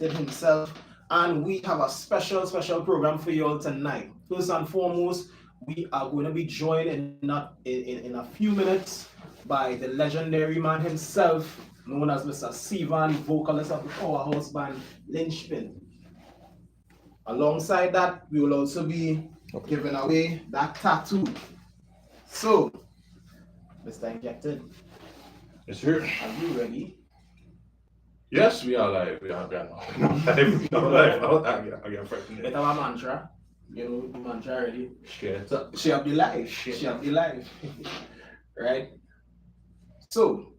Inkjected himself, and we have a special program for you all tonight. First and foremost, we are going to be joined in a few minutes by the legendary man himself, known as Mr. Sievan, vocalist of the powerhouse band Lynchpin. Alongside that, we will also be giving away that tattoo. So, Mr. Inkjected, yes, sir. are you ready? Yes, we are live. We are live. We are live. I get frightened. Bit of a mantra. You know the mantra already. Shit up. She have the life. She have the life. Right? So,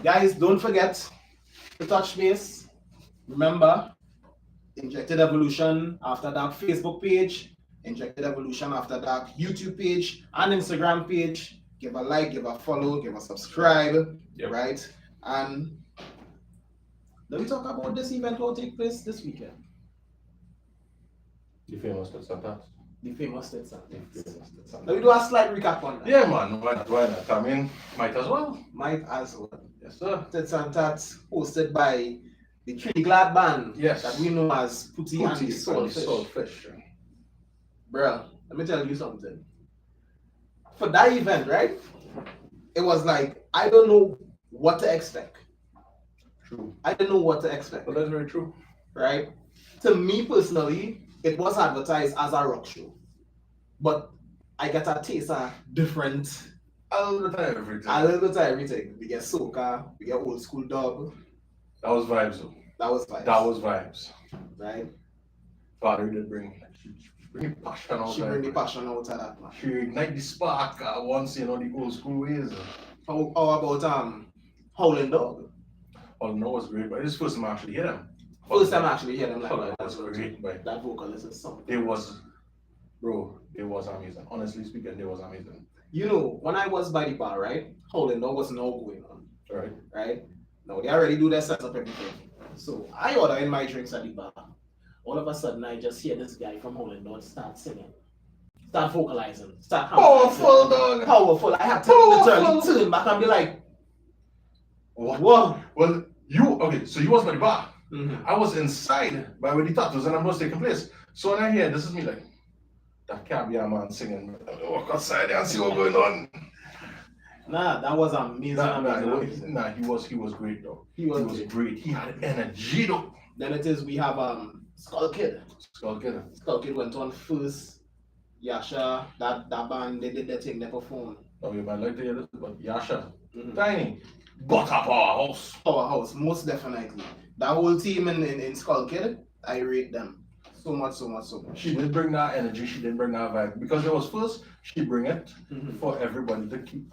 guys, don't forget to touch base. Remember, Inkjected Evolution after that Facebook page, Inkjected Evolution after that YouTube page and Instagram page. Give a like, give a follow, give a subscribe. Yep. Right? And let me talk about this event will take place this weekend. The famous Titts and Tatts. The famous Titts and Tatts. Let me do a slight recap on that. Yeah, man. Why not? I mean, might as well. Might as well. Yes, sir. Titts and Tatts, hosted by the Trinidad band. Yes. That we know as Putty and the Saltfish. Bro, let me tell you something. For that event, right? It was like, I don't know what to expect. True. I didn't know what to expect. But that's very true. Right? To me personally, it was advertised as a rock show. But I get a taste of different. A little bit of everything. A little bit of everything. We get soca, we get old school dub. That was vibes, though. That was vibes. That was vibes. Right? Father did bring the passion out. She bring the passion out of that, man. She ignite the spark once, you know, the old school ways. How about Howling Dog? Oh, no, it was great, but this first time I actually hear them. First time I actually hear them like that that. was great, but That vocalist is something. it was amazing. Honestly speaking, it was amazing. You know, when I was by the bar, right? Howling Dog was now going on. Right? Right? Now they already do their setup everything. So I order in my drinks at the bar. All of a sudden I just hear this guy from Howling Dog start singing. Start vocalizing. Start Powerful, dog. Powerful. I had to literally turn back and be like, what? Well, so you was by the bar. Mm-hmm. I was inside by where the tattoos and I'm not taking place. So when I hear this is me like, that can't be a man singing. I walk outside and see what's going on. Nah, that was amazing. He was great though. He was great. He had energy though. Then it is we have Skull Kid. Skull Kid went on first. Yasha, that band, they did their thing, they performed. Oh, you might like to hear this, but Yasha, Tiny, but a powerhouse. Powerhouse, most definitely. That whole team in Skull Kid, I rate them so much. She did bring that energy, she did bring that vibe. Because it was first, she bring it for everybody to keep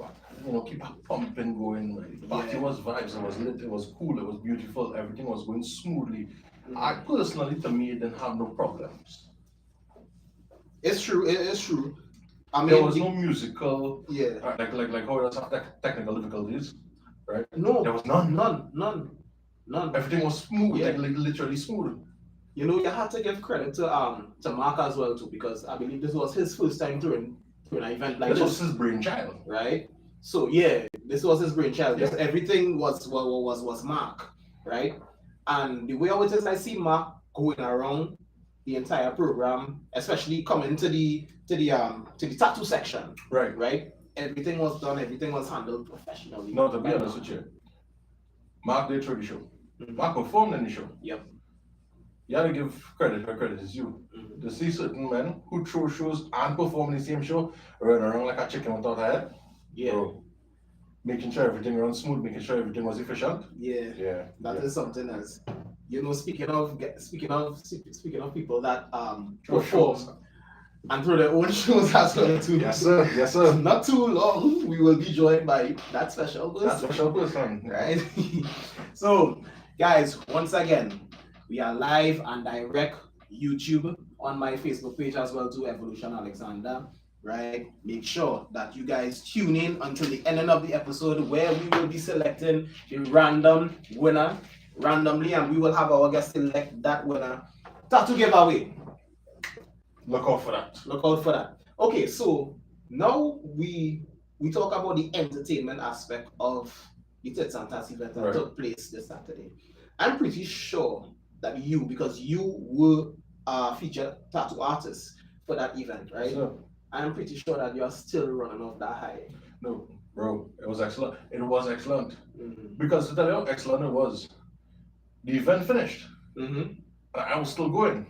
pumping going. Right? The party was vibes, it was lit, it was cool, it was beautiful, everything was going smoothly. I personally, to me, didn't have no problems. It's true. It is true. I mean, there was no musical, like how it has technical difficulties, right? No, there was none. None. Everything was smooth, like literally smooth. You know, you had to give credit to Mark as well too, because I believe this was his first time to an event like this. This was his brainchild, right? So this was his brainchild. Yeah. Everything was Mark, right? And the way I see Mark going around the entire program, especially coming to the tattoo section. Right? Everything was done, everything was handled professionally. No, to be honest with you, Mark did through the show. Mark performed in the show. Yep. You have to give credit where credit is due. To see certain men who throw shows and perform in the same show, running around like a chicken without a head. Yeah. Bro, making sure everything runs smooth, making sure everything was efficient. Yeah. That is something else. You know, speaking of people that perform and through their own shows as well too. Yes sir. Not too long, we will be joined by that special person. Right? So, guys, once again, we are live and direct YouTube on my Facebook page as well to Evolution Alexander. Right? Make sure that you guys tune in until the ending of the episode where we will be selecting a random winner randomly, and we will have our guest select that winner. Tattoo giveaway. Look out for that. Okay, so now we talk about the entertainment aspect of the Titts and Tatts event that took place this Saturday. I'm pretty sure that because you were a featured tattoo artist for that event, right? So, I'm pretty sure that you're still running off that high. no, bro, it was excellent. It was excellent. Because to tell you how excellent it was, the event finished. And I was still going.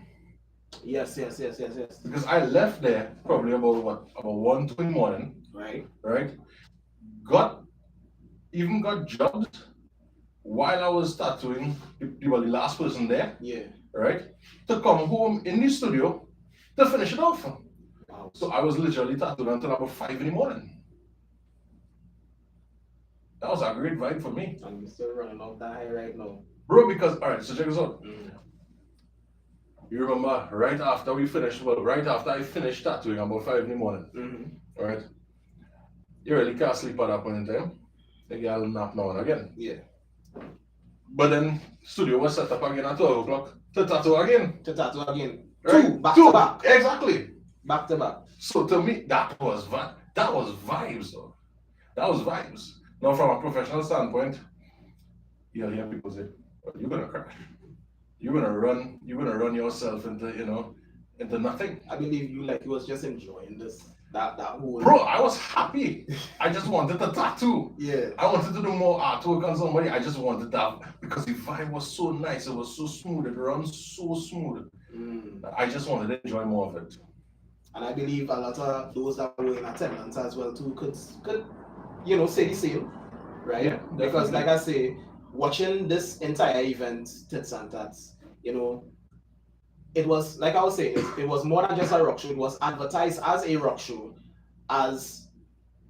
Yes. Because I left there probably about 1, 2 in the morning. Right. Even got jumped while I was tattooing. You were the last person there. Yeah. Right? To come home in the studio to finish it off. Wow. So I was literally tattooing until about 5 in the morning. That was a great vibe for me. And you're still running off that high right now. Bro, because, alright, so check this out. You remember right after I finished tattooing about 5 in the morning. Right? You really can't sleep at that point in time. You get a nap now and again. Yeah. But then studio was set up again at 12 o'clock to tattoo again. Right? Two, back to back. Exactly. Back to back. So to me, that was vibes though. That was vibes. Now from a professional standpoint, you'll hear people say, well, you're gonna crash. You're gonna run yourself into nothing. I believe you was just enjoying this. That whole. Bro, I was happy. I just wanted to tattoo. Yeah. I wanted to do more artwork on somebody. I just wanted that because the vibe was so nice. It was so smooth. It runs so smooth. I just wanted to enjoy more of it. And I believe a lot of those that were in attendance as well too could say the same, right? Yeah, because like I say, watching this entire event, Titts and Tatts, it was, like I was saying, it was more than just a rock show. It was advertised as a rock show, as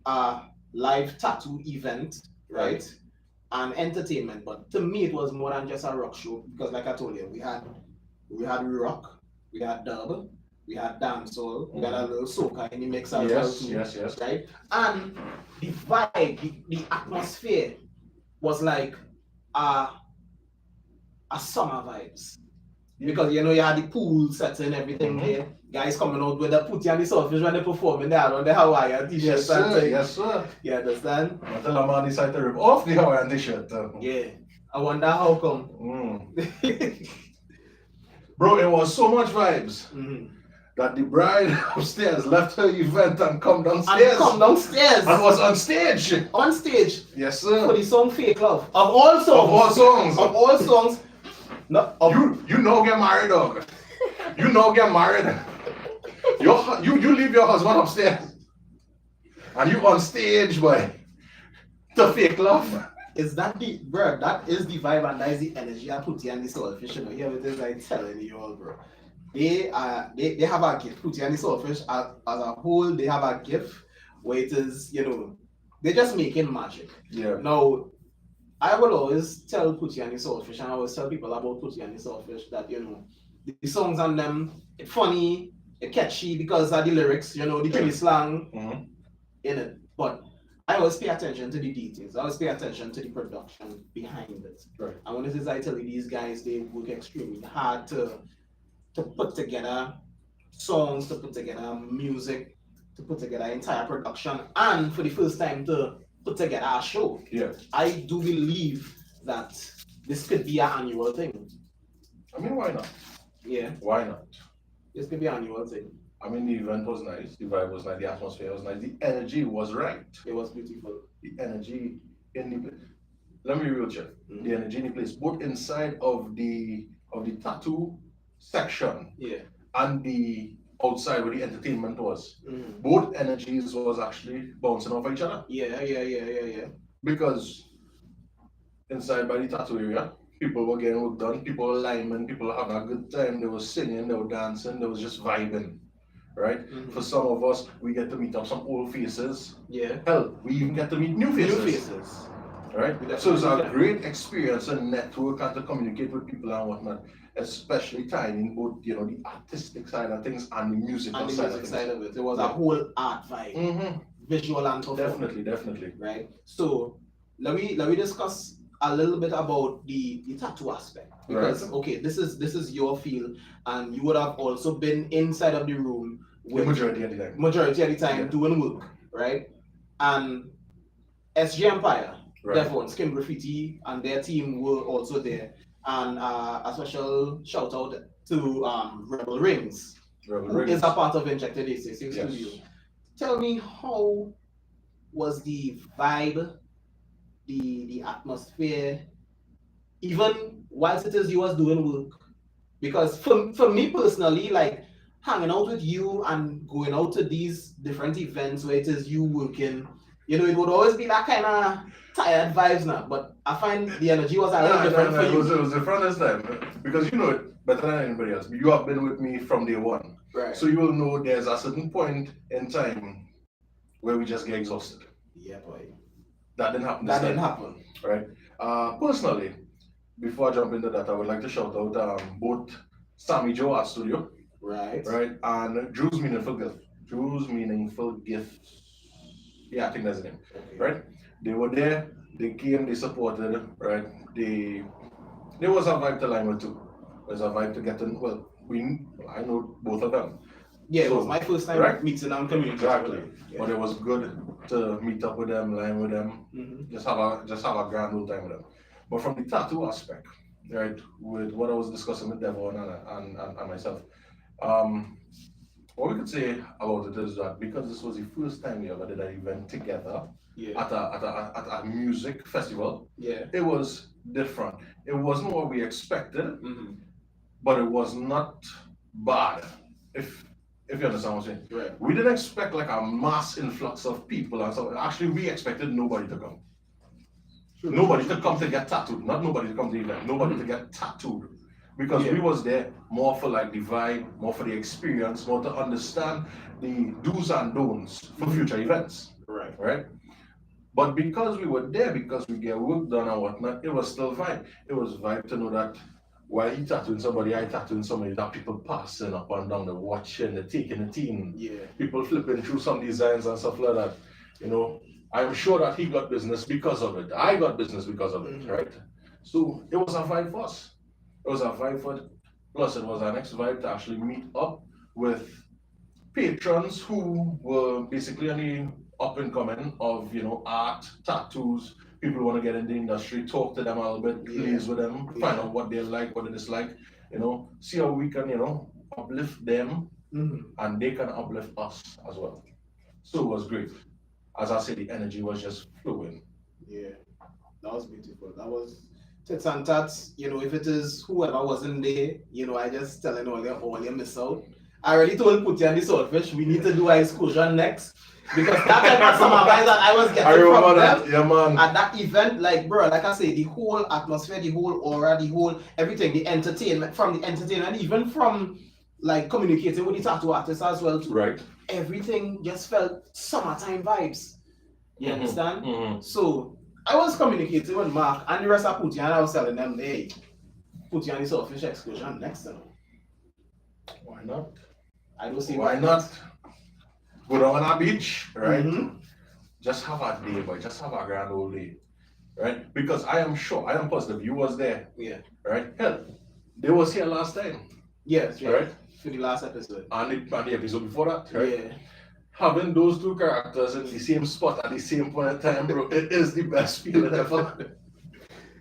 a live tattoo event, right? And entertainment. But to me, it was more than just a rock show because, like I told you, we had rock, we had dub, we had dancehall, we had a little soca in the mix as well too. Yes. Right? And the vibe, the atmosphere was like a summer vibes. Because you had the pool sets and everything there. Guys coming out with the putty and the surface when they performing there on the Hawaiian t-shirts. Yes, sir. You understand? Until a man decided to rip off the Hawaiian t-shirt. Yeah. I wonder how come. Bro, it was so much vibes that the bride upstairs left her event and come downstairs. And was on stage. On stage. Yes, sir. For the song Fake Love. Of all songs. No, you know get married, dog. You know get married. You leave your husband upstairs. And you on stage, boy. To Fake Love. Is that the that is the vibe and that is the energy I put and the Soulfish, Here it is, like telling you all, bro. They have a gift. Putty and the Soulfish as a whole, they have a gift where it is, they're just making magic. Yeah. Now, I will always tell Putty and the Soulfish, and I always tell people about Putty and the Soulfish that the songs on them, it's funny, it's catchy because of the lyrics, the Trini slang in it. But I always pay attention to the details. I always pay attention to the production behind it. Right. And when it is, I tell you, these guys, they work extremely hard to put together songs, to put together music, to put together entire production, and for the first time to put together a show. Yeah. I do believe that this could be an annual thing. I mean, why not? Yeah. Why not? This could be an annual thing. I mean, the event was nice, the vibe was nice, the atmosphere was nice, the energy was right. It was beautiful. The energy in the place. Let me be real with you. The energy in the place, both inside of the tattoo section and the outside where the entertainment was. Both energies was actually bouncing off each other. Yeah. Because inside by the tattoo area, people were getting work done, people were liming, people were having a good time, they were singing, they were dancing, they was just vibing. Right? For some of us, we get to meet up some old faces. Yeah. Hell, we even get to meet new faces. Right? So it's a great experience to network and to communicate with people and whatnot, especially tying in both, the artistic side of things and the musical side of it. It was a whole art vibe, visual and performance. Definitely. Right. So let me discuss a little bit about the tattoo aspect because this is your field and you would have also been inside of the room with majority of the time doing work, right? And SG Empire, therefore Skin Graffiti and their team were also there. And a special shout out to Rebel Rings, Rebel who Rings. is a part of Inkjected A66 Yes. Studio. Tell me, how was the vibe, the atmosphere, even whilst it is you was doing work? Because for me personally, like hanging out with you and going out to these different events where it is you working, you know, it would always be that kind of tired vibes now. But I find the energy was a little different for you. It was different this time because you know it better than anybody else. You have been with me from day one. Right. So you will know there's a certain point in time where we just get exhausted. Yeah, boy. That didn't happen. That didn't happen. Right. Personally, before I jump into that, I would like to shout out both Sammy Joe Art Studio, Right. right, and Drew's Meaningful Gift. Drew's Meaningful Gift. Yeah, I think that's the name. Okay. Right. They were there. They came. They supported. Right. There was a vibe to Lima too. There's a vibe to get in. Well, I know both of them. Yeah, it So, was my first time right? meeting and communicating. Exactly. Yeah. But it was good to meet up with them, line with them, Mhm. just have a grand old time with them. But from the tattoo aspect, right, with what I was discussing with Devon and myself, what we could say about it is that because this was the first time we ever did an event together Yeah. at a music festival, Yeah. it was different. It wasn't what we expected, Mm-hmm. but it was not bad. If you understand what I'm saying. Right. We didn't expect like a mass influx of people and so actually we expected nobody to come. Nobody to come to get tattooed, not nobody to come to the event, nobody to get tattooed. Because we was there more for like the vibe, more for the experience, more to understand the do's and don'ts for future events. Right. Right? But because we were there, because we get work done and whatnot, it was still vibe. It was vibe to know that while he tattooing somebody, I tattooing somebody, that people passing up and down, the watching, the taking the team. Yeah. People flipping through some designs and stuff like that. You know, I'm sure that he got business because of it. I got business because of it, right? So it was a vibe for us. It was a vibe for it. Plus it was our next vibe to actually meet up with patrons who were basically on the up and coming of, you know, art, tattoos, people who want to get in the industry, talk to them a little bit, liaise with them, find out what they like, what they dislike, you know, see how we can, you know, uplift them and they can uplift us as well. So it was great. As I said, the energy was just flowing. Yeah, that was beautiful. That was Titts and Tatts. You know, if it is whoever wasn't there, you know, I just telling all you miss out. I already told Putty and the Swordfish we need to do our excursion next. Because that type of summer vibes that I was getting from them yeah, man. at that event, like bro, like I say, the whole atmosphere, the whole aura, the whole everything, the entertainment, from the entertainment, even from like communicating with the tattoo artists as well too. Right. Everything just felt summertime vibes. You understand? Mm-hmm. So I was communicating with Mark and the rest of Putty, and I was telling them, hey, Putty and the Swordfish excursion next time. Why not? I don't see why not. Go down on a beach, right? Mhm. Just have a day, boy. Just have a grand old day, right? Because I am sure, I am positive you was there, Yeah. right? Hell, they was here last time, Yes, yeah. right? For the last episode. And the episode before that, right? Yeah. Having those two characters in the same spot at the same point in time, bro, it is the best feeling ever.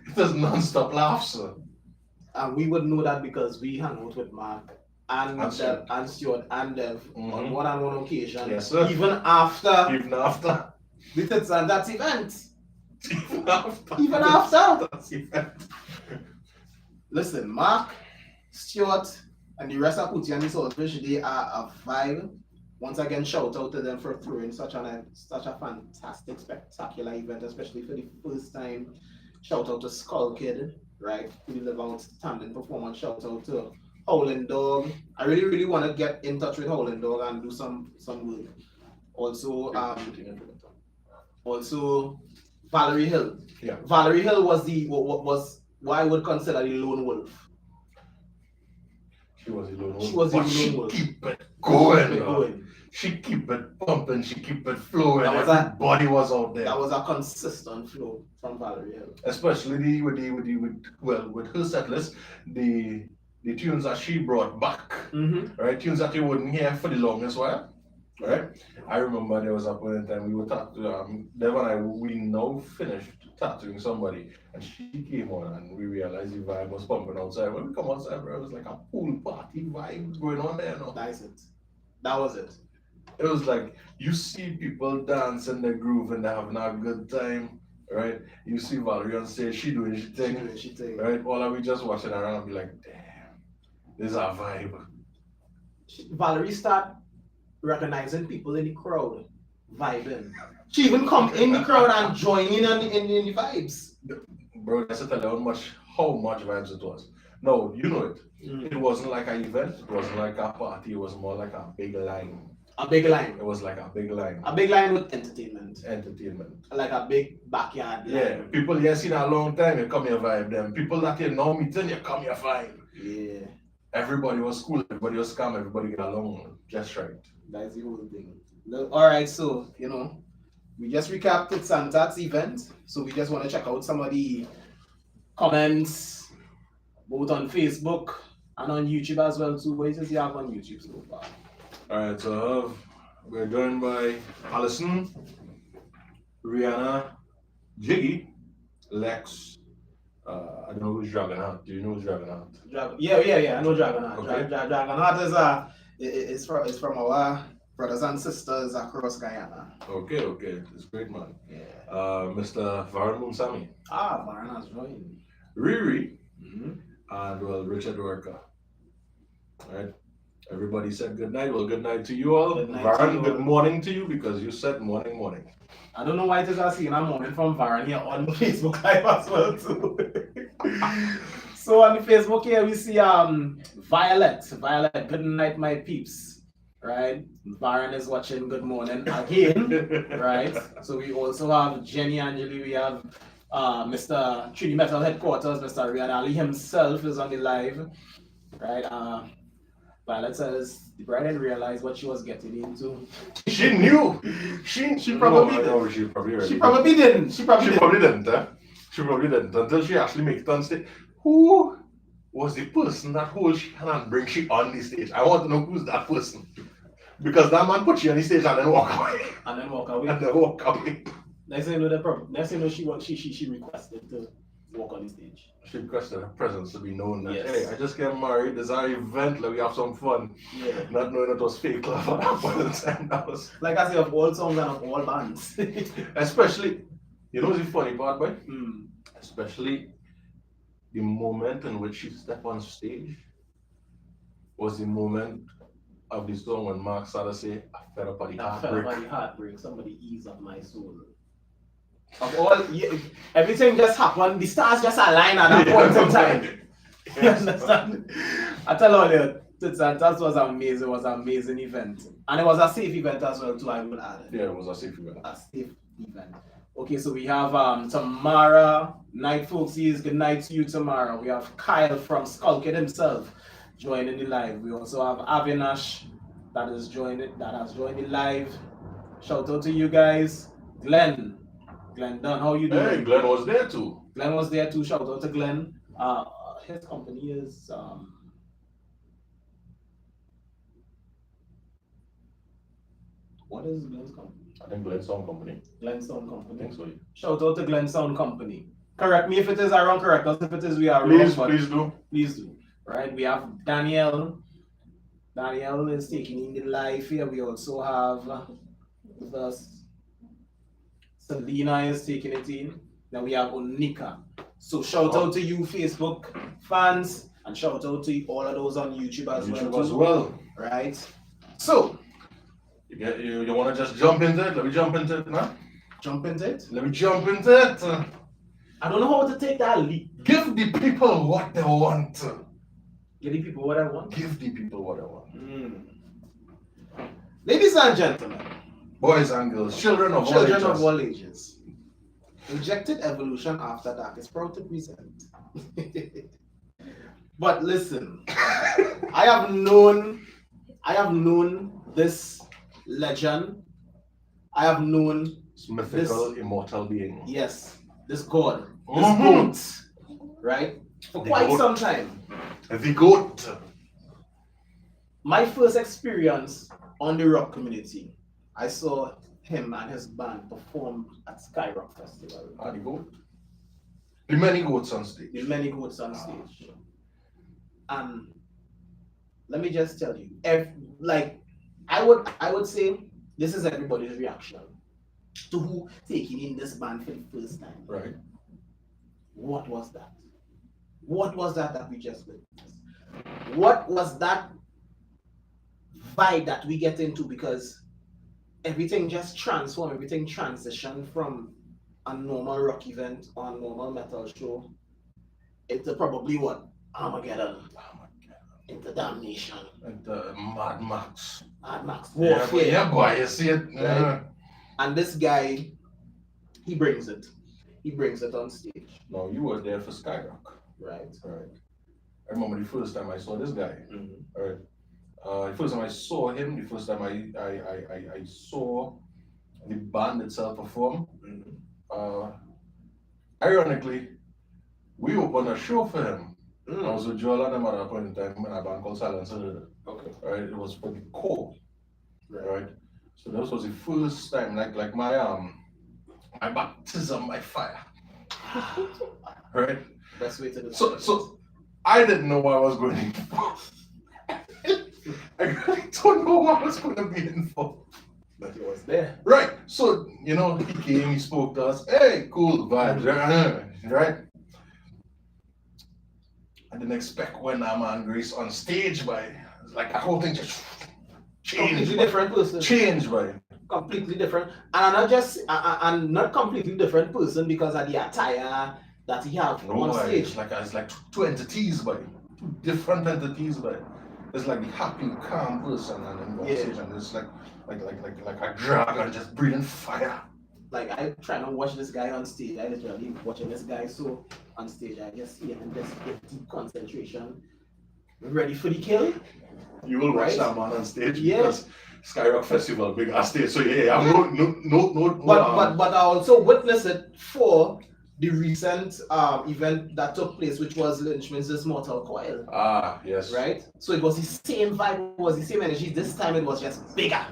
It is non-stop laughs. And we would know that because we hung out with Mark and Stuart and Dev on one and one occasion. Yes, sir. Even after Even after. the Titts and Tatts event. Even after. Even after. That's event. Listen, Mark, Stuart, and the rest of Putty and the Swordfish, they are a vibe. Once again, shout out to them for throwing such a fantastic, spectacular event, especially for the first time. Shout out to Skull Kid, right? Who delivered outstanding performance. Shout out to Howling Dog. I really want to get in touch with Howling Dog and do some work. Also, Valerie Hill. Yeah. Valerie Hill was what I would consider the lone wolf. She was a lone wolf. She was a but lone she wolf. keep it going. Keep it going. She keep it pumping. She keep it flowing. That was Everybody was out there. That was a consistent flow from Valerie Hill. Especially with her set list, the tunes that she brought back, right? Tunes that you wouldn't hear for the longest while, right? I remember there was a point in time we were talking Dev and I, we now finished tattooing somebody, and she came on, and we realized the vibe was pumping outside. When we come outside, bro, it was like a pool party vibe going on there, no? That's it. That was it. It was like you see people dance in the groove and they're having a good time, right? You see Valerie on stage, she doing she thing, right? All of we just watching around and be like, damn, this is a vibe. Valerie start recognizing people in the crowd, vibing. She even come in the crowd and join in the vibes. Bro, that's to tell you how much vibes it was. No, you know it. It wasn't like an event, it wasn't like a party, it was more like a big line. A big line. It was like a big line. A big line with entertainment. Entertainment. Like a big backyard line. Yeah, people you seen a long time, you come here vibe them. People that you know meeting, you come here vibe. Yeah. Everybody was cool, everybody was calm, everybody get along just right. That's the whole thing. Alright, so, you know, we just recapped Titts and Tatts event. So we just want to check out some of the comments, both on Facebook and on YouTube as well too. What is you have on YouTube so far? Alright, so we're joined by Allison, Rihanna, Jiggy, Lex. I don't know who's Dragonheart. Do you know who's Dragonheart? Yeah. I know Dragonheart. Okay. Dragonheart is from our brothers and sisters across Guyana. Okay, it's great, man. Yeah. Mr. Varan Munsami. Varan has joined. Riri, and well, Richard Worker. Right? Everybody said good night. Well, good night to you all. Varan, good morning to you because you said morning. I don't know why it is I seeing a morning from Varan here on Facebook Live as well too. So on the Facebook here we see Violet, good night my peeps. Right? Varan is watching good morning again. Right? So we also have Jenny Angeli, we have Mr. Trini Metal Headquarters, Mr. Rian Ali himself is on the live. Right? Violet says the bride didn't realize what she was getting into. She knew. She probably didn't. No, she probably didn't. She probably didn't until she actually makes it on stage. Who was the person that holds she hand and bring she on the stage? I want to know who's that person. Because that man put you on the stage and then walk away. Next thing you know, she requested to walk on the stage. She requested her presence to be known that, hey, I just get married, there's our event, like we have some fun. Yeah. Not knowing it was fake love at that point in time. That was... Like I say, of all songs and of all bands. Especially, you know what's the funny part, boy? Especially the moment in which she stepped on stage was the moment of the song when Mark started to say, I fell up at the heartbreak. Somebody ease up my soul. Of all, everything just happened. The stars just aligned at that point in time. You understand? I tell you, Titts and Tatts was amazing. It was an amazing event, and it was a safe event as well too. I will add. Yeah, it was a safe event. A safe event. Okay, so we have Tamara, Night Folksies. Good night to you, Tamara. We have Kyle from Skull Kid himself joining the live. We also have Avinash that has joined the live. Shout out to you guys. Glenn Dunn, how you doing? Hey, Glenn was there too. Shout out to Glenn. His company is what is Glenn's company? I think Glenn Sound Company. Glenn Sound Company. I think so. Shout out to Glenn Sound Company. Correct me if it is wrong. Correct us if it is we are wrong. Please do. Right. We have Danielle. Danielle is taking in the live here. We also have Selena is taking it in. Then we have Onika. So shout out to you Facebook fans and shout out to all of those on YouTube as well. Right. So you want to just jump into it? Let me jump into it now. Let me jump into it. I don't know how to take that leap. Give the people what they want. Give the people what I want? Give the people what I want. Ladies and gentlemen, boys and girls, children of all ages. Inkjected Evolution After Dark is proud to present. But listen, I have known this legend. I have known this mythical, immortal being. Yes, this god, this goat, right? For quite some time. The goat. My first experience on the rock community. I saw him and his band perform at Skyrock Festival. The goat. The many goats on stage. The many goats on stage. And let me just tell you, I would say this is everybody's reaction to who taking in this band for the first time. Right. What was that? What was that we just witnessed? What was that vibe that we get into? Because everything just transformed, everything transitioned from a normal rock event or a normal metal show into probably what? Armageddon. Into damnation. Into Mad Max. Mad Max. Warfare. Yeah, boy, you see it. Right? And this guy, he brings it. He brings it on stage. No, you were there for Skyrock. Right. Right. I remember the first time I saw this guy. Mm-hmm. Right. The first time I saw him, the first time I saw the band itself perform. Mm-hmm. Ironically, we opened a show for him. Mm. I was with Joel and them at that point in time in a band called Silence. Okay. Right. It was for the core. Right. So this was the first time, like my baptism by fire. Right. Best way to describe So I didn't know what I was going in for. I really don't know what I was going to be in for. But he was there. Right. So, he came, he spoke to us. Hey, cool vibes. Right. I didn't expect when that man Grace on stage, but it's like the whole thing just changed. Completely different person. Changed, right. Completely different. And not completely different person because of the attire that he have on stage. It's like two entities, but two different entities, but it's like the happy, calm person and then on stage, and it's like a dragon just breathing fire. Like I try to watch this guy on stage. I literally watching this guy so on stage. I just see him in this deep concentration, ready for the kill. You will watch Right? that man on stage, Yeah. because Skyrock Festival, big ass stage. So yeah, no. But I also witnessed it for the recent event that took place, which was Lynchpin's This Mortal Coil. Yes. Right? So it was the same vibe, it was the same energy. This time it was just bigger.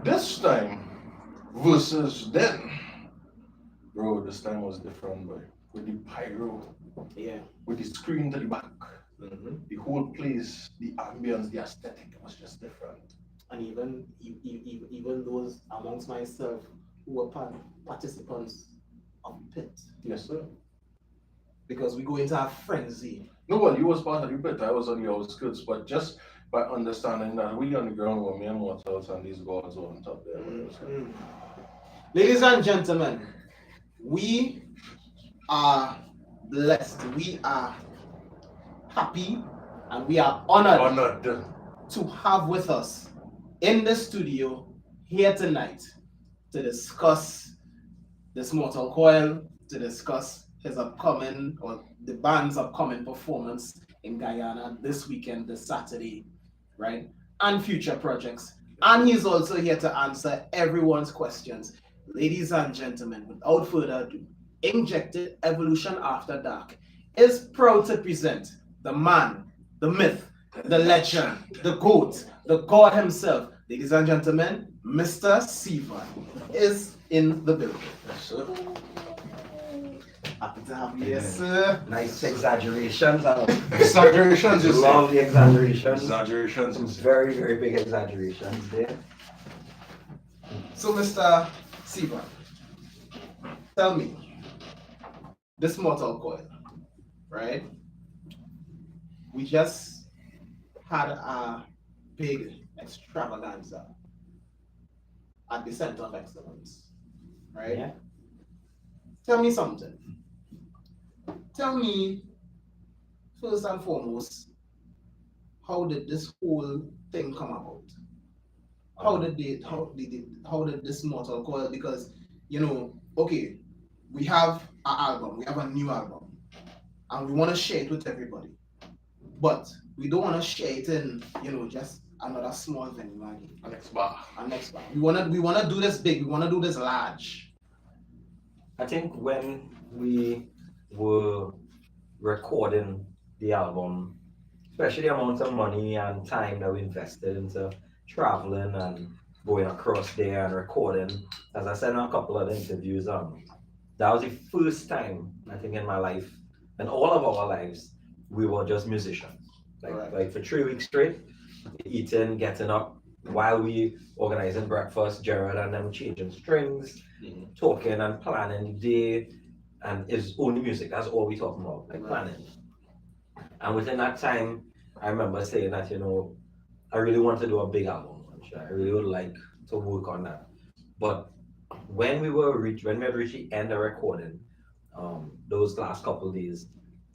This time versus then, bro. This time was different, boy. With the pyro, with the screen to the back, the whole place, the ambience, the aesthetic was just different. And even those amongst myself who were participants of the pit. Yes, sir. Because we go into a frenzy. No, well, you was part of the pit. I was on the outskirts, but just by understanding that we on the ground were mere mortals and these gods were on top there. Ladies and gentlemen, we are blessed. We are happy and we are honored to have with us in the studio here tonight to discuss This Mortal Coil, to discuss his upcoming or the band's upcoming performance in Guyana this weekend, this Saturday, right? And future projects. And he's also here to answer everyone's questions. Ladies and gentlemen, without further ado, Inkjected Evolution After Dark is proud to present the man, the myth, the legend, the GOAT, the God himself. Ladies and gentlemen, Mr. Sievan is in the building. Yes, sir. Happy to have you here, sir. Nice exaggerations. Exaggerations, you love the exaggerations. Exaggerations. Some very, very big exaggerations there. So, Mr. Sievan, tell me, This Mortal Coil, right? We just had a big extravaganza at the Center of Excellence, right? Yeah. Tell me something. Tell me, first and foremost, how did this whole thing come about? How did This Mortal Coil? Because okay, we have an album, we have a new album, and we want to share it with everybody, but we don't want to share it in just another small venue again. Our next bar. We wanna do this big. We wanna do this large. I think when we were recording the album, especially the amount of money and time that we invested into traveling and going across there and recording. As I said in a couple of interviews, that was the first time I think in my life, and all of our lives, we were just musicians. Like for 3 weeks straight, eating, getting up while we organizing breakfast, Gerald and them changing strings, talking and planning the day, and it's only music. That's all we talking about, like planning. And within that time, I remember saying that, I really want to do a big album. I really would like to work on that. But when we had reached the end of recording, those last couple of days,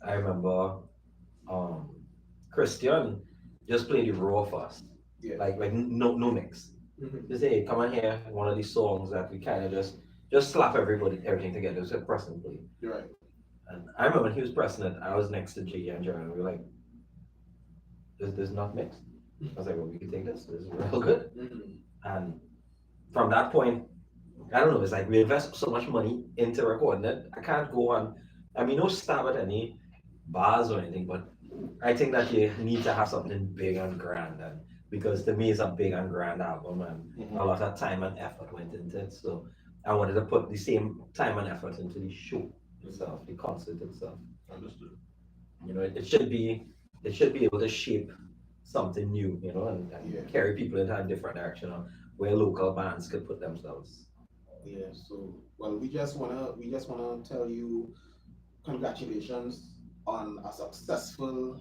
I remember Christian just played the raw first. Yeah. Like no mix. Just say, hey, come on here, one of these songs that we kind of just slap everything together, just press and play. You're right. And I remember when he was pressing it, I was next to Jiggy and Jared, and we were like, this not mixed. I was like, well, we can take this is real good. And from that point, I don't know, it's like we invest so much money into recording it. I can't go on, no stab at any bars or anything, but I think that you need to have something big and grand, and because to me it's a big and grand album, and a lot of time and effort went into it. So I wanted to put the same time and effort into the show itself, the concert itself. Understood. It should be able to shape something new, and carry people into a different direction, where local bands could put themselves. Yeah. So, well, we just wanna tell you congratulations on a successful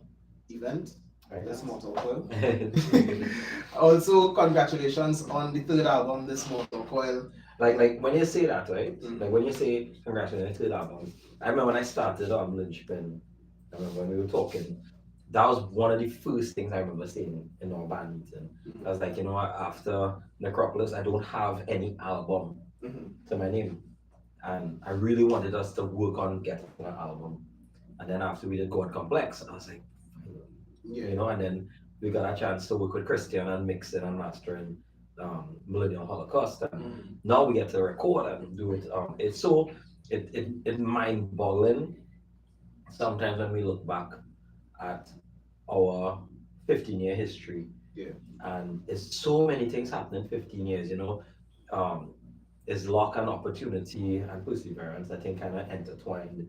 event, This Mortal Coil. Also, congratulations on the third album, This Mortal Coil. Like when you say that, right? Like when you say congratulations to the album, I remember when I started on Lynchpin, I remember when we were talking, that was one of the first things I remember saying in our band meeting. I was like, after Necropolis, I don't have any album to my name. And I really wanted us to work on getting an album. And then after we did God Complex, I was like, and then we got a chance to work with Christian and mixing and mastering Millennial Holocaust, and now we get to record and do it. It's mind-boggling sometimes when we look back at our 15-year history. Yeah. And it's so many things happening in 15 years, It's luck and opportunity and perseverance, I think, kind of intertwined.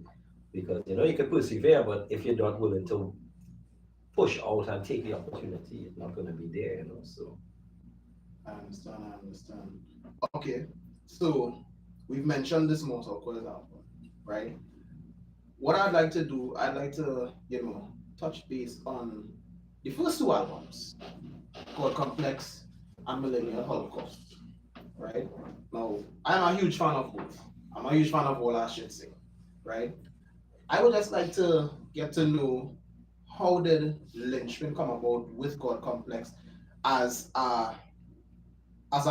Because, you can persevere, but if you're not willing to push out and take the opportunity, it's not going to be there, so. I understand. Okay, so we've mentioned This Mortal Coil album, right? What I'd like to do, touch base on the first two albums, called Complex and Millennial Holocaust, right? Now, I'm a huge fan of both. I'm a huge fan of all I should say, right? I would just like to get to know, how did Lynchpin come about with God Complex as a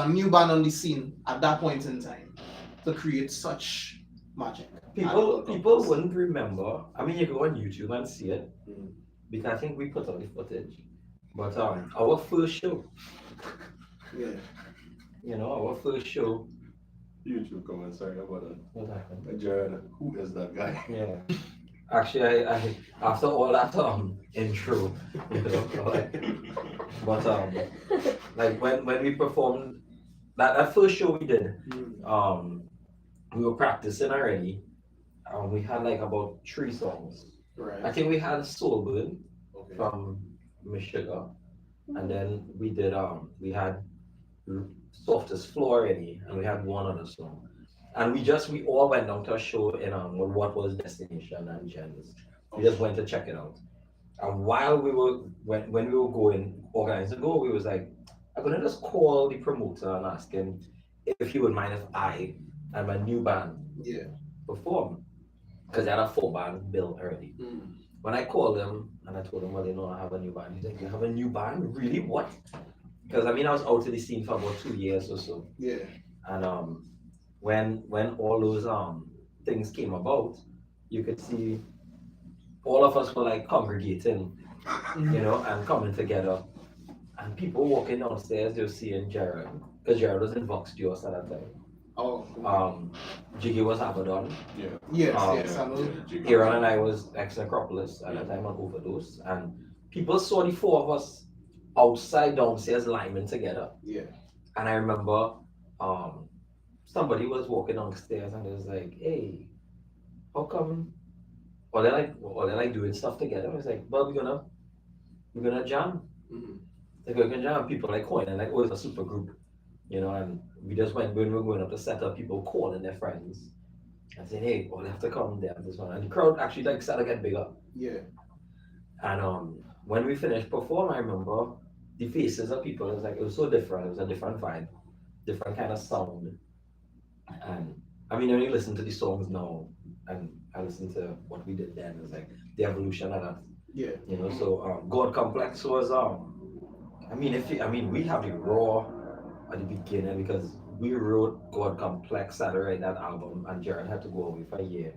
new band on the scene at that point in time to create such magic? People wouldn't remember. You go on YouTube and see it, because I think we put on the footage. But our first show, our first show. YouTube comment, sorry about that. What happened? Jared, who is that guy? Yeah. Actually, I after all that intro, but like when we performed that first show we did, we were practicing already. We had like about 3 songs. Right. I think we had Soul Burn from Miss Sugar, and then we did we had Softest Floor already, and we had one other song. And we all went down to a show in what was Destination and Gens. We just went to check it out. And while when we were going, organizing to go, we was like, I'm gonna just call the promoter and ask him if he would mind if I and my new band perform. Because they had a 4-band bill already. When I called him and I told him, well, I have a new band. He's like, you have a new band? Really? What? Because I was out of the scene for about 2 years or so. Yeah. And when all those things came about, you could see all of us were like congregating, and coming together. And people walking downstairs, they're seeing Jared, because Jared was in Vox Dios at that time. Oh. Jiggy was Abaddon. Yes, I know. Aaron and I was ex-Necropolis at that time on Overdose. And people saw the four of us outside downstairs linemen together. Yeah. And I remember somebody was walking downstairs and it was like, hey, how come or they're like doing stuff together? I was like, well, we're gonna jam. Mm-hmm. Like we're gonna jam. People like calling and like, oh, it's a super group, you know, and we just went when we were going up to set up, people calling their friends and saying, hey, oh, they have to come there this one. And the crowd actually like started to get bigger. Yeah. And when we finished performing, I remember the faces of people, it was so different. It was a different vibe, different kind of sound. And I mean, when you listen to the songs now, and I listen to what we did then, it's like the evolution of that. Yeah. You know, so God Complex was we have the raw at the beginning because we wrote God Complex, started writing that album, and Jared had to go away for a year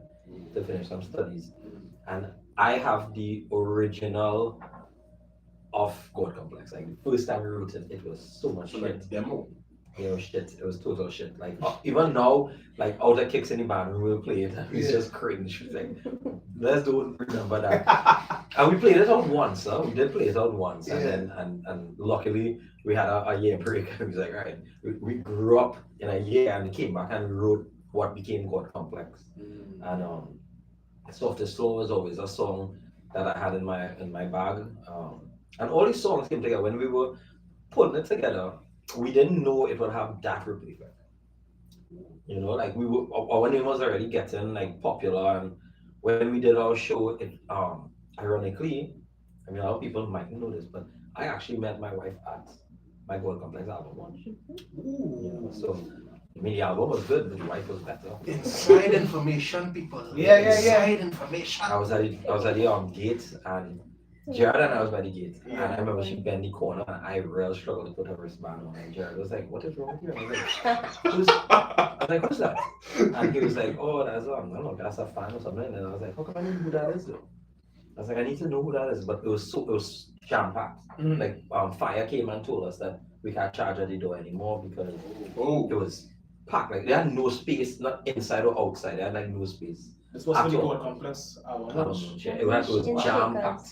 to finish some studies. And I have the original of God Complex. Like the first time we wrote it, it was so much shit. Like demo. You know, shit. It was total shit. Like even now, like all the kicks in the band, we will play it. It's just cringe. It's like, let's don't remember that. And we played it out once. We did play it out once, and then and luckily we had a year break. And we was like, all right, we grew up in a year and came back and we wrote what became God Complex. And Softest Soul was always a song that I had in my bag. And all these songs came together when we were putting it together. We didn't know it would have that ripple effect. You know, like our name was already getting like popular, and when we did our show, it ironically, I mean a lot of people might know this, but I actually met my wife at my God Complex album launch. You know, so I mean the album was good, but the wife was better. Inside information, people. Yeah. Inside information. I was at the gate, and Jared and I was by the gate, and I remember she bent the corner, and I really struggled to put her wristband on, and Jared was like, what is wrong with you? I was like, who's that? And he was like, oh, that's, I don't know, that's a fan or something, and I was like, how come I know who that is though? I was like, I need to know who that is, but it was jam-packed. Like, Fire came and told us that we can't charge at the door anymore because it was packed, like, they had no space, not inside or outside, they had like no space. This was for the God Complex album. It was jam-packed.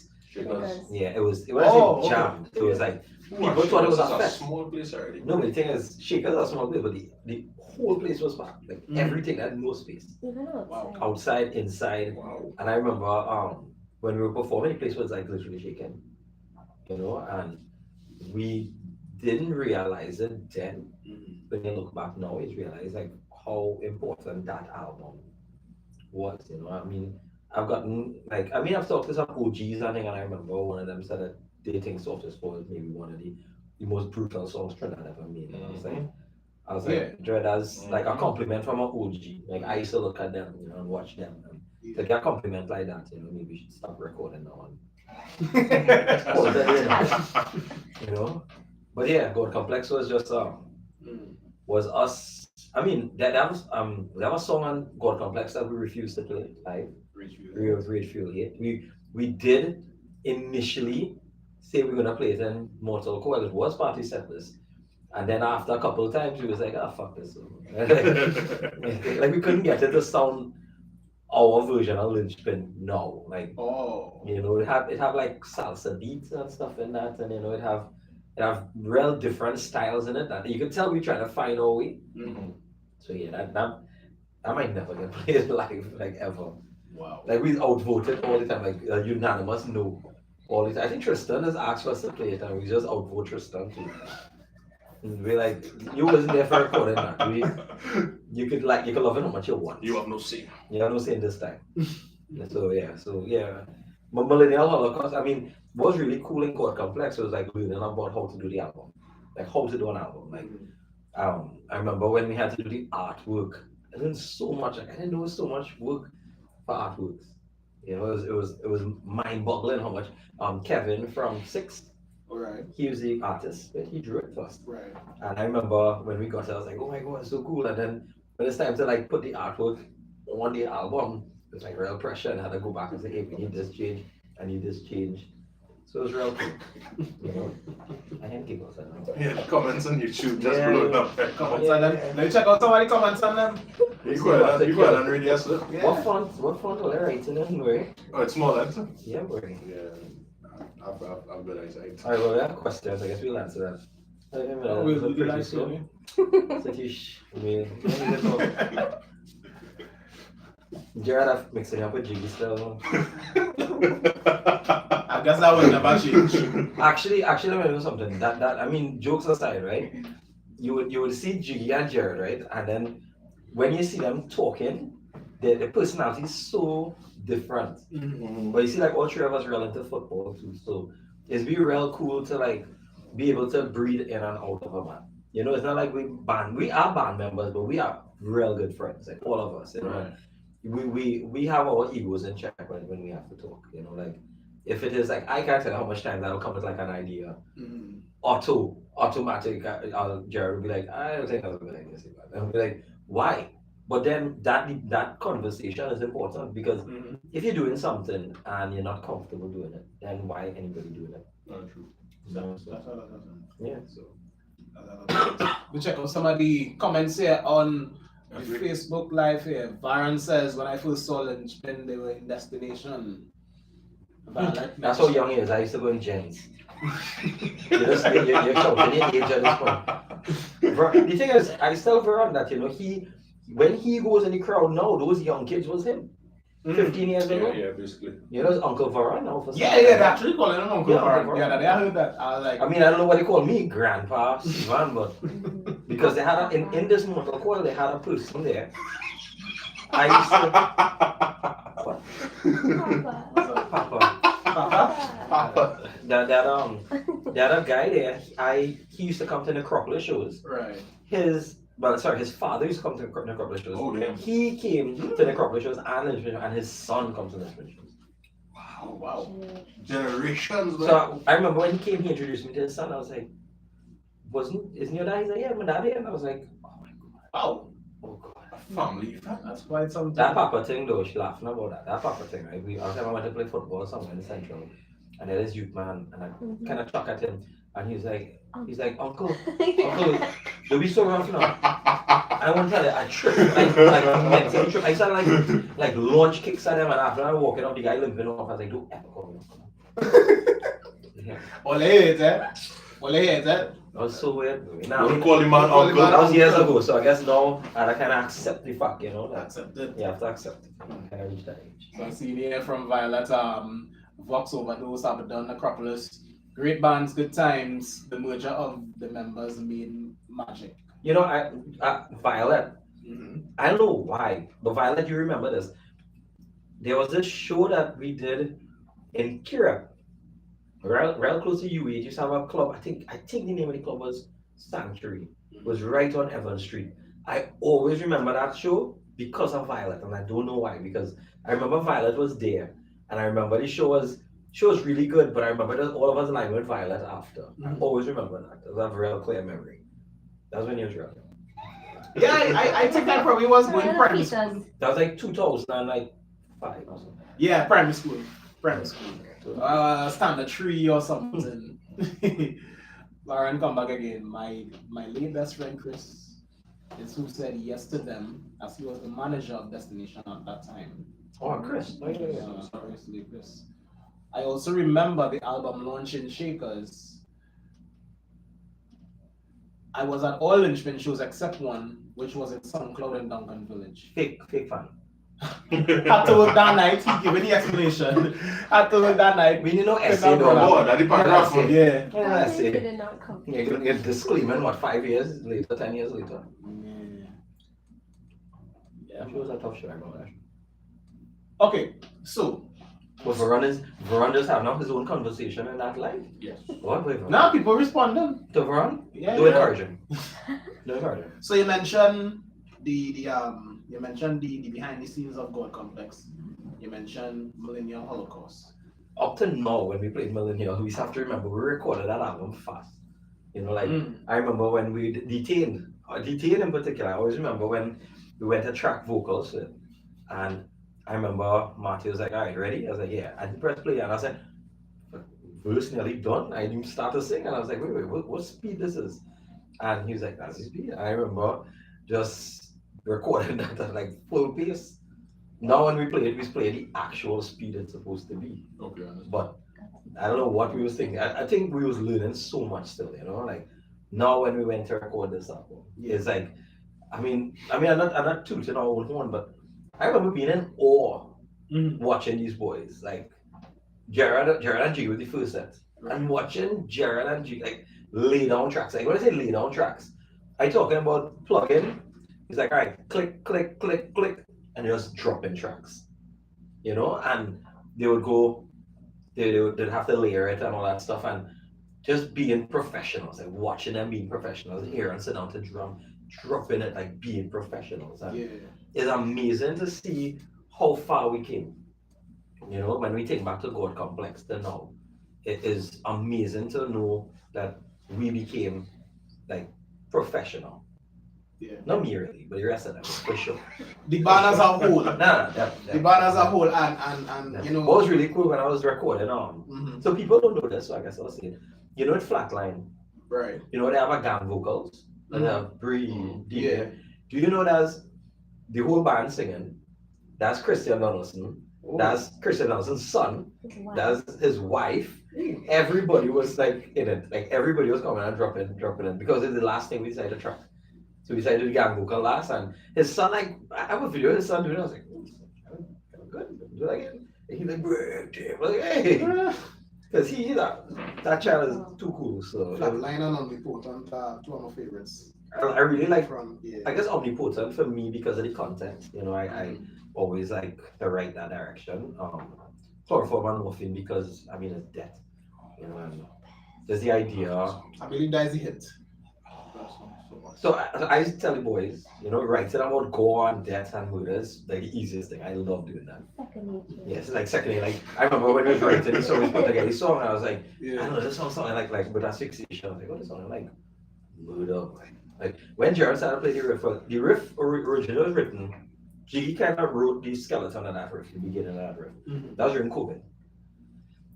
Yeah, it was Oh, jammed. It was like people thought it was a fest. Small place already. No, but the thing is, Shakers is a small place, but the whole place was packed. Like everything had no space. Even outside. Outside, inside. Wow. And I remember when we were performing, the place was like literally shaking. You know, and we didn't realize it then. When you look back now, you realize like how important that album was. You know, I mean, I've gotten like I've talked to some OGs and I remember one of them said that they think Softest Soul is maybe one of the most brutal songs Trinidad ever made. And I was like, Dread as like a compliment from an OG. Like I used to look at them, you know, and watch them. And to get a compliment like that, you know, maybe we should stop recording now and you know. But yeah, God Complex was just was us. I mean, there was a song on God Complex that we refused to play live. Rage Fuel Hate. We did initially say we were gonna play it in Mortal Coil. It was party set list. And then after a couple of times we was like, fuck this. Like we couldn't get it to sound our version of Lynchpin now. Like you know, it have like salsa beats and stuff in that, and you know it have real different styles in it that you can tell we trying to find our way. So yeah, that might never get played live like ever. Wow. Like we outvoted all the time, like unanimous no. All the time. I think Tristan has asked us to play it and we just outvote Tristan too. And we're like, you wasn't there for recording that. You could love it how much you want. You have no say. You have no say in this time. So yeah. But Millennial Holocaust, I mean, what's really cool in God Complex was like learning about how to do the album. Like how to do an album. Like I remember when we had to do the artwork, I didn't know so much work for artworks. You know, it was mind-boggling how much Kevin from Six, he was the artist, but he drew it first. Right. And I remember when we got it, I was like, oh my god, it's so cool. And then when it's time to like put the artwork on the album, it's like real pressure and I had to go back and say, hey, we need this change, I need this change. So it's real cool. You know? I can keep us. Yeah, the comments on YouTube just Yeah, blowing yeah. up. Comments on them. Let me check out some of the comments on them. You go ahead and read yes, sir. Yeah. What font will I write in anyway? Oh, it's small letter? Yeah, boy. Yeah, I've good eyesight. Alright, well, we have questions. I guess we'll answer that. We'll do that slow. soon. Satish, Jared, I've mixing up with Jiggy still. I guess that will never change. Actually, let me tell you something. That I mean, jokes aside, right? You would see Jiggy and Jared, right? And then when you see them talking, the personality is so different. Mm-hmm. But you see, like all three of us real into football too, so it's be real cool to like be able to breathe in and out of a man. You know, it's not like we are band members, but we are real good friends, like all of us. You know, Right. we have our egos in check when we have to talk. You know, like if it is like I can't tell how much time that'll come with like an idea. Mm-hmm. Automatic. Jared will be like, I don't think that's a good idea. And I'll be like, why? But then that conversation is important because if you're doing something and you're not comfortable doing it, then why anybody doing it? Not true. So, That's all that doesn't. yeah. So We check out some of the comments here on the Facebook Live here. Varun says, when I first saw Lynchpin, they were in Destination. that's how young he is. I used to go in gents. You're shouting your age at this point. The thing is, I still Veron that when he goes in the crowd now, those young kids was him. 15 years ago. Yeah, basically. You know, it's Uncle Veron now for Yeah, they actually calling him Uncle Yeah, Varun. Uncle Yeah, Varun. I heard that. I was like, I mean, I don't know what they call me, Grandpa Sievan, but because they had in this Mortal Coil, they had a person there. I used to Papa. that guy there. He used to come to necropolis shows. Right. His father used to come to necropolis shows. Oh, damn. He came to necropolis shows and his son comes to necropolis shows. Oh, wow. Generations, man. So I remember when he came, he introduced me to his son. I was like, isn't your dad? He's like, yeah, my dad here. And I was like, oh my god. Wow. Oh god. Family. That's quite something. That Papa thing though, she laughing about that. That Papa thing, right? I went to play football somewhere in the central, and there is youth man, and I kind of chuck at him, and he's like, Uncle, don't be so rough now. I won't tell you, I tripped, like mentally tripped. I started like launch kicks at him, and after I walking up, the guy limping off. I was like, don't ever call me. Yeah. Ole heads, eh? Ole heads, eh? That was so weird. Now, don't call him man Call him uncle. man That was years ago, so I guess now I kind of accept the fact, you know. That's it. You have to accept it. I kind of reached that age. So I see here from Violet, Vox Overdose, Abaddon, Necropolis. Great bands, good times. The merger of the members made magic. You know, Violet, I don't know why, but Violet, you remember this. There was this show that we did in Kira, real close to U.A.D. used to have a club. I think the name of the club was Sanctuary. It was right on Evans Street. I always remember that show because of Violet, and I don't know why. Because I remember Violet was there, and I remember the show was really good. But I remember that all of us lying with Violet after. I always remember that. That's a real clear memory. That's when he was real. Yeah, I think that probably was going primary school. That was like 2005 or something. Yeah, primary school. Standard 3 or something. Lauren, come back again. My late best friend Chris is who said yes to them, as he was the manager of Destination at that time. Oh, Chris. Chris. I also remember the album launch in Shakers. I was at all Lynchpin shows except one, which was in SoundCloud in Duncan Village. Fake fan. Had to work that night, he gave me the explanation. Had to work that night. We need no essay though. Oh, that's the paragraph. Yeah. Yeah, essay. Did not come. Yeah, you're gonna get disclaimer, what, 5 years later, 10 years later? Yeah. That was a tough show, I remember that. Okay, so But Veron does have now his own conversation in that life. Yes. What with Veron? now people responding. To Veron? Yeah. Do encourage him. Do encourage him. So you mentioned the behind the scenes of God Complex. You mentioned Millennial Holocaust. Up to now, when we played Millennial, we have to remember we recorded that album fast. You know, like I remember when we detained in particular. I always remember when we went to track vocals, and I remember Marty was like, "All right, ready?" I was like, "Yeah." I pressed play, and I said, verse nearly done. I didn't start to sing, and I was like, wait, what speed this is? And he was like, that's the speed. I remember just recording that at like full pace. Now when we play the actual speed it's supposed to be. Okay. But I don't know what we was thinking. I think we was learning so much still, like now when we went to record this album, it's like, I mean, I'm not tooting our own horn, but I remember being in awe watching these boys, like Gerard and G with the first set, and watching Gerard and G like lay down tracks. Like when I say lay down tracks, I talking about plug in. He's like, all right, click, click, click, click, and just dropping tracks, and they would go, they'd have to layer it and all that stuff, and just being professionals, like watching them being professionals, hearing sit down to drum, dropping it, like being professionals. And it's amazing to see how far we came. When we take back to God Complex to now, it is amazing to know that we became like professional. Yeah. Not me really, but the rest of them for sure. The band as a whole. The band as a whole, and what was really cool when I was recording so people don't know this, so I guess I'll say it. It's Flatline. Right. They have a gang vocals. They have Bree, DJ. Do you know that's the whole band singing? That's Christian Donaldson. That's Christian Donaldson's son. That's his wife. Everybody was like in it. Like everybody was coming and dropping in because it's the last thing we decided to try. So we decided to gang vocal last, and his son, like, I have a video of his son doing it. I was like, kind of good. Do it again. And he's like, hey. Because that child is too cool. So Flatline and Omnipotent are two of my favorites. I really like from I guess Omnipotent for me because of the content. I always like to write that direction. Chloroform and Morphine because it's death. And there's the idea. I believe that is a hit. So I used to tell the boys, writing about gore and death and murders, like the easiest thing. I love doing that. Yes, like secondly, like I remember when we were writing this song, we put together this song, and I was like, I don't know, this song sounded like with that fixation. I was like, what is sounding like? Murder. Like when Jared started playing the riff originally was written, Jiggy kind of wrote the skeleton of that riff, the beginning of that riff. That was during COVID.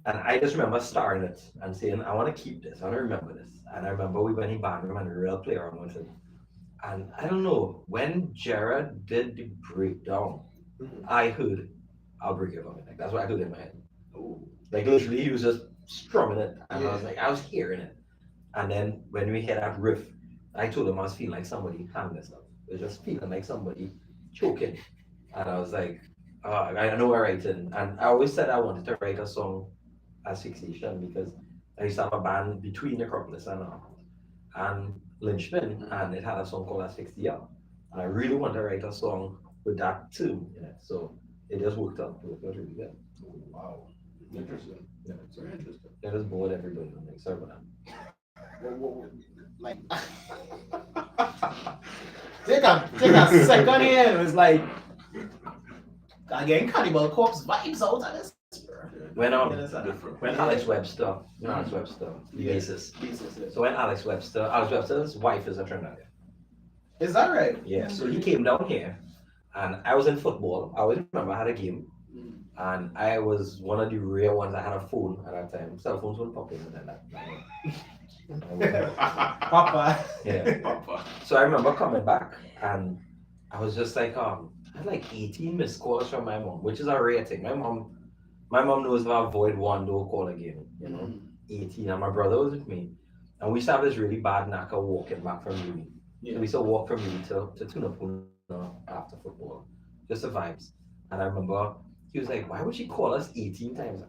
And I just remember starring it and saying, I want to keep this, I want to remember this. And I remember we went in bathroom and a real player around with it. And I don't know, when Jared did the breakdown, I heard, I'll break it up. Like, that's what I heard in my head. Like literally he was just strumming it. And I was hearing it. And then when we hit that riff, I told him I was feeling like somebody hung this up. It was just feeling like somebody choking. And I was like, I know I'm writing. And I always said I wanted to write a song as fixation because I used to have a band between Acropolis and Lynchpin, and it had a song called Asphyxia. And I really wanted to write a song with that tune in it. So it just worked out. It was really good. Wow. Interesting. Yeah. It's very interesting. It just bored everybody. Like, sorry about that. Like take a second here. It was like again Cannibal Corpse vibes out of this. When Alex Webster, the bassist. So when Alex Webster's wife is a Trinidadian. Is that right? Yeah. So he came down here, and I was in football. I always remember I had a game, and I was one of the rare ones that had a phone at that time. Cell phones weren't popular then. Papa. Yeah. Papa. So I remember coming back, and I was just like, I had like 18 missed calls from my mom, which is a rare thing. My mom knows if I avoid one, don't call again. 18, and my brother was with me, and we used to have this really bad knack of walking back from uni. So we used to walk from uni to Tunapuna after football, just the vibes. And I remember he was like, "Why would she call us 18 times?"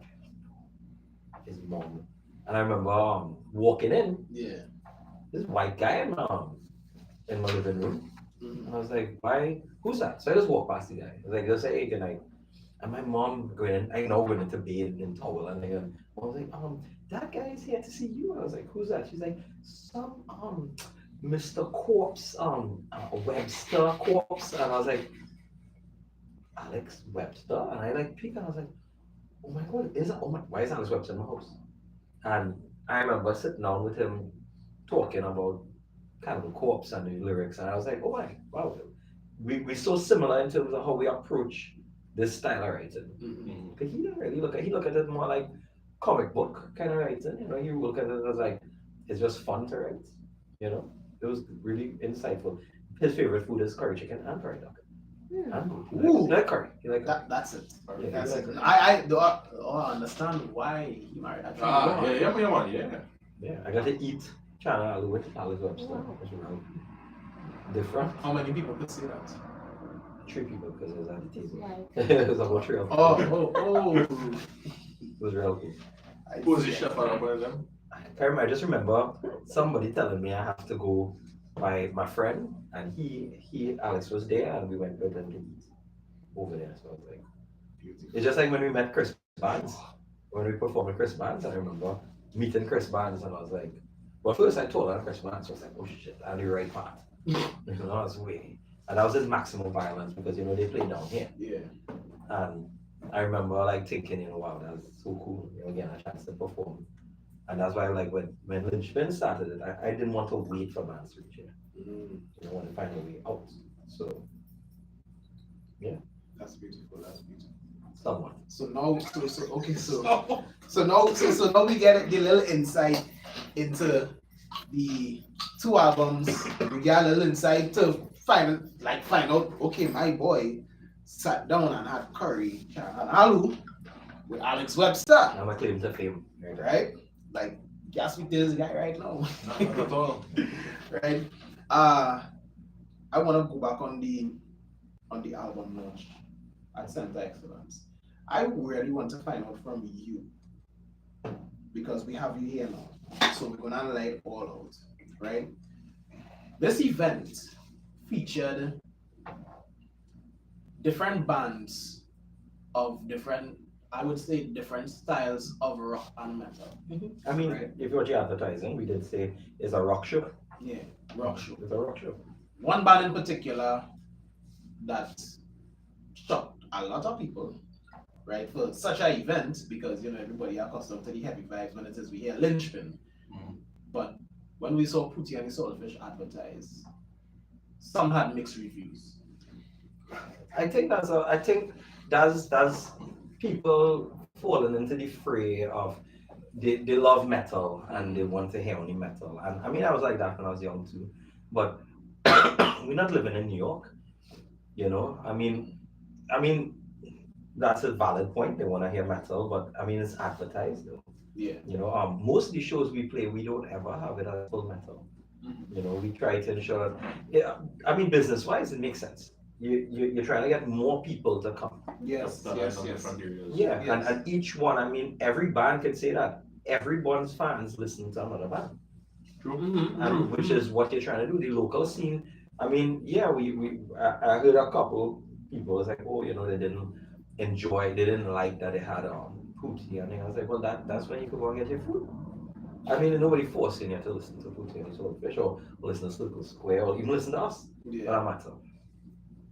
His mom. And I remember walking in. Yeah. This white guy in my living room. And I was like, "Why? Who's that?" So I just walked past the guy. I was like, "Just say hey, good night." And my mom went into bed in towel, and I was like, that guy is here to see you. I was like, "Who's that?" She's like, "Some Mr. Corpse, Webster Corpse." And I was like, "Alex Webster?" And I like peeked, and I was like, "Oh my God, why is Alex Webster in my house?" And I remember sitting down with him talking about Cannibal Corpse and the lyrics, and I was like, "Oh my, wow, we're so similar in terms of how we approach this style of writing." Because he didn't really look at it more like comic book kind of writing. You know, you look at it as like it's just fun to write. You know, it was really insightful. His favorite food is curry chicken and curry duck. And he like curry. He like curry. That's it. Yeah, That's like it. curry. I understand why he married that. Yeah, I got to eat chana aloo with Alex Webster. It's really different. How many people could see that? 3 people because it was at the table. Like, It was a watch real. Oh. It was real cool. Who was the chef on one of them? I just remember somebody telling me I have to go by my friend, and he Alex was there, and we went with him to eat over there. So I was like, it's just like when we met Chris Barnes, when we performed with Chris Barnes. I remember meeting Chris Barnes, and I was like, well, first I told her Chris Barnes, so I was like, oh shit, I'm the right part. You know, I was way, and that was his maximum violence because you know they play down here. Yeah. And I remember like thinking, you know, wow, that's so cool, you know, getting a chance to perform. And that's why like when Lynchpin started it, I didn't want to wait for bands to reach here. You know, I want to find a way out. So yeah. That's beautiful. That's beautiful. Somewhat. So now, so now we get the little insight into the 2 albums. We get a little insight to find out. Okay, my boy sat down and had curry and aloo with Alex Webster, I'm a claim to fame. right? Like, guess with this guy right now, Not at all. right? I want to go back on the album launch at Center Excellence. I really want to find out from you, because we have you here now. So we're gonna lay it all out, right? This event featured different bands of different, I would say, different styles of rock and metal. I mean, Right. if you're advertising, we did say it's a rock show. Yeah, rock show. It's a rock show. One band in particular that shocked a lot of people, right, for such an event, because you know everybody accustomed to the heavy vibes when it is we hear Lynchpin. But when we saw Pootie and the Saltfish advertised, some had mixed reviews. I think that's people falling into the fray of they love metal and they want to hear only metal. And I mean I was like that when I was young too. But we're not living in New York. You know, I mean that's a valid point. They want to hear metal, but I mean it's advertised though. Yeah. You know, most of the shows we play, we don't ever have it as full metal. You know, we try to ensure. Yeah, I mean, business-wise, it makes sense. You're trying to get more people to come. Yes. Yeah, Yes. and each one, I mean, every band can say that. Everyone's fans listen to another band, and which is what you're trying to do. The local scene. I mean, yeah, I heard a couple people was like, oh, you know, they didn't like that they had Pootie, and I was like, well, that's when you can go and get your food. I mean, nobody forcing you to listen to Pootie and Saltfish or listen to Circle Square or even listen to us. Yeah. For that matter.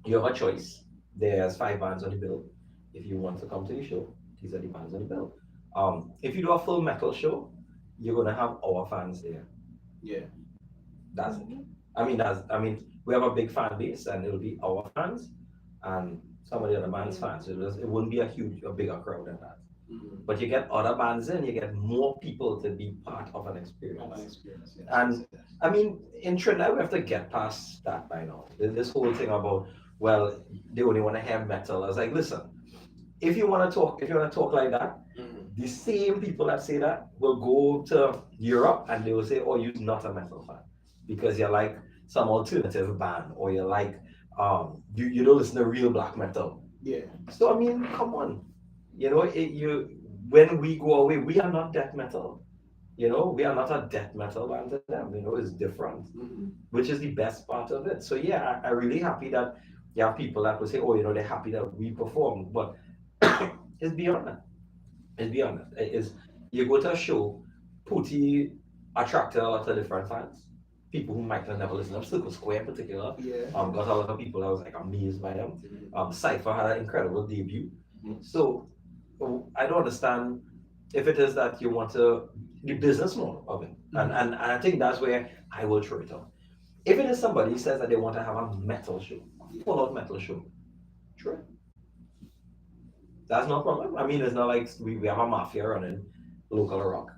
You have a choice. There's 5 bands on the bill. If you want to come to the show, these are the bands on the bill. If you do a full metal show, you're gonna have our fans there. Yeah. That's it. I mean, we have a big fan base, and it'll be our fans and some of the other bands' fans. It wouldn't be a bigger crowd than that. But you get other bands in, you get more people to be part of an experience. Yes. And I mean, in Trinidad, we have to get past that by now. This whole thing about, well, they only want to hear metal. I was like, listen, if you want to talk like that, the same people that say that will go to Europe and they will say, oh, you're not a metal fan because you're like some alternative band, or you're like, you don't listen to real black metal. Yeah. So I mean, come on. You know, when we go away, we are not death metal. You know, we are not a death metal band to them. You know, it's different, which is the best part of it. So yeah, I'm really happy that you have people that will say, oh, you know, they're happy that we performed, but it's beyond that. It's beyond that. You go to a show, Pootie attracted a lot of different fans. People who might have never listened to Circle Square in particular. Yeah. Got a lot of people that was like amazed by them. Cypher had an incredible debut. So I don't understand if it is that you want the business model of it. And I think that's where I will throw it out. If it is somebody who says that they want to have a metal show, full out metal show, sure. That's no problem. I mean, it's not like we have a mafia running local rock.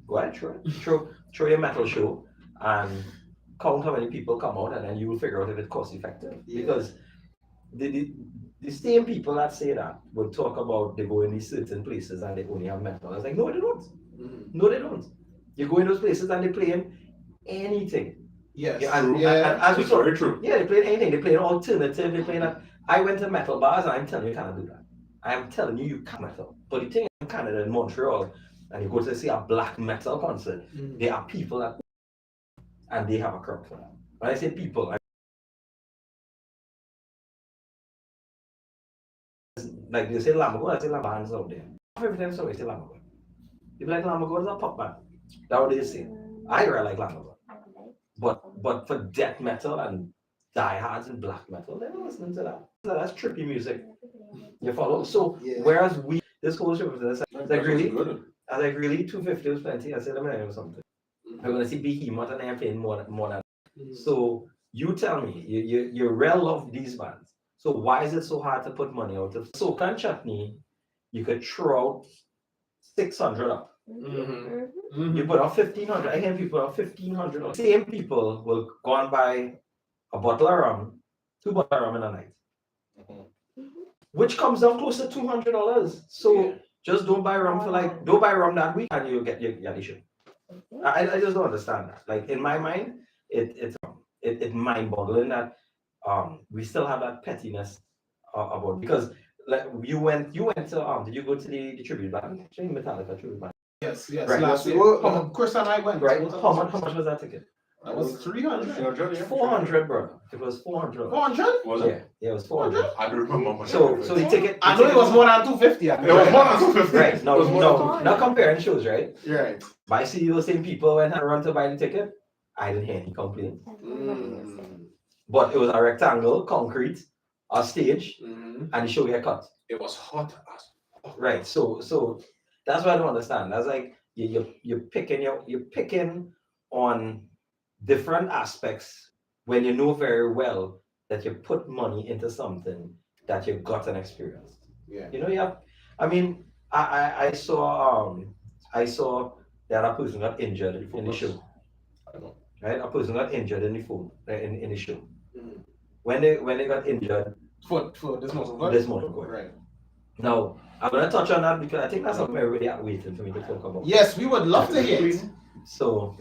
Go ahead, throw your metal show and count how many people come out, and then you will figure out if it's cost effective. Because the same people that say that would talk about they go in these certain places and they only have metal. I was like, no, they don't. No, they don't. You go in those places and they playing anything. Yes. Yeah, and as we saw, very true. Yeah, they playing anything. They playing alternative. They playing. I went to metal bars and I'm telling you, you cannot do that. I am telling you, you can't metal. But the thing in Canada, in Montreal, and you go to see a black metal concert, there are people that, and they have a crowd for that. When I say people, like they say Lamago, I say Lamans out there. Every time somebody say Lamago, you be like Lamago is a pop band. That's what they say. I really like Lamago. But for death metal and diehards and black metal, they're not listening to that. So that's trippy music. You follow? So whereas this whole show was like really, I was like really 250 was plenty. I said, let me know something. I'm gonna see Behemoth and I'm playing more than. So you tell me, you really love these bands. So why is it so hard to put money out of Soca and Chutney? You could throw out 600 up. You put out 1,500. I hear people out 1,500. Same people will go and buy a bottle of rum, 2 bottles of rum in a night, which comes down close to $200. So just don't buy rum that week and you get your addition. I just don't understand that. Like in my mind, it's mind-boggling that we still have that pettiness about, because like you went to did you go to the tribute band? Metallica tribute band. Yes. Right. Last year. Chris and I went. Right. How much was that ticket? That was 300. 400, bro. It was 400. 400? Was it? Yeah, it was 400. I don't remember much. So the ticket. I know it was more than 250. It was more than 250. Right. No. Not comparing shows, right? Right. But I see those same people when I run to buy the ticket. I didn't hear any complaints. But it was a rectangle, concrete, a stage, and the show get cut. It was hot as. Right. So that's what I don't understand. That's like you're picking on different aspects when you know very well that you put money into something that you've got an experience. Yeah. You know, I mean, I saw that a person got injured in the show. I know. Right? A person got injured in the phone in the show. When they got injured For this Mortal Coil? This Mortal Coil. Right. Now, I'm gonna touch on that because I think that's something everybody are waiting for me to talk about. Yes, we would love to hear it. So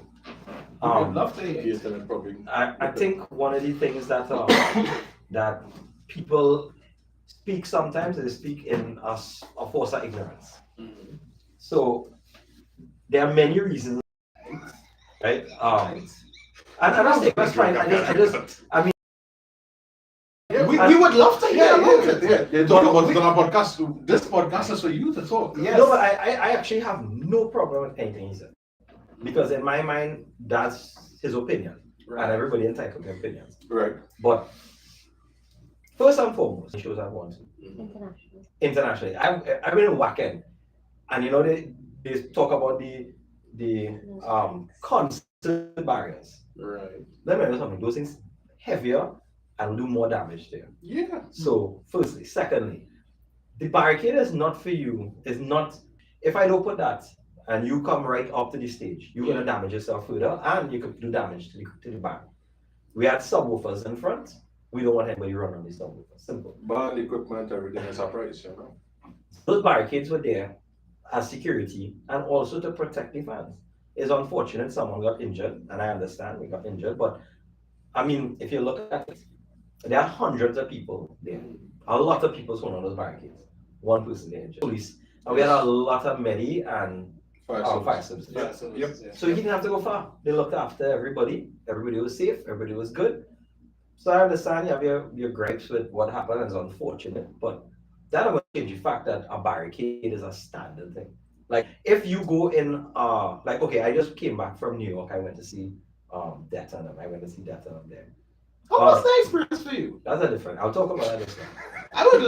We would love to hear it. I think one of the things that that people speak sometimes, they speak in a force of ignorance. So there are many reasons, right? And I think that's fine. I mean, we would love to hear about it. Yeah, they thought about it on a podcast. This podcast is for you to talk. Yes. No, but I actually have no problem with anything he said. Because in my mind, that's his opinion. Right. And everybody entitled to their opinions. Right. But first and foremost, shows I want to. Internationally. I've been in Wacken. And you know, they talk about the constant barriers. Right. Let me know something. Those things heavier and do more damage there. Yeah. So firstly. Secondly, the barricade is not for you. It's not, if I don't put that and you come right up to the stage, you're gonna damage yourself further and you could do damage to the band. We had subwoofers in front. We don't want anybody running on these subwoofers. Simple. Band equipment, everything is a price, you know. Those barricades were there as security and also to protect the fans. It's unfortunate someone got injured, and I understand we got injured, but I mean, if you look at it, there are hundreds of people there. A lot of people swung on those barricades. One person there injured. Police. And we had a lot of medi and fire services. Yep. So he didn't have to go far. They looked after everybody. Everybody was safe. Everybody was good. So I understand you have your gripes with what happened. It's unfortunate, but that doesn't change the fact that a barricade is a standard thing. Like if you go in, like okay, I just came back from New York. I went to see Death and them. I went to see Death and them there. How was the experience for you? That's a different. I'll talk about that this time. I would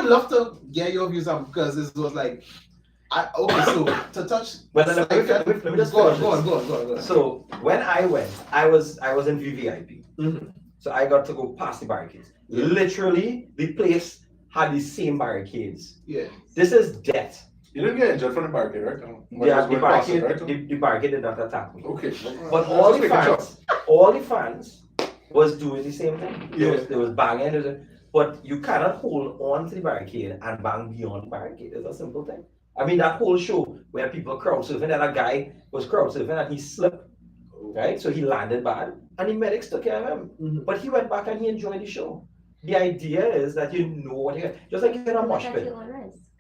love to get your views on, because this was like, so to touch. Well, let me just go on. So when I went, I was in VVIP. So I got to go past the barricades. Literally, the place had the same barricades. Yeah. This is Death. You didn't get injured from the barricade, right? Yeah, the barricade did not attack me. Okay. But all the fans was doing the same thing. They was banging, but you cannot hold on to the barricade and bang beyond the barricade. It's a simple thing. I mean, that whole show where people crowd surfing, and a guy was crowd surfing and he slipped, right? So he landed bad, and the medics took care of him. Mm-hmm. But he went back and he enjoyed the show. The idea is that you know what you're just like if you're in a mosh pit.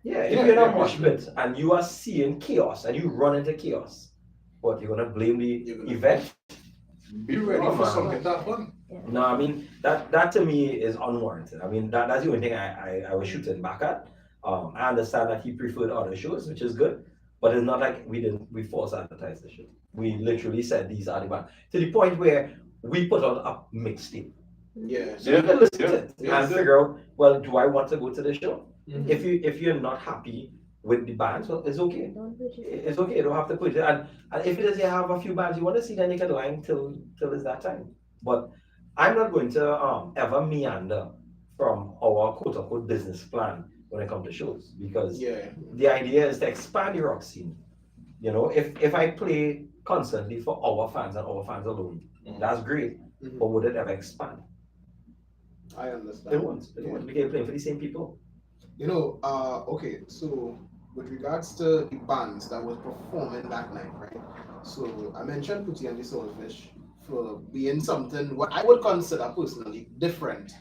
Yeah, if you're in a mosh pit and you are seeing chaos and you run into chaos, what you're gonna blame the event? Be ready for something that fun. No, I mean that to me is unwarranted. I mean that's the only thing I was shooting back at. I understand that he preferred other shows, which is good, but it's not like we force advertise the show. We literally said these are the bands to the point where we put on a mixtape. Yeah. So you can listen to it and figure out, well, do I want to go to the show? Mm-hmm. If you're not happy with the bands, well, it's okay. It's okay. You don't have to put it. And if it is you have a few bands you want to see, then you can line till it's that time. But I'm not going to ever meander from our quote unquote business plan when it comes to shows, because the idea is to expand the rock scene. You know, if I play constantly for our fans and our fans alone, that's great. But would it ever expand? I understand. It won't. We can play for the same people. You know, okay, so with regards to the bands that was performing that night, right? So I mentioned Putty and the Soulfish for being something what I would consider personally different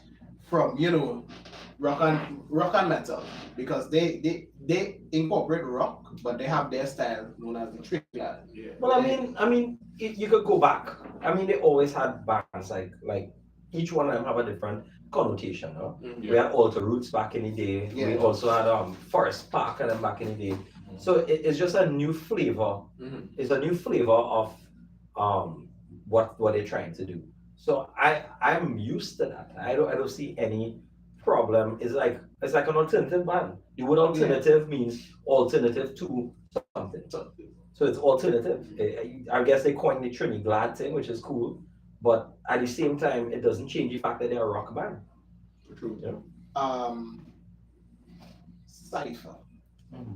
from, you know, rock and metal, because they incorporate rock, but they have their style known as the trick lad. Yeah. Well, I mean, you could go back. I mean, they always had bands like each one of them have a different connotation. Huh? We had Alter Roots back in the day. We also had Forest Park and them back in the day. So it's just a new flavor. It's a new flavor of what they're trying to do. So I'm used to that. I don't see any problem. It's like an alternative band. The word alternative means alternative to something. So it's alternative. I guess they coined the Trinidad thing, which is cool. But at the same time, it doesn't change the fact that they're a rock band. True. Yeah. Cypher.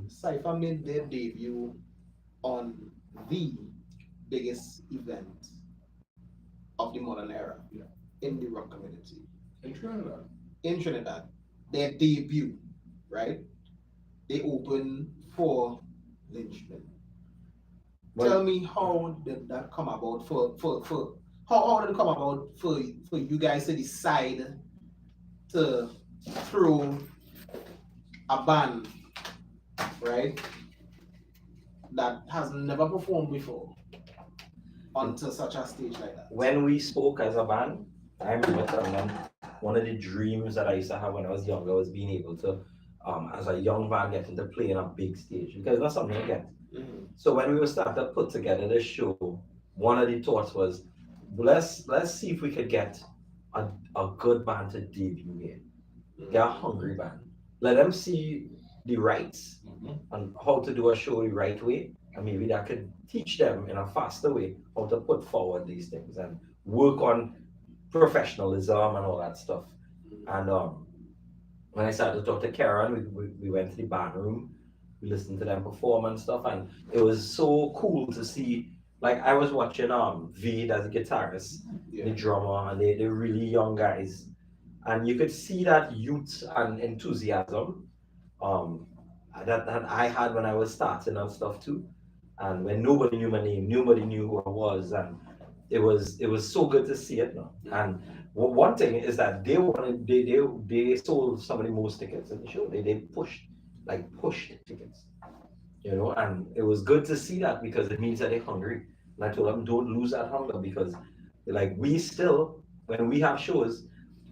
Cypher made their debut on the biggest event of the modern era in the rock community. In Trinidad. Their debut, right? They opened for Lynchpin. Tell me, how did that come about how did it come about for you guys to decide to throw a band, right, that has never performed before onto such a stage like that? When we spoke as a band, I remember telling them one of the dreams that I used to have when I was younger was being able to, as a young band, getting to play in a big stage, because that's something you get. So when we were starting to put together this show, one of the thoughts was, let's see if we could get a good band to debut here. Get a hungry band. Let them see the rights and how to do a show the right way, and maybe that could teach them in a faster way how to put forward these things and work on professionalism and all that stuff. And when I started to talk to Karen, we went to the band room, we listened to them perform and stuff, and it was so cool to see. Like I was watching V as a guitarist, the drummer, and they're really young guys, and you could see that youth and enthusiasm that I had when I was starting and stuff too, and when nobody knew my name, nobody knew who I was, and it was so good to see it now. And one thing is that they sold some of the most tickets in the show. They pushed tickets, you know, and it was good to see that, because it means that they're hungry. And I told them, don't lose that hunger, because like we still, when we have shows,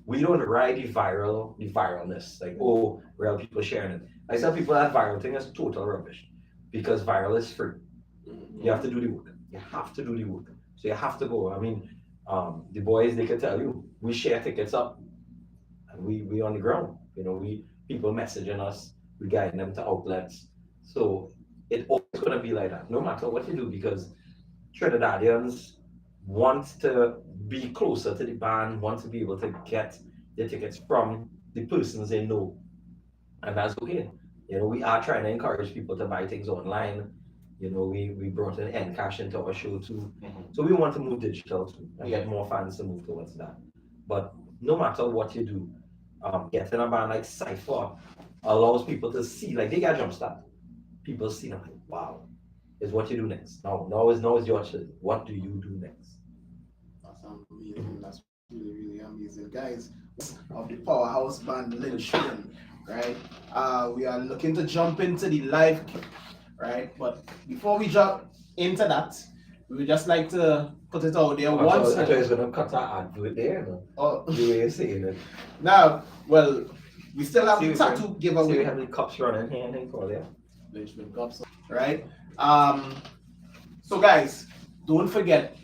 we don't ride the viralness, like, oh, real people sharing it. I tell people that viral thing is total rubbish, because viral is free. You have to do the work. So you have to go. I mean, the boys, they can tell you, we share tickets up and we on the ground. You know, people messaging us, we guiding them to outlets. So it's always gonna be like that, no matter what you do, because Trinidadians want to be closer to the band, want to be able to get the tickets from the persons they know. And that's okay. You know, we are trying to encourage people to buy things online. You know, we brought in Encash into our show too. So we want to move digital too and get more fans to move towards that. But no matter what you do, getting a band like Cypher allows people to see, like they get jumpstart. People see them like, wow, is what you do next. Now is your turn. What do you do next? That's amazing. That's really, really amazing. Guys, of the powerhouse band Lynchpin, right? We are looking to jump into the live kit, right? But before we jump into that, we would just like to put it out there once. I thought I was gonna cut our advert there, no? Oh, The way you're saying it. now, well, we still have the tattoo So giveaway. we have the cups running here and for there. Lynchpin cups, right? So guys, don't forget,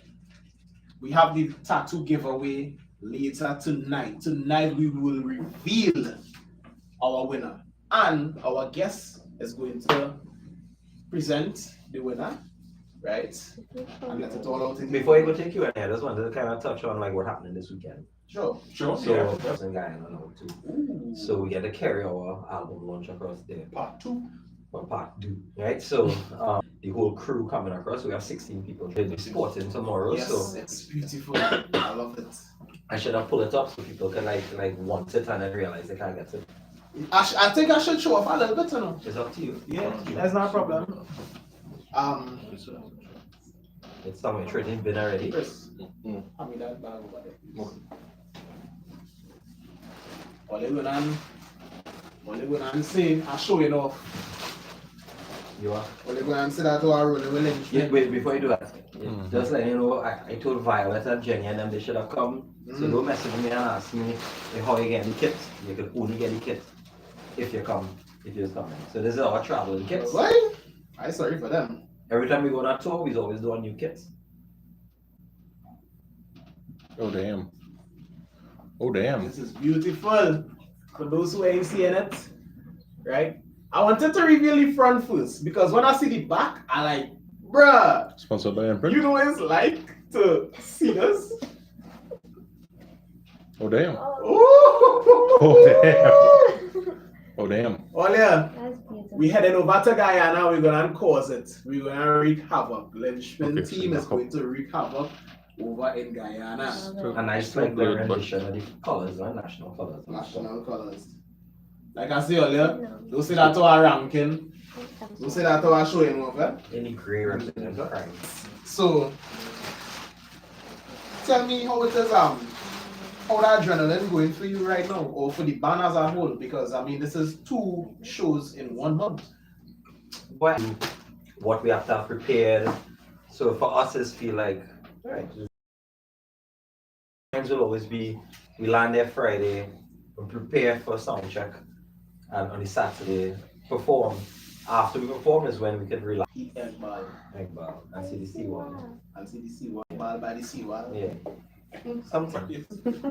we have the tattoo giveaway later tonight. Tonight we will reveal our winner, and our guest is going to present the winner, right? And let it all out in Before you go take Q&A, I just wanted to kind of touch on like what happened this weekend. Sure. So that's in Guyana now too. Ooh. So we get to carry our album launch across there. Part 2. Or part 2, right? So the whole crew coming across. We have 16 people. They'll be sporting tomorrow. Yes, So it's beautiful. I love it. I should have pulled it up so people can like want it and then realize they can't get it. I think I should show off a little bit, you know. It's up to you. Yeah, that's not a problem. It's somewhere trading bin already. Chris, hand me that bag over there. All they gonna say, I show it off. You are. All they gonna say that to our rolling with Lynchpin. Yeah, wait, before you do that, just let you know, I told Violet and Jenny and them they should have come. So don't message me and ask me how you get the kit. You can only get the kit if you're coming. So this is our traveling kits. What? I'm sorry for them. Every time we go on a tour, we always do new kits. Oh damn. Oh damn. This is beautiful. For those who ain't seeing it, right? I wanted to reveal the front first because when I see the back, I like, bruh, Sponsored by Imprint. you know what it's like to see this? Oh damn. Ooh. Oh damn. Oh damn. Oh yeah. That's beautiful. We headed over to Guyana, we're gonna cause it. We're gonna wreak havoc. Lynchpin Okay, so team is back up. going to wreak havoc over in Guyana. A nice like the rendition of the colors, national colors. National colors. Like I said earlier, No. don't say that to our ranking. Don't say that to our showing off, eh? Any gray represents alright. So tell me how it is how that adrenaline going for you right now, or for the band as a whole, because I mean this is 2 shows in 1 month. What we have to have prepared. So for us, it's feel like, alright. Times will always be, we land there Friday, we prepare for sound check, and on the Saturday, perform. After we perform is when we can relax. Eat egg ball Like, wow, and see the seawater. and see the seawall ball by the seawall. Yeah. Sometimes.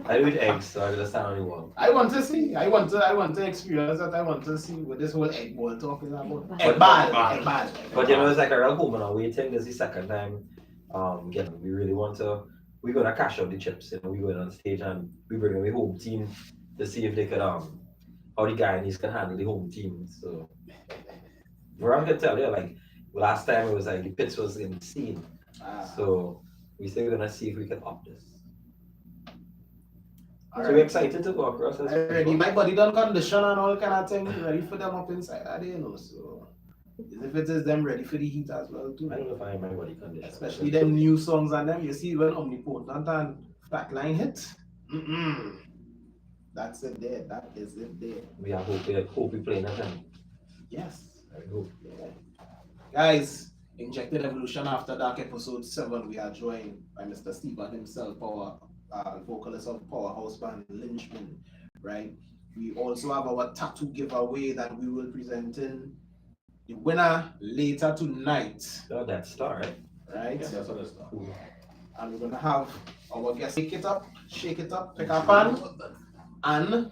I do eat eggs, so I just stand on the wall. I want to see. I want to experience that. I want to see what this whole egg ball talk is about. But- Egg ball. But you know, it's like a real home and away thing. This is the second time. We really want to. We're gonna cash out the chips. You know, we going on stage and we bring away home team to see if they could how the Guyanese can handle the home team. So, I'm gonna tell you, like last time it was like the pits was insane. So we still gonna see if we can up this. So we're excited to go across this. Already, my body done condition and all kind of things ready for them up inside. I didn't know. So if it is them ready for the heat as well too. I don't know if I have my body condition. Especially them new songs and them. You see when Omnipotent and Flatline hit. That's it there. That is it there. We are hope we play again. Yes. I hope. Yeah. Guys, Inkjected Evolution After Dark episode 7, we are joined by Mr. Sievan himself, vocalist of powerhouse band Lynchpin, right? We also have our tattoo giveaway that we will present in the winner later tonight, Oh, that's star, right? right? Yeah, that's what it's done. Cool. And we're gonna have our guest shake it up, pick a fan, and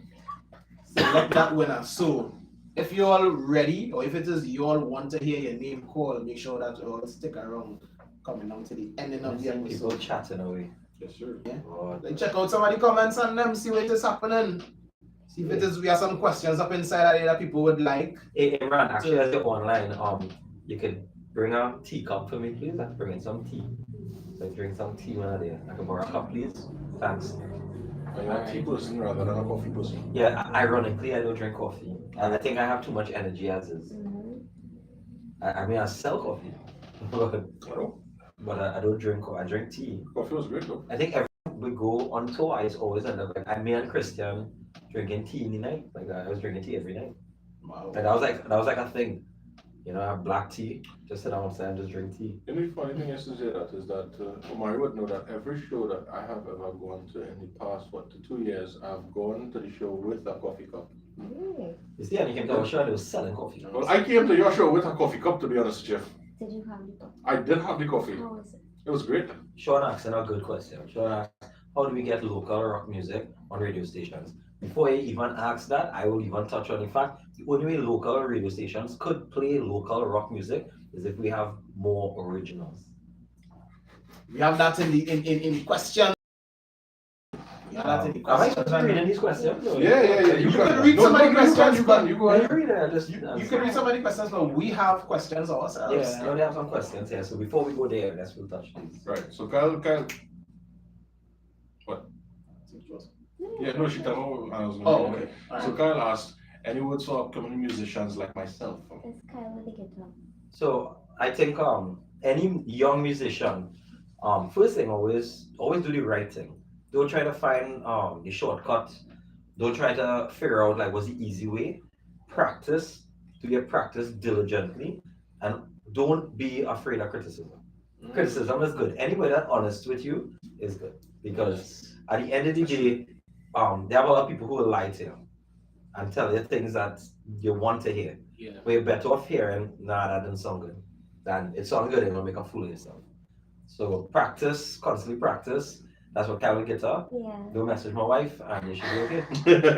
select that winner. So if you're all ready, or if it is you all want to hear your name called, make sure that you all stick around coming down to the ending of the People episode. chatting away. Yes, sir. Yeah. Oh, Like check out some of the comments and them, see what is happening. See if it is, we have some questions up inside there that people would like. Hey, Imran, actually, as you're online, you could bring a teacup for me, please. I can bring in some tea. So drink some tea when I'm there. I can borrow a cup, please. Thanks. Are you a tea person rather than a coffee person? Yeah, ironically, I don't drink coffee. And I think I have too much energy as is. I mean, I sell coffee, but I don't drink coffee. I drink tea. Coffee was great though. I think every time we go on tour, I always end up like, me and Christian drinking tea in the night. Like, I was drinking tea every night. Wow. Like, that was like a thing. You know, I have black tea, just sit outside and just drink tea. The only funny thing is to say that is that Omari would know that every show that I have ever gone to in the past, 2 years, I've gone to the show with a coffee cup. Really? You see, and you came to our show and they was selling coffee. Well, I came to your show with a coffee cup, to be honest with you. Did you have the cup? I did have the coffee. How was it? It was great. Sean asked a good question. Sean asked, how do we get local rock music on radio stations? Before I even ask that, I will even touch on the fact the only way local radio stations could play local rock music is if we have more originals. We have that in the in question. We have that in the Am I question. supposed to be reading these questions? Yeah. You can read some of the questions, You but go Can ahead. you read it? I just, you can read some of the questions, but we have questions ourselves. Yeah, I know they have some questions here. So before we go there, let's we'll touch these. Right. So Kyle. What? Yeah, no, she told me I was going to. Oh, okay. So Kyle asked, any words for upcoming musicians like myself? It's Kyle with the guitar. So I think any young musician, first thing always do the right thing. Don't try to find the shortcut. Don't try to figure out like what's the easy way. Practice, do your practice diligently, and don't be afraid of criticism. Criticism is good. Anybody that's honest with you is good, because at the end of the day, there are a lot of people who will lie to you and tell you things that you want to hear. Yeah. But you're better off hearing, nah, that didn't sound good, than it sounds good and you'll make a fool of yourself. So practice, constantly practice. That's what Kyle guitar. Yeah. Don't message my wife and you should be okay.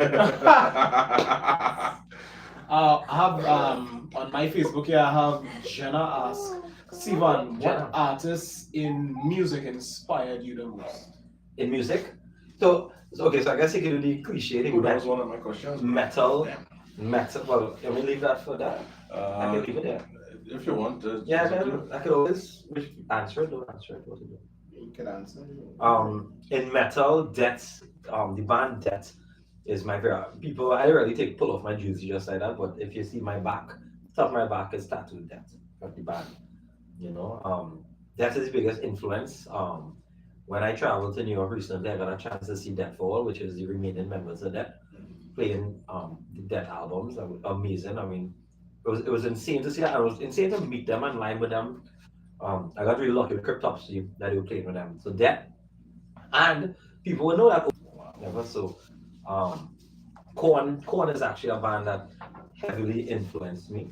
I have on my Facebook here, I have Jenna ask, Sievan, Jenna. what artists in music inspired you the most? In music. So okay, so I guess you can do the cliche thing. That was one of my questions. Metal. Well, can we leave that for that? I can leave it there. If you want. Yeah, I could always answer it. Don't answer it. What to do? You can answer. In metal, Death, the band Death is my favorite. People, I really pull off my jersey just like that, but if you see my back, top of my back is tattooed Death of the band. You know, Death is the biggest influence. When I traveled to New York recently, I got a chance to see Death Fall, which is the remaining members of Death, playing the Death albums. That was amazing. I mean, it was insane to see that. It was insane to meet them and line with them. I got really lucky with Cryptopsy that they were playing with them. So that, and people would know that. Never so. Korn is actually a band that heavily influenced me,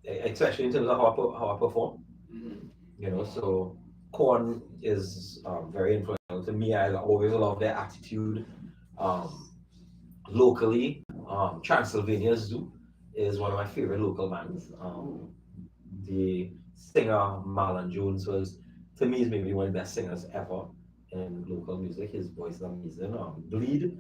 especially in terms of how I perform. You know, so Korn is very influential to me. I always love their attitude. Locally, Transylvania Zoo is one of my favorite local bands. The singer Marlon Jones was, to me, is maybe one of the best singers ever in local music. His voice is amazing. Bleed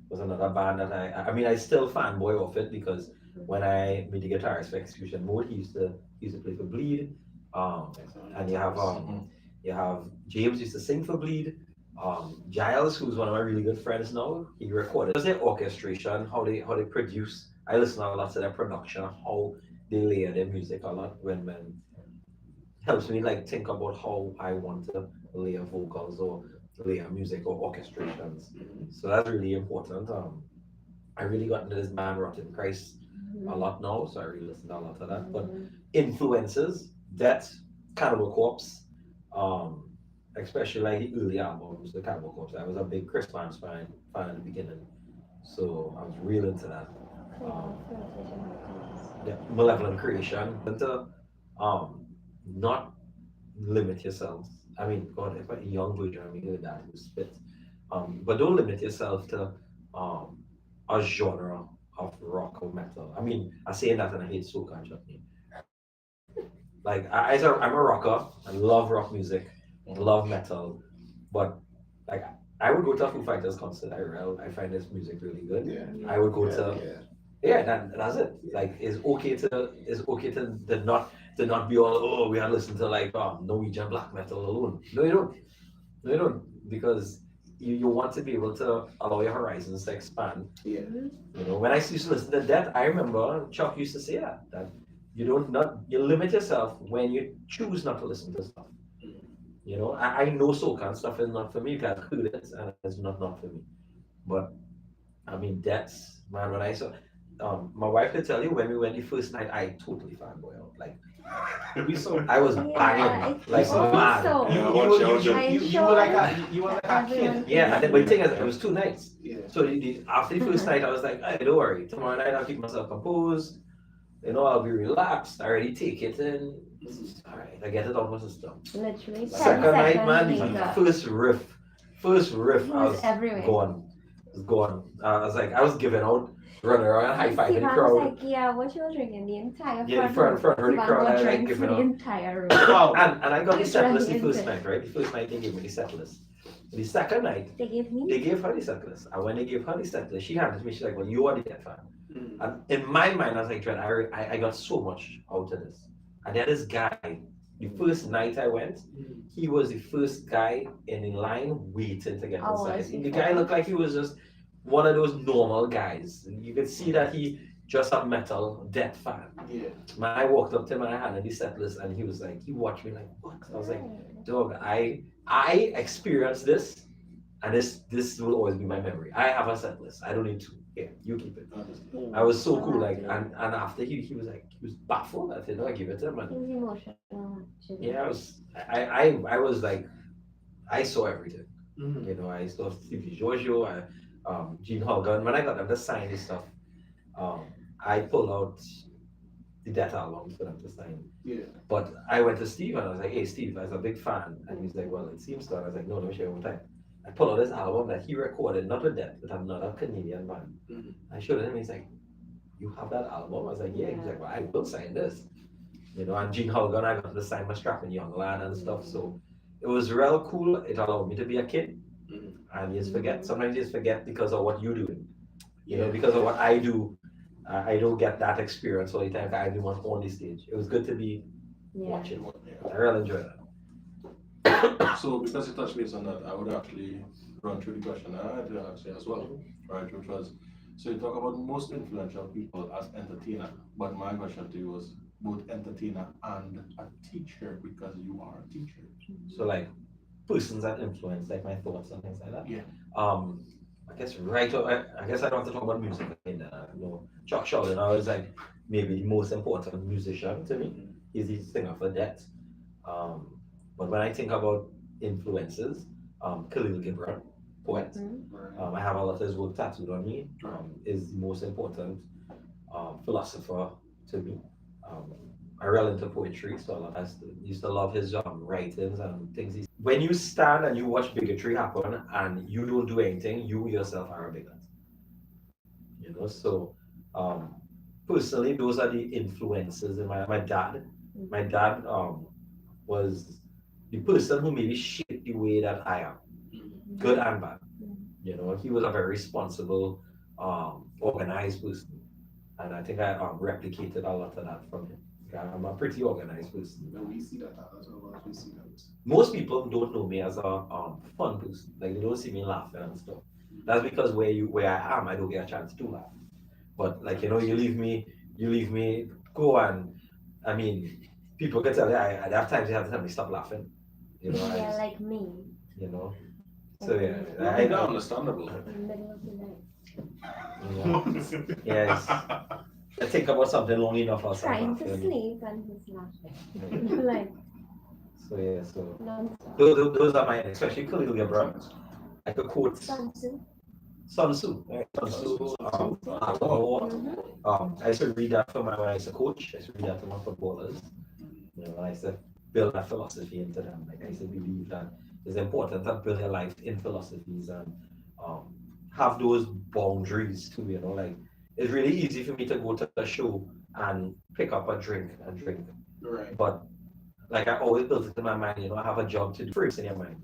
was another band that I still fanboy of it, because when I made the guitarist for Execution Mode, he used to play for Bleed. And you have James used to sing for Bleed. Giles, who's one of my really good friends now, he recorded. It was their orchestration, how they produce. I listen a lot to their production, how they layer their music a lot when helps me like think about how I want to layer vocals or layer music or orchestrations. So that's really important. I really got into this band Rotten Christ a lot now, so I really listen to a lot of that. But influences, Death, Cannibal Corpse, especially like the early albums, the Cannibal Corpse. I was a big Chris Vance fan at the beginning, so I was real into that. Yeah, Malevolent Creation, and to not limit yourself. I mean, God, if a young version of me heard that, it was spit. But don't limit yourself to a genre of rock or metal. I mean, I say that and I hate soca and chutney. Like, I'm a rocker. I love rock music. I love metal. But like, I would go to a Foo Fighters concert. I find this music really good. Yeah. I would go to that's it. Like it's okay to not be all, oh, we are listening to like Norwegian black metal alone. No, you don't. No, you don't. Because you want to be able to allow your horizons to expand. Yeah. You know, when I used to listen to that, I remember Chuck used to say that you limit yourself when you choose not to listen to stuff. You know, I know soca stuff is not for me because I've heard it and it's not for me. But I mean, that's man. When I saw, my wife could tell you when we went the first night, I totally fanboy out. Like I was banging like mad. You were like a kid. Yeah, and then the thing is, it was 2 nights. Yeah. So after the first night, I was like, hey, don't worry. Tomorrow night, I'll keep myself composed. You know, I'll be relaxed. I already take it in. All right, I get it on my system. Literally. Second night, man, the first riff, I was everywhere. gone. I was like, I was giving out, running around, high fiving the Sievan crowd. was like, yeah, what you were drinking? The entire Yeah, the front of the Sievan crowd, got I like drinks giving for the out. entire room. Wow. And I got the set list the Really first into it. night, right? The first night they gave me the set list. The second night, They gave me. they gave her the set list. And when they gave her the set list, she handed it to me. She's like, well, you are the head fan. Mm. And in my mind, I was like, Trent, I got so much out of this. And then this guy, the first night I went, he was the first guy in line waiting to get Oh, inside. was he? The guy looked like he was just one of those normal guys. You could see that he just a metal death fan. Yeah. Man, I walked up to him and I handed the set list and he was like, he watched me like, what? I was like, dog, I experienced this and this will always be my memory. I have a set list. I don't need to. Here, you keep it. I was so cool, like, and after he was like, he was baffled. I said, no, I give it to him. He And was emotional. Actually. yeah, I was like, I saw everything. Mm. You know, I saw Stevie Giorgio, Gene Hogan. When I got them to sign this stuff, I pulled out the Death album for them to sign. Yeah. But I went to Steve and I was like, hey, Steve, I was a big fan. And he's like, well, it seems so. And I was like, no, share one time. I pulled out this album that he recorded, not with Death, with another Canadian band. Mhm. I showed him, he's like, you have that album? I was like, yeah. He's like, well, I will sign this. You know, and Gene Hogan, I got to sign my Strapping Young Lad and stuff. So it was real cool. It allowed me to be a kid. Mhm. And you just forget. Sometimes you just forget because of what you're doing. You know, Yeah. because of what I do. I don't get that experience all the time. I do on the stage. It was good to be watching. I really enjoyed it. So because you touched base on that, I would actually run through the question I had to ask you as well, right? Which was, so you talk about most influential people as entertainer, but my question to you was both entertainer and a teacher because you are a teacher. So like persons that influence like my thoughts and things like that. Yeah. I guess I guess I don't have to talk about music again. You know, Chuck Sheldon, I was like maybe the most important musician to me. He's the singer for Death. But when I think about influences, Khalil Gibran, poet. I have a lot of his work tattooed on me. Is the most important philosopher to me. I really into poetry, so I used to love his writings and things. When you stand and you watch bigotry happen and you don't do anything, you yourself are a bigot. You know, so personally, those are the influences in my dad. My dad was the person who maybe shaped the way that I am, good and bad. You know, he was a very responsible, organized person, and I think I replicated a lot of that from him. I'm a pretty organized person. And we see that as well as we see that. Most people don't know me as a fun person. Like they don't see me laughing and stuff. That's because where I am, I don't get a chance to laugh. But like you leave me go, and I mean, people can tell you I have times you have to tell me stop laughing. You know, Yeah, like me. you know. So yeah, I know, understandable. In the middle of the night. you know, yes. I think about something long enough, I'll start Trying to laughing. sleep and he's laughing. Like, So yeah, so non-stop. those are my, especially Khalil Gibran. I could quote Samson. Sun Tzu, right? Sun Tzu, Art of War. I used to read that when I was a coach. I used to read that to my footballers. You know, and I used to build that philosophy into them. Like I used to believe that it's important to build your life in philosophies and have those boundaries too. You know, like it's really easy for me to go to a show and pick up a drink and drink. Right. But like I always built it in my mind, you know, I have a job to do first in your mind.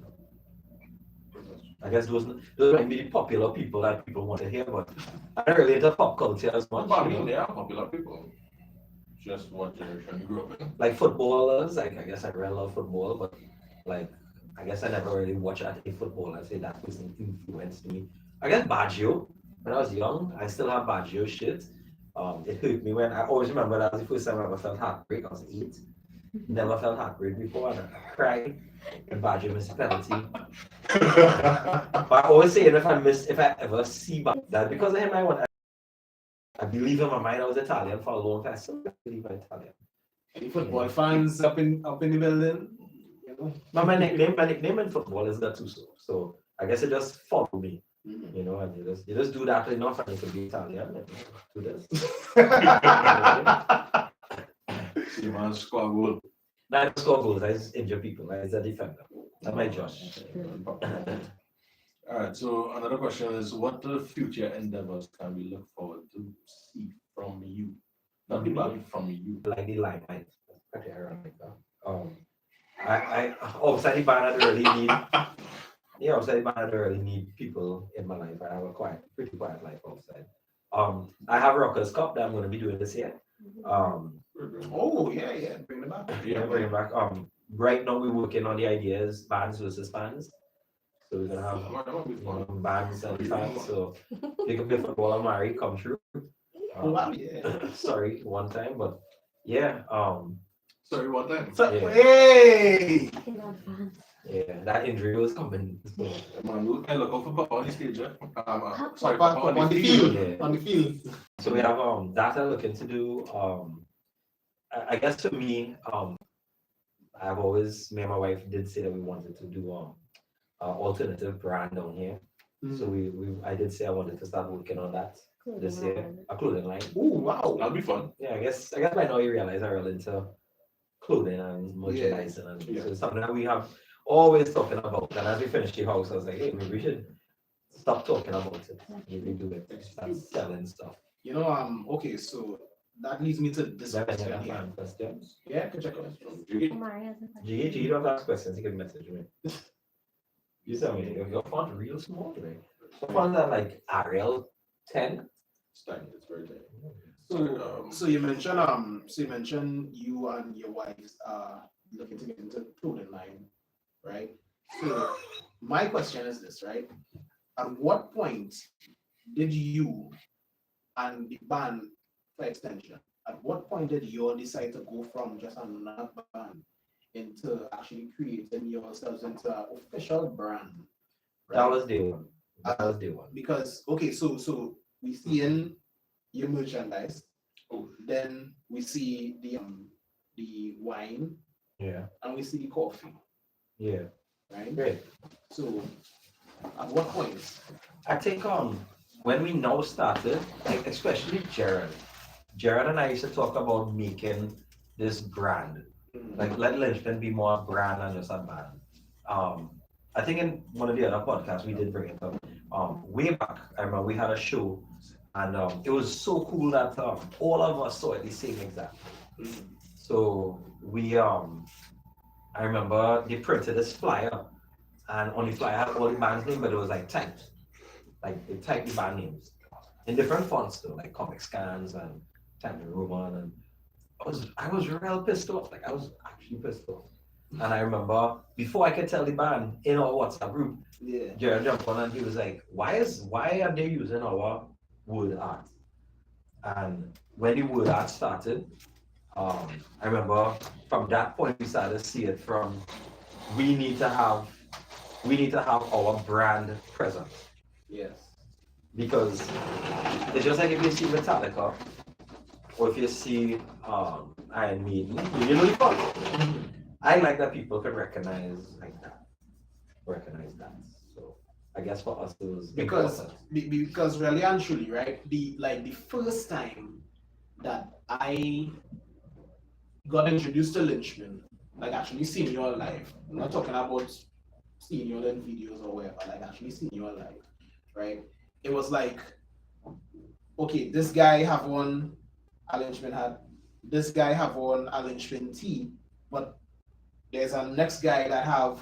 I guess those might be the popular people that people want to hear, but I'm not really into pop culture as much. But I mean, they are popular people. Just what generation you grew up in. Like footballers, like I guess I really love football, but like I guess I never really watched any football. I say that person influenced me. I guess Baggio. When I was young, I still have Baggio shit. It hurt me when I always remember that was the first time I ever felt heartbreak. I was 8. Never felt heartbreak before, and I cried when Baggio missed a penalty. But I always say if I ever see that because of him, I believe in my mind I was Italian for a long time. I still believe I'm Italian. Any football fans up in the building? You know? But my nickname in football is Gattuso. So I guess it just followed me. You know, and you just do that enough and you can be Italian and do this. Sievan score goal. I don't score goals, I just injure people. I was a defender. That's my job. Alright, so another question is what the future endeavors can we look forward to see from you? Not the band, from you. Like the limelight. Okay, ironic. I outside the band I don't really need outside the band I don't really need people in my life. I have a pretty quiet life outside. I have Rockers Cup that I'm gonna be doing this year. Oh yeah, bring it back. Bring it back. Right now we're working on the ideas, bands versus fans. So we're gonna have bands and fans. So they can play football and marry come true. Oh wow, yeah. Sorry, one time, but yeah. Sorry, what then? Yeah. Hey! In advance. Yeah, that injury was coming. Man, look out for on the stage. Sorry, on the field. Yeah. On the field. So we have that I'm looking to do. I guess to me, I've always me and my wife did say that we wanted to do alternative brand down here. So I did say I wanted to start working on that this year. A clothing line. Oh wow. That'll be fun. Yeah, I guess by now you realize I'm really into clothing and merchandising and so it's something that we have always talking about. And as we finished the house, I was like, hey, maybe we should stop talking about it. Maybe do it. Start selling stuff. You know, okay, so that leads me to this question. Questions? Yeah, can check out. Omari has a question. Gigi, you don't have questions, you can message me. You tell me, your font real small today. Your fonts are like Arial 10. It's very tiny. So you mentioned you and your wife are looking to get into clothing line, right? So my question is this, right? At what point did you and the band, for extension, at what point did you all decide to go from just another band into actually creating yourselves into an official brand? Right? That was day one. Because okay, so we see in your merchandise. Then we see the wine. Yeah. And we see the coffee. Yeah. Right. Great. So, at what point? I think when we now started, like especially Jared and I used to talk about making this brand, like let Lynchpin be more brand than just a band. I think in one of the other podcasts we did bring it up. Way back, I remember we had a show. And it was so cool that all of us saw it the same exact. So we, I remember they printed this flyer, and on the flyer had all the band's name, but it was like typed. Like they typed the band names in different fonts though, like Comic Scans and Times New Roman. And I was real pissed off. Like I was actually pissed off. And I remember before I could tell the band in our WhatsApp group, Jared jumped on and he was like, why are they using our word art? And when the word art started, I remember from that point we started to see it from we need to have our brand present. Yes. Because it's just like if you see Metallica or if you see I.E.A.D, you know the font. I like that people can recognize that. So I guess for us it was because really and truly, right? The first time that I got introduced to Lynchpin, like actually seeing you all live. I'm not talking about seeing you all in videos or whatever, like actually seeing you all live, right? It was like, okay, this guy have on a Lynchpin hat, this guy have on a Lynchpin tee, but there's a next guy that have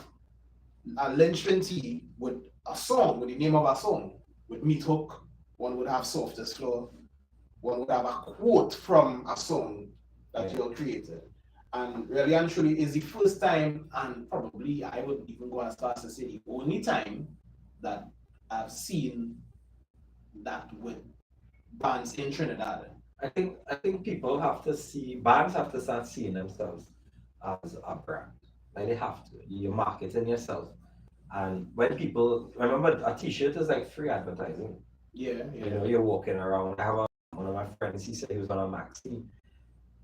a Lynchpin tee with a song with the name of a song. With Meat Hook, one would have Softest Floor, one would have a quote from a song that you have created. And really and truly is the first time, and probably I would even go as far as to say the only time that I've seen that with bands in Trinidad. I think people have to see, bands have to start seeing themselves as a brand. Like they have to. You're marketing yourself. And when people remember, a t-shirt is like free advertising. Yeah, You know, you're walking around. I have one of my friends, he said he was on a maxi.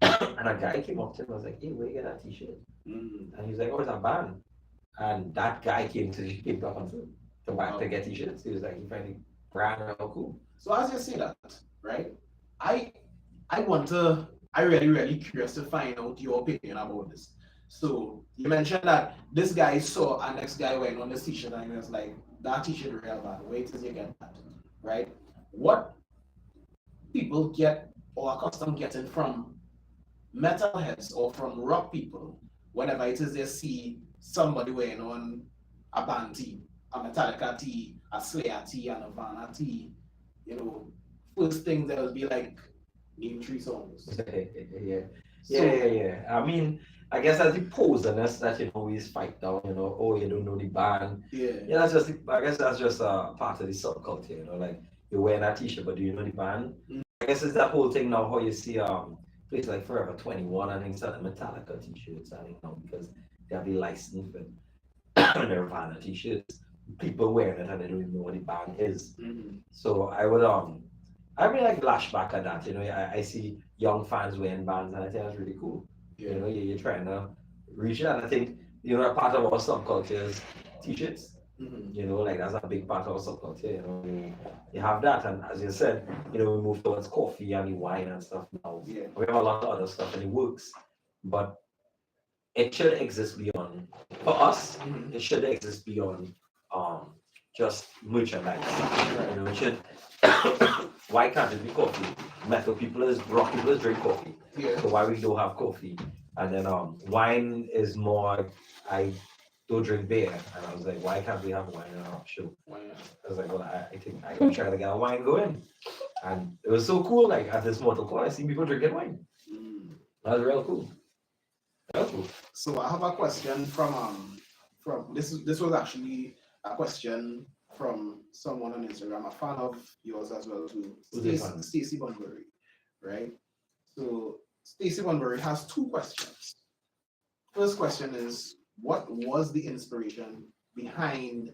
And a guy came up to him and was like, hey, where you get that t-shirt? And he was like, oh, it's a band. And that guy came to buy to get t-shirts. He was like, you find the brand real cool. So as you say that, right? I really curious to find out your opinion about this. So you mentioned that this guy saw a next guy wearing on this t-shirt and he was like, that t-shirt is real bad. Wait till you get that, right? What people get or accustomed getting from metalheads or from rock people, whenever it is they see somebody wearing on a band tee, a Metallica tee, a Slayer tee, a Nirvana tee, you know, first thing that will be like, name 3 songs. Yeah. I mean, I guess that's the poserness that you always fight down, you know, oh, you don't know the band. Yeah, that's just, I guess that's just a part of the subculture, you know, like you're wearing that t-shirt, but do you know the band? I guess it's that whole thing now, how you see places like Forever 21 and things like Metallica t-shirts, I think now, because they have the license with Nirvana t-shirts. People wearing it and they don't even know what the band is. So I would I really like flashback at that, you know. I see young fans wearing bands and I think that's really cool. You know, you're trying to reach that. And I think, you know, a part of our subculture is t-shirts. You know, like that's a big part of our subculture. You know, you have that, and as you said, you know, we move towards coffee and the wine and stuff now. Yeah. We have a lot of other stuff in the works, but it should exist beyond. For us, it should exist beyond just merchandise. You know, it should. Why can't it be coffee? Metal people rock people drink coffee. Yeah. So why we don't have coffee? And then wine is more. I don't drink beer, and I was like, why can't we have wine in our show? I was like, well, I think I can try to get a wine going, and it was so cool. Like at this Mortal Coil, I see people drinking wine. That was real cool. So I have a question from this was actually a question from someone on Instagram, a fan of yours as well too, Stacey Bunbury, right? So Stacey Bunbury has 2 questions. First question is, what was the inspiration behind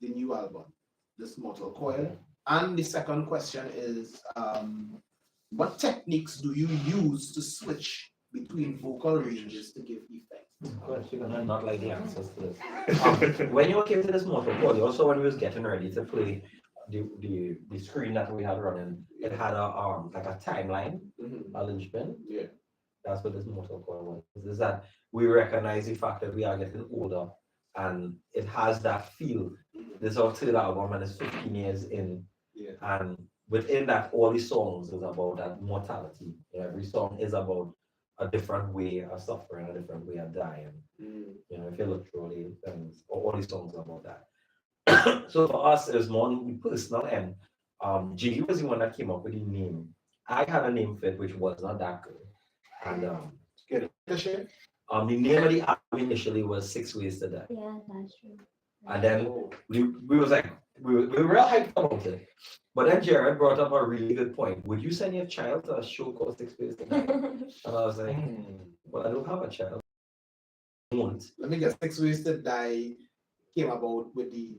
the new album, This Mortal Coil? And the second question is, what techniques do you use to switch between vocal ranges to give effect? Of course, you're gonna not like the answers to this. When you came to This Mortal Coil, also when we was getting ready to play the screen that we had running, it had a like a timeline, a Lynchpin. Yeah. That's what This Mortal Coil was. Is that we recognize the fact that we are getting older, and it has that feel. This is our 3rd album, and it's 15 years in. Yeah. And within that, all the songs is about that mortality. You know, every song is about a different way of suffering, a different way of dying. You know, if you look through all the things, all these songs are about that. So for us, it was more personal, and Jiggy was the one that came up with the name. I had a name for it, which was not that good. And the name of the album initially was 6 Ways to Die. Yeah, that's true. And then we was like, we were real hyped about it. But then Jared brought up a really good point. Would you send your child to a show called 6 Ways to Die? And I was like, well, I don't have a child. I won't. Let me guess, 6 Ways to Die came about with the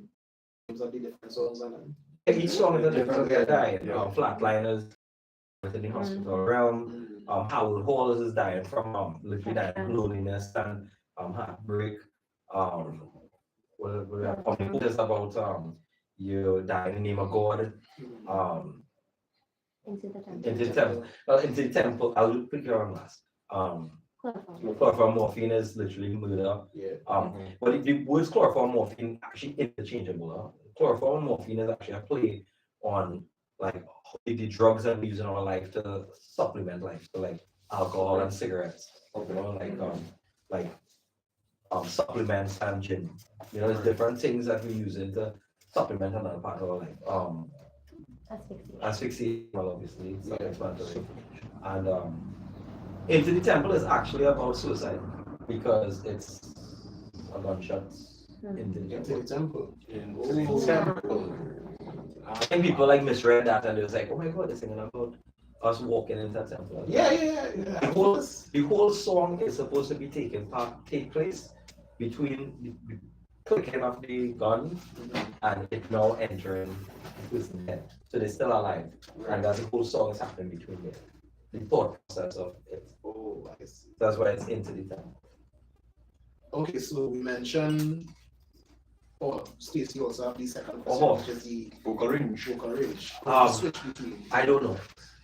names of the different songs on it. Each song is a different way of dying. Flatliners within the hospital realm. Howard Halls is dying from literally dying from loneliness and heartbreak. What is about you die in the name of God. Into the temple. Into the temple. Into the temple. I'll pick your on last. Chloroform morphine is literally murder. Yeah. But the words chloroform morphine actually interchangeable. Chloroform morphine is actually a play on like the drugs that we use in our life to supplement life, so like alcohol and cigarettes, you know, like supplements and gin. You know, there's different things that we use into supplement another part or like Asphyxiation. asphyxiation, well, obviously, self-explanatory. And Into the Temple is actually about suicide because it's a gunshot into the Into temple. the temple. I think people like misread that and it was like, oh my god, they're singing about us walking into that temple. Yeah. The whole song is supposed to be take place between the clicking of the gun and it now entering the person's head. So they're still alive. And that's the whole song is happening between them. The thought process of it. Oh, I see. That's why it's Into the Temple. Okay, so we mentioned Stacey also have the second question, Oh. which is the Vocal range. vocal range. Um, Switch between. I don't know,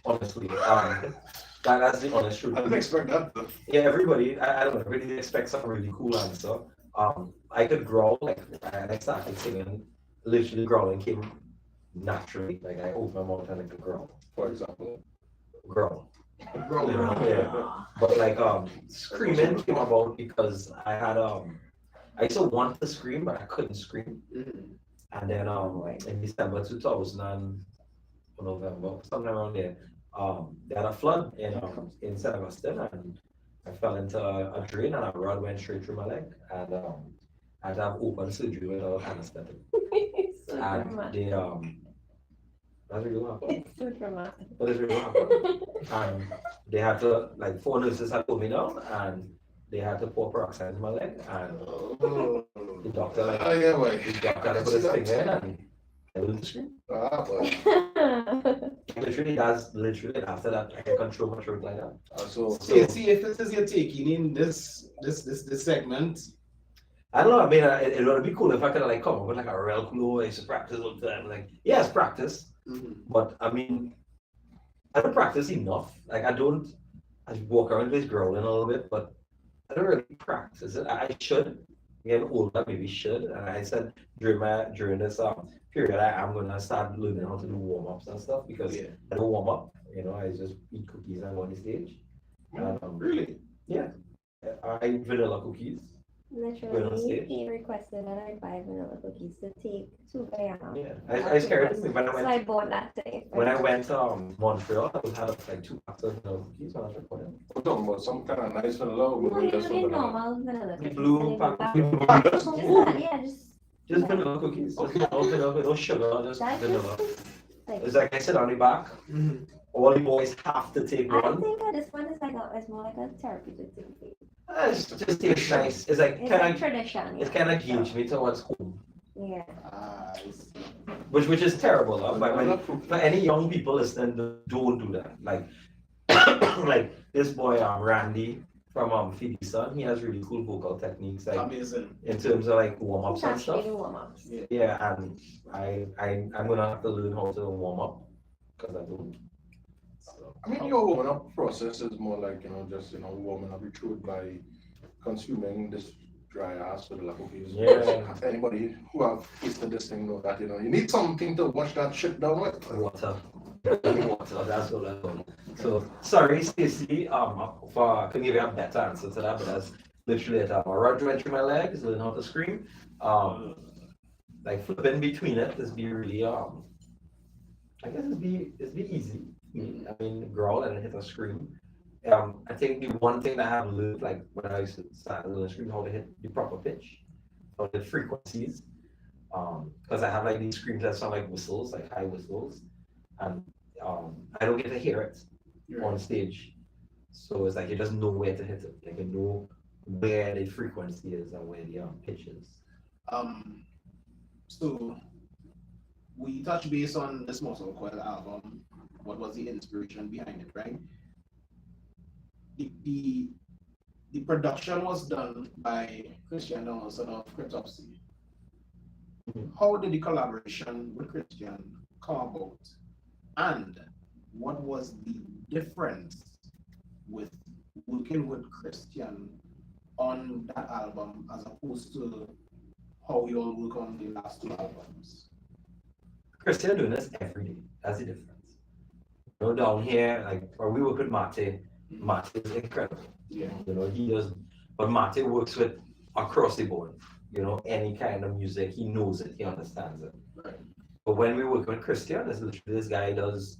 honestly. That's the honest truth. I didn't expect that. Yeah, everybody, I don't know, everybody expects a really cool answer. I could growl, like, I started singing, literally growling came naturally. Like, I opened my mouth and I could growl. For example. Growl. Growl. Yeah. But, like, screaming came about because I had, I used to want to scream, but I couldn't scream. And then, in December 2000 and November, something around there, they had a flood in St. Augustine, and I fell into a drain and a rod went straight through my leg, and I had to have open surgery without anesthetic. So And dramatic. they that's really what happened. It's so dramatic. But it's really what happened. And they had to, like, 4 nurses had pulled me down and they had to pour peroxide in my leg, and the doctor like Oh, yeah, wait. the doctor put his finger in and I wouldn't scream. Ah, boy. Literally, after that I can control my throat like that. So, Stacey, if this is your taking in this segment, I don't know. I mean, it would be cool if I could like come up with like a real cool way to practice all the time. Like, yes, practice, but I mean, I don't practice enough. Like, I walk around this growling a little bit, but I don't really practice it. I should. Getting older, maybe should. And I said during this period, I'm gonna start learning how to do warm ups and stuff because I don't warm up. You know, I just eat cookies and go on the stage. really? Yeah, I eat vanilla cookies. Literally, he requested that I buy vanilla cookies to take to Guyana. Yeah, I scared him when I So went. I bought that today. When I went to Montreal, I had like 2 packs of vanilla cookies when I was recording. we're talking about some kind of nice vanilla. No, you just do the vanilla. normal vanilla The cookies. blue and then pack. you buy- Just that, yeah, Just vanilla cookies. Just no sugar, just that vanilla. just like, It's like I sit on the back. All the boys have to take I one. think that this one is like it's more like a therapeutic thing for you. It's just tastes nice. It's like It's kind like of tradition. it's kind of gauge me towards home, Yeah. I see. which is terrible. But for any young people listening, don't do that. Like like this boy Randy from Phoebe Son, he has really cool vocal techniques. Like Amazing. in terms of like warm ups It's and stuff. actually warm-ups. Yeah, and I'm gonna have to learn how to warm up because I don't. So, I mean, your warming up process is more like, just, warming up your throat by consuming this dry ass with the cookies. Yeah. Anybody who have tasted this thing know that, you need something to wash that shit down with. water. Water, that's all I know. So sorry, Stacey, for couldn't give you a better answer to that, but that's literally it. A rod went through my legs, learn how to scream. Like flipping between it is be really I guess it's be easy. I mean, growl and hit a scream. I think the one thing that I have learned, like when I used to start to learn scream, how to hit the proper pitch, or the frequencies. Because I have like these screams that sound like whistles, like high whistles, and I don't get to hear it on stage. So it's like you just know where to hit it. Like you know where the frequency is and where the pitch is. So we touched base on This Mortal Coil album. What was the inspiration behind it, right? The production was done by Christian Donaldson of Cryptopsy. How did the collaboration with Christian come about? And what was the difference with working with Christian on that album as opposed to how you all work on the last 2 albums? Christian doing this every day. That's the difference. Down here, like, or we work with Mate. Mate is incredible. Yeah. He does, but Mate works with across the board. you know, any kind of music, he knows it, he understands it. Right. But when we work with Christian, it's literally this guy does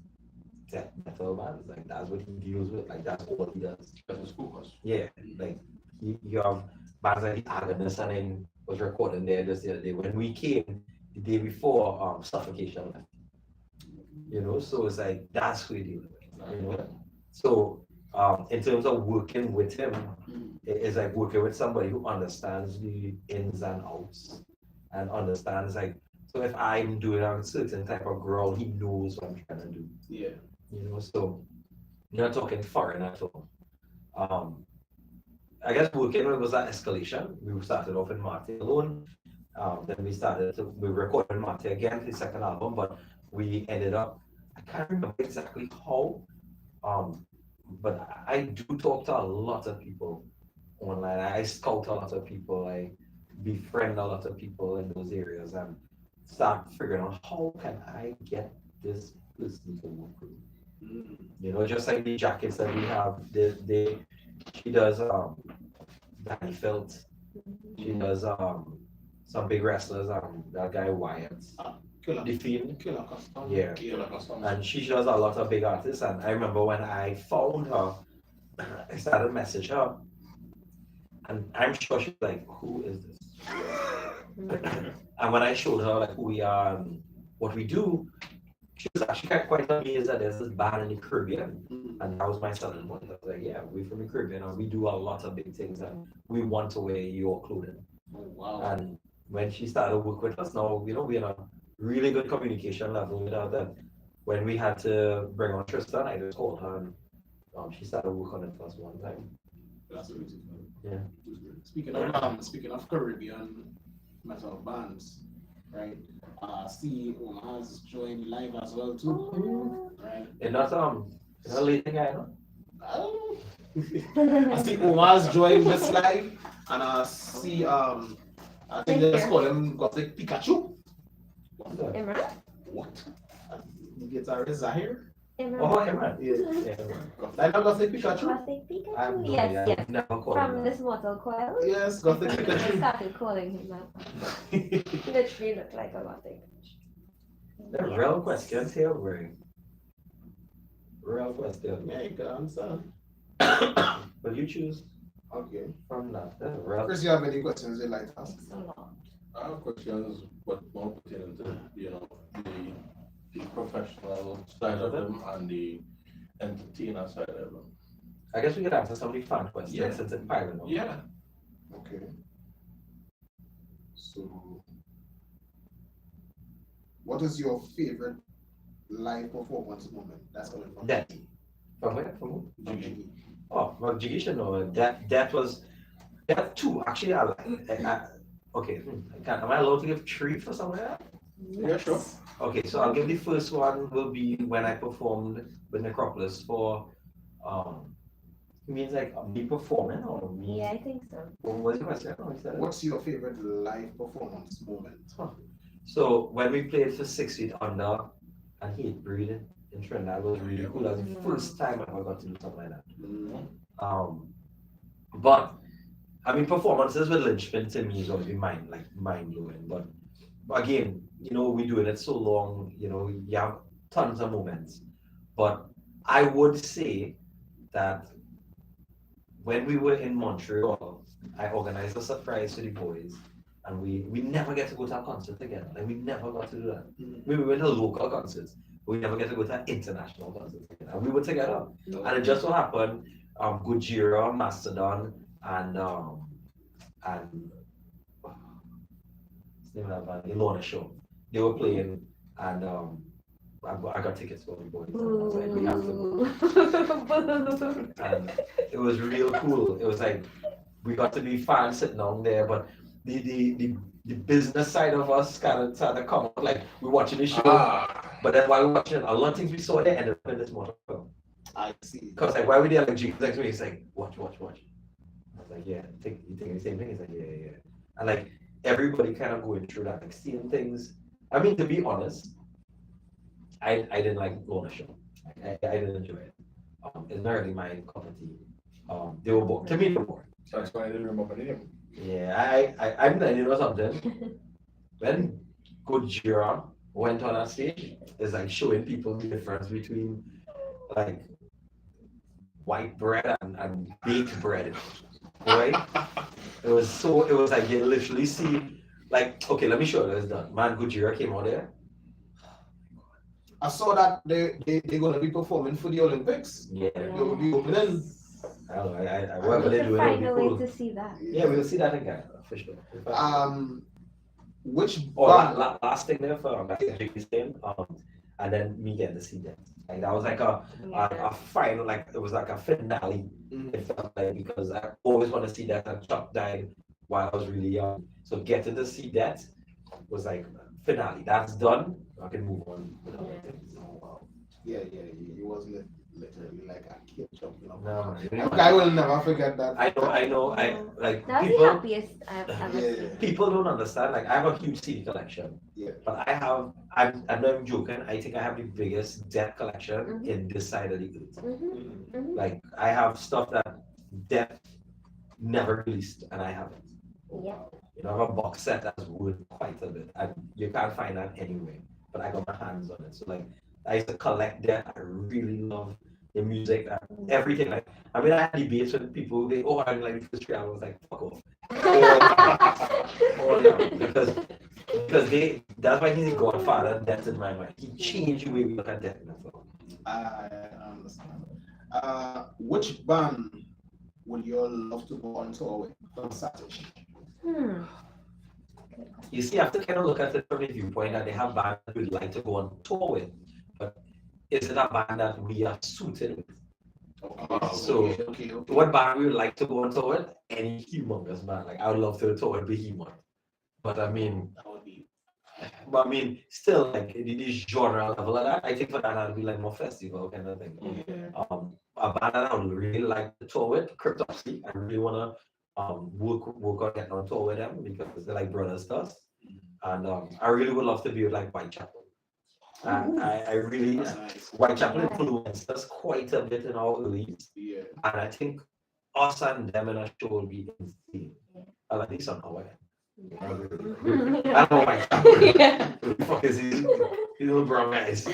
metal bands, like that's what he deals with, like that's all he does. That's his focus. Yeah, like you have bands like the Agonists, and then was recording there just the other day. When we came the day before, Suffocation left. You know, so it's like that's who he deals with. You know, so in terms of working with him, it's like working with somebody who understands the ins and outs and understands like. So if I'm doing a certain type of growl, he knows what I'm trying to do. Yeah. You know, so you're not talking foreign at all. I guess working with was that escalation. We started off in Marte alone. Then we recorded Marte again for the second album, but we ended up, I can't remember exactly how, but I do talk to a lot of people online. I scout a lot of people, I befriend a lot of people in those areas and start figuring out how can I get this person to work with. You know, just like the jackets that we have, she does Danny Felt, she does some big wrestlers, that guy Wyatt, the Fiend, Killer Custom. yeah, Killer Custom. and she does a lot of big artists. And I remember when I found her, I started message her, and I'm sure she's like, "Who is this?" And when I showed her like who we are and what we do, she was actually quite amazed that there's this band in the Caribbean, and that was my selling point. I was like, "Yeah, we're from the Caribbean, and we do a lot of big things, and we want to wear your clothing." Oh, wow. And when she started work with us, now you know we're in a really good communication level with her. That when we had to bring on Tristan, I just called her, and she started work on it for us one time. That's beautiful. Yeah. Speaking of Caribbean metal bands, right? See Omar's joined live as well too, right? And not a late guy, no? I don't know. I see Omar's joined this live, and I see I think they just call him Gothic Pikachu. Imran? What? The guitarist Zahir? Imran? Oh, Imran. Yeah. I know Gothic Pikachu. Gothic I have Pikachu? no Yes, idea. yes. I've never called From him This Mortal Coil? Yes, Gothic I Pikachu. started calling him that. He literally looked like a Gothic. that. The real questions here, bro. Real question. Yeah, you can answer. But you choose Okay. from that. That's real. Chris, you have any questions you'd like to ask? It's a lot. I have questions, but more pertaining to, you know, the professional side of them and the entertainer side of them. I guess we could answer some of the fun questions Yeah. since it's piling up. Yeah. Okay. So, what is your favorite live performance moment? That's coming from That. From where? From who? Jiggy. Oh, well, Jiggy should know. That was two. Actually, okay. Am I allowed to give three for something like that? Yeah, sure. Okay, so I'll give the first one will be when I performed with Necropolis for it means like me performing or me. Yeah, I think so. What was the question? Oh, is that- What's your favorite live performance moment? So when we played for 6 Feet Under and Hatebreed in Trinidad, it was really cool. That was the first time I ever got to do something like that. But I mean, performances with Lynchpin to me is going to be mind blowing. But again, you know, we're doing it so long. You know, you have tons of moments. But I would say that when we were in Montreal, I organized a surprise for the boys, and we never get to go to a concert together. Like we never got to do that. We went to local concerts, but we never get to go to international concerts together. And we were together, and it just so happened, Gojira, Mastodon, and what's the name of that band? Ilona Show. They were playing, and I got tickets for the boys. And I was like, we have to go. And it was real cool. It was like we got to be fans sitting down there, but the business side of us kind of started to come out. Like we're watching the show, but then while we're watching, a lot of things we saw there ended up in This Mortal Coil. I see. Because like why we there like Jake next to me, he's like, watch. I was like, yeah, you think the same thing? He's like, yeah. And like everybody kind of going through that, like seeing things. I mean, to be honest, I didn't like Lona Show. I didn't enjoy it. It's not really my cup of tea. They were boring. To me, they were boring. That's why I didn't remember the name. Yeah, I'm letting you know something. When Gojira went on that stage, it's like showing people the difference between like white bread and baked bread, right? It was like you literally see, like, okay, let me show you this done. Man, Gojira came out there. I saw that they're gonna be performing for the Olympics. Yeah. They will be opening. I don't know, We whatever they're should doing, find it'll a be way cool. to see that. Yeah, we'll see that again, for sure. Which Oh, band? last thing there for like Jimmy's thing, and then me getting to see that. Like that was like a final, like it was like a finale. It felt like because I always want to see that, and Chuck died while I was really young. So getting to see that was like finale. That's done. I can move on with other things. Oh, wow. Yeah, it was literally like a kid jumping up. No, I will never forget that. I know. I like That was the people. happiest I've ever seen. People don't understand. Like I have a huge CD collection. Yeah. But I'm not even joking. I think I have the biggest debt collection in this side of the earth. Like I have stuff that debt never released, and I have it. Yeah. You know, I have a box set that's worth quite a bit, and you can't find that anywhere. But I got my hands on it. So like, I used to collect that. I really love the music, everything. Like, I mean, I had debates with people. They, oh, I'm like this I was like, fuck off. Because that's why he's a godfather. That's in my mind. He changed the way we look at death. I understand. Which band would you all love to go on tour with from Satish? You see, I have to kind of look at it from the viewpoint that they have bands that we'd like to go on tour with, but is it a band that we are suited with? Okay. What band we would like to go on tour with? Any humongous band. Like I would love to tour with Behemoth, but I mean, still like the genre level of that. I think for that would be like more festival kind of thing. A band that I would really like to tour with, Cryptopsy. I really wanna work on getting on tour with them because they're like brothers to us, and I really would love to be with like Whitechapel. I really Whitechapel influenced us quite a bit in our early, and I think us and them in a show will be insane. I like this on our way. I don't know why. Who the fuck is these little brown guys?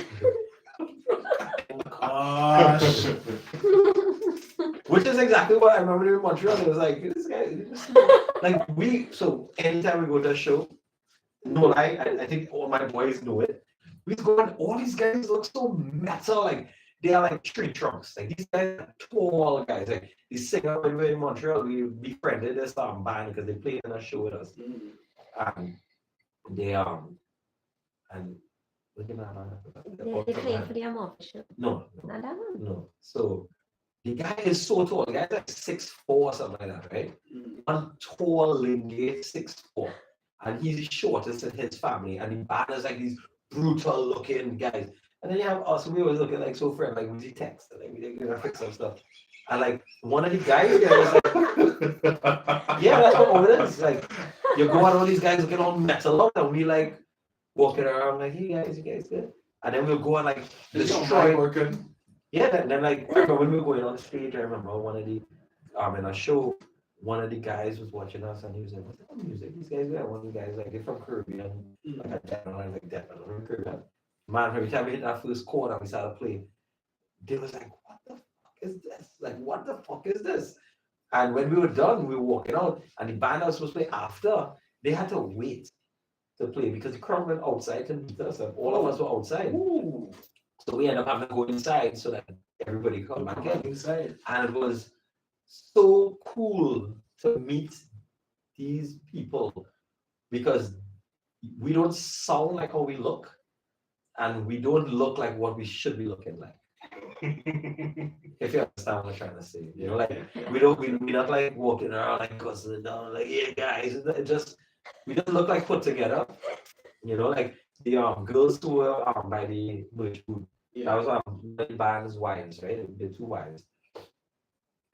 Gosh. Which is exactly what I remember in Montreal. It was like, this guy, like so anytime we go to a show, no lie, I think all my boys know it. We go and all these guys look so metal, like they are like tree trunks. Like these guys are tall guys. Like these singer when we were in Montreal, we befriended this band because they played in a show with us. And they and what did they played for the Amorph show. No. Not that one. No. So the guy is so tall. The guy's like 6'4" or something like that, right? One tall lady, 6'4", and he's the shortest in his family. And the band is like these brutal looking guys. And then you have us, we always looking like so friendly, like we text, like we're gonna fix some stuff. And like one of the guys there was like, yeah, that's what it is. Like you go out, all these guys looking all metal up, and we like walking around like, hey guys, you guys good? And then we'll go and like destroy working. Yeah, then like I remember when we were going on the stage, I remember one of the in a show, one of the guys was watching us and he was like, what's that music? These guys are one of the guys like they're from Caribbean, like a definitely like that from Caribbean. Man, every time we hit that first chord and we started playing, they was like, what the fuck is this? Like, what the fuck is this? And when we were done, we were walking out, and the band that was supposed to play after, they had to wait to play because the crowd went outside to meet us, and all of us were outside. Ooh. So we ended up having to go inside so that everybody could come back inside. And it was so cool to meet these people because we don't sound like how we look. And we don't look like what we should be looking like. If you understand what I'm trying to say, you know, like we're not like walking around like cussing down, like yeah guys. We just look like put together. You know, like the girls who were by the merch booth. That was the band's wives, right? The two wives.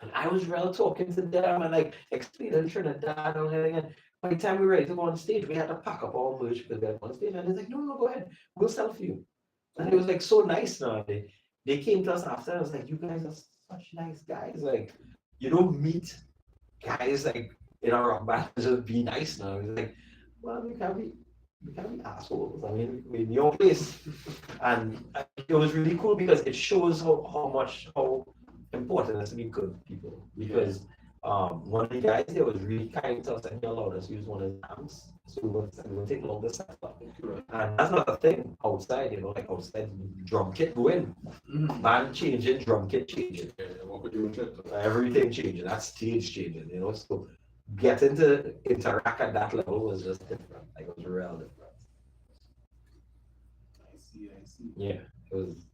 And I was real talking to them and like explaining Trinidad and everything. By the time we were ready to go on stage, we had to pack up our merch because we had on stage. And they're like, no, go ahead. We'll sell for you. And it was like so nice now. They came to us after and was like, you guys are such nice guys. Like, you don't meet guys like in a rock band just be nice now. It's like, well, we can't be assholes. I mean, we're in your place. And it was really cool because it shows how important it is to be good people. Because one of the guys there was really kind to us and he allowed us to use one of his amps. So we were taking all the stuff. And that's not a thing outside, like outside drum kit go in. Band changing, drum kit changing. Everything changing, that stage changing, so getting to interact at that level was just different. Like it was real different. I see. Yeah, it was.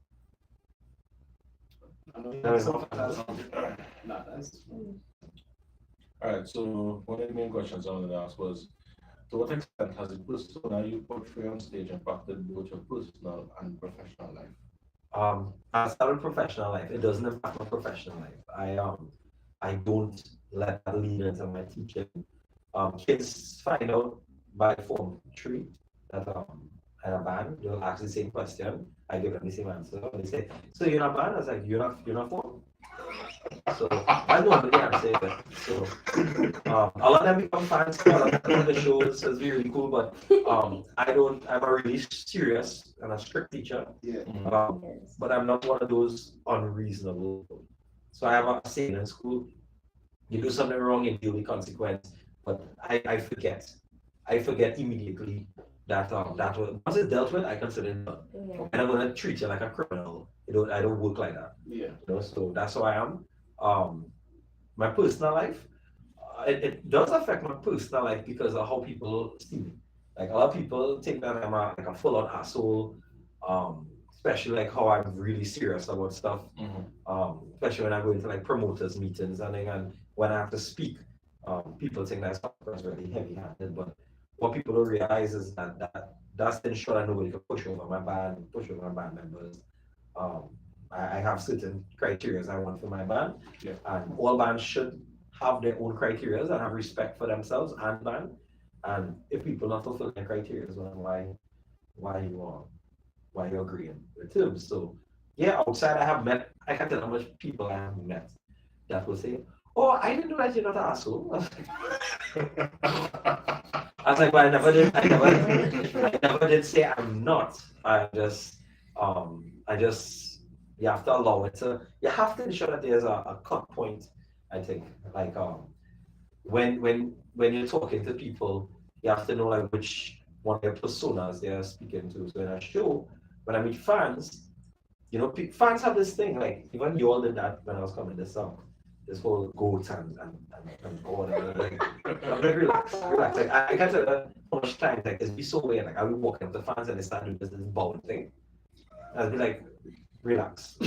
Alright, so one of the main questions I wanted to ask was, to what extent has the persona you portray on stage impacted both your personal and professional life? Outside of professional life, it doesn't impact my professional life. I don't let that lead into my teaching. Kids find out by form 3 that in a band, they'll ask the same question. I give them the same answer. They say, so you're in a band? I was like, you're not form. So I know what the answer is. So a lot of them become fans. A lot of them come to the shows. It's really cool. But I'm a really serious and a strict teacher. Yeah. But I'm not one of those unreasonable. So I have a saying in school: you do something wrong, you deal with consequence. But I forget. I forget immediately that that was once it's dealt with, I consider it done. And I'm gonna treat you like a criminal. I don't work like that. Yeah. So that's who I am. My personal life, it does affect my personal life because of how people see me. Like a lot of people think that I'm like a full-on asshole. Especially like how I'm really serious about stuff. Especially when I go into like promoters meetings and when I have to speak, people think that stuff is really heavy-handed. But what people don't realize is that's to ensure that nobody can push over my band members. I have certain criteria I want for my band, and all bands should have their own criteria and have respect for themselves and band. And if people not fulfill their criteria, then why you agreeing with them? So yeah, outside I can't tell how much people I have met that will say, "Oh, I didn't know that you're not an asshole." I was like, but I never did say I'm not. I just you have to allow it to. You have to ensure that there's a cut point. I think like when you're talking to people, you have to know like which one of their personas they are speaking to. So in a show, when I meet fans, fans have this thing like even you all did that when I was coming this song. This whole goats and all that. Like, I'm like, relax. Like, I can't tell how much time like it's be so weird. Like I will walk up to fans and they start doing this bound thing. I'll be like, relax.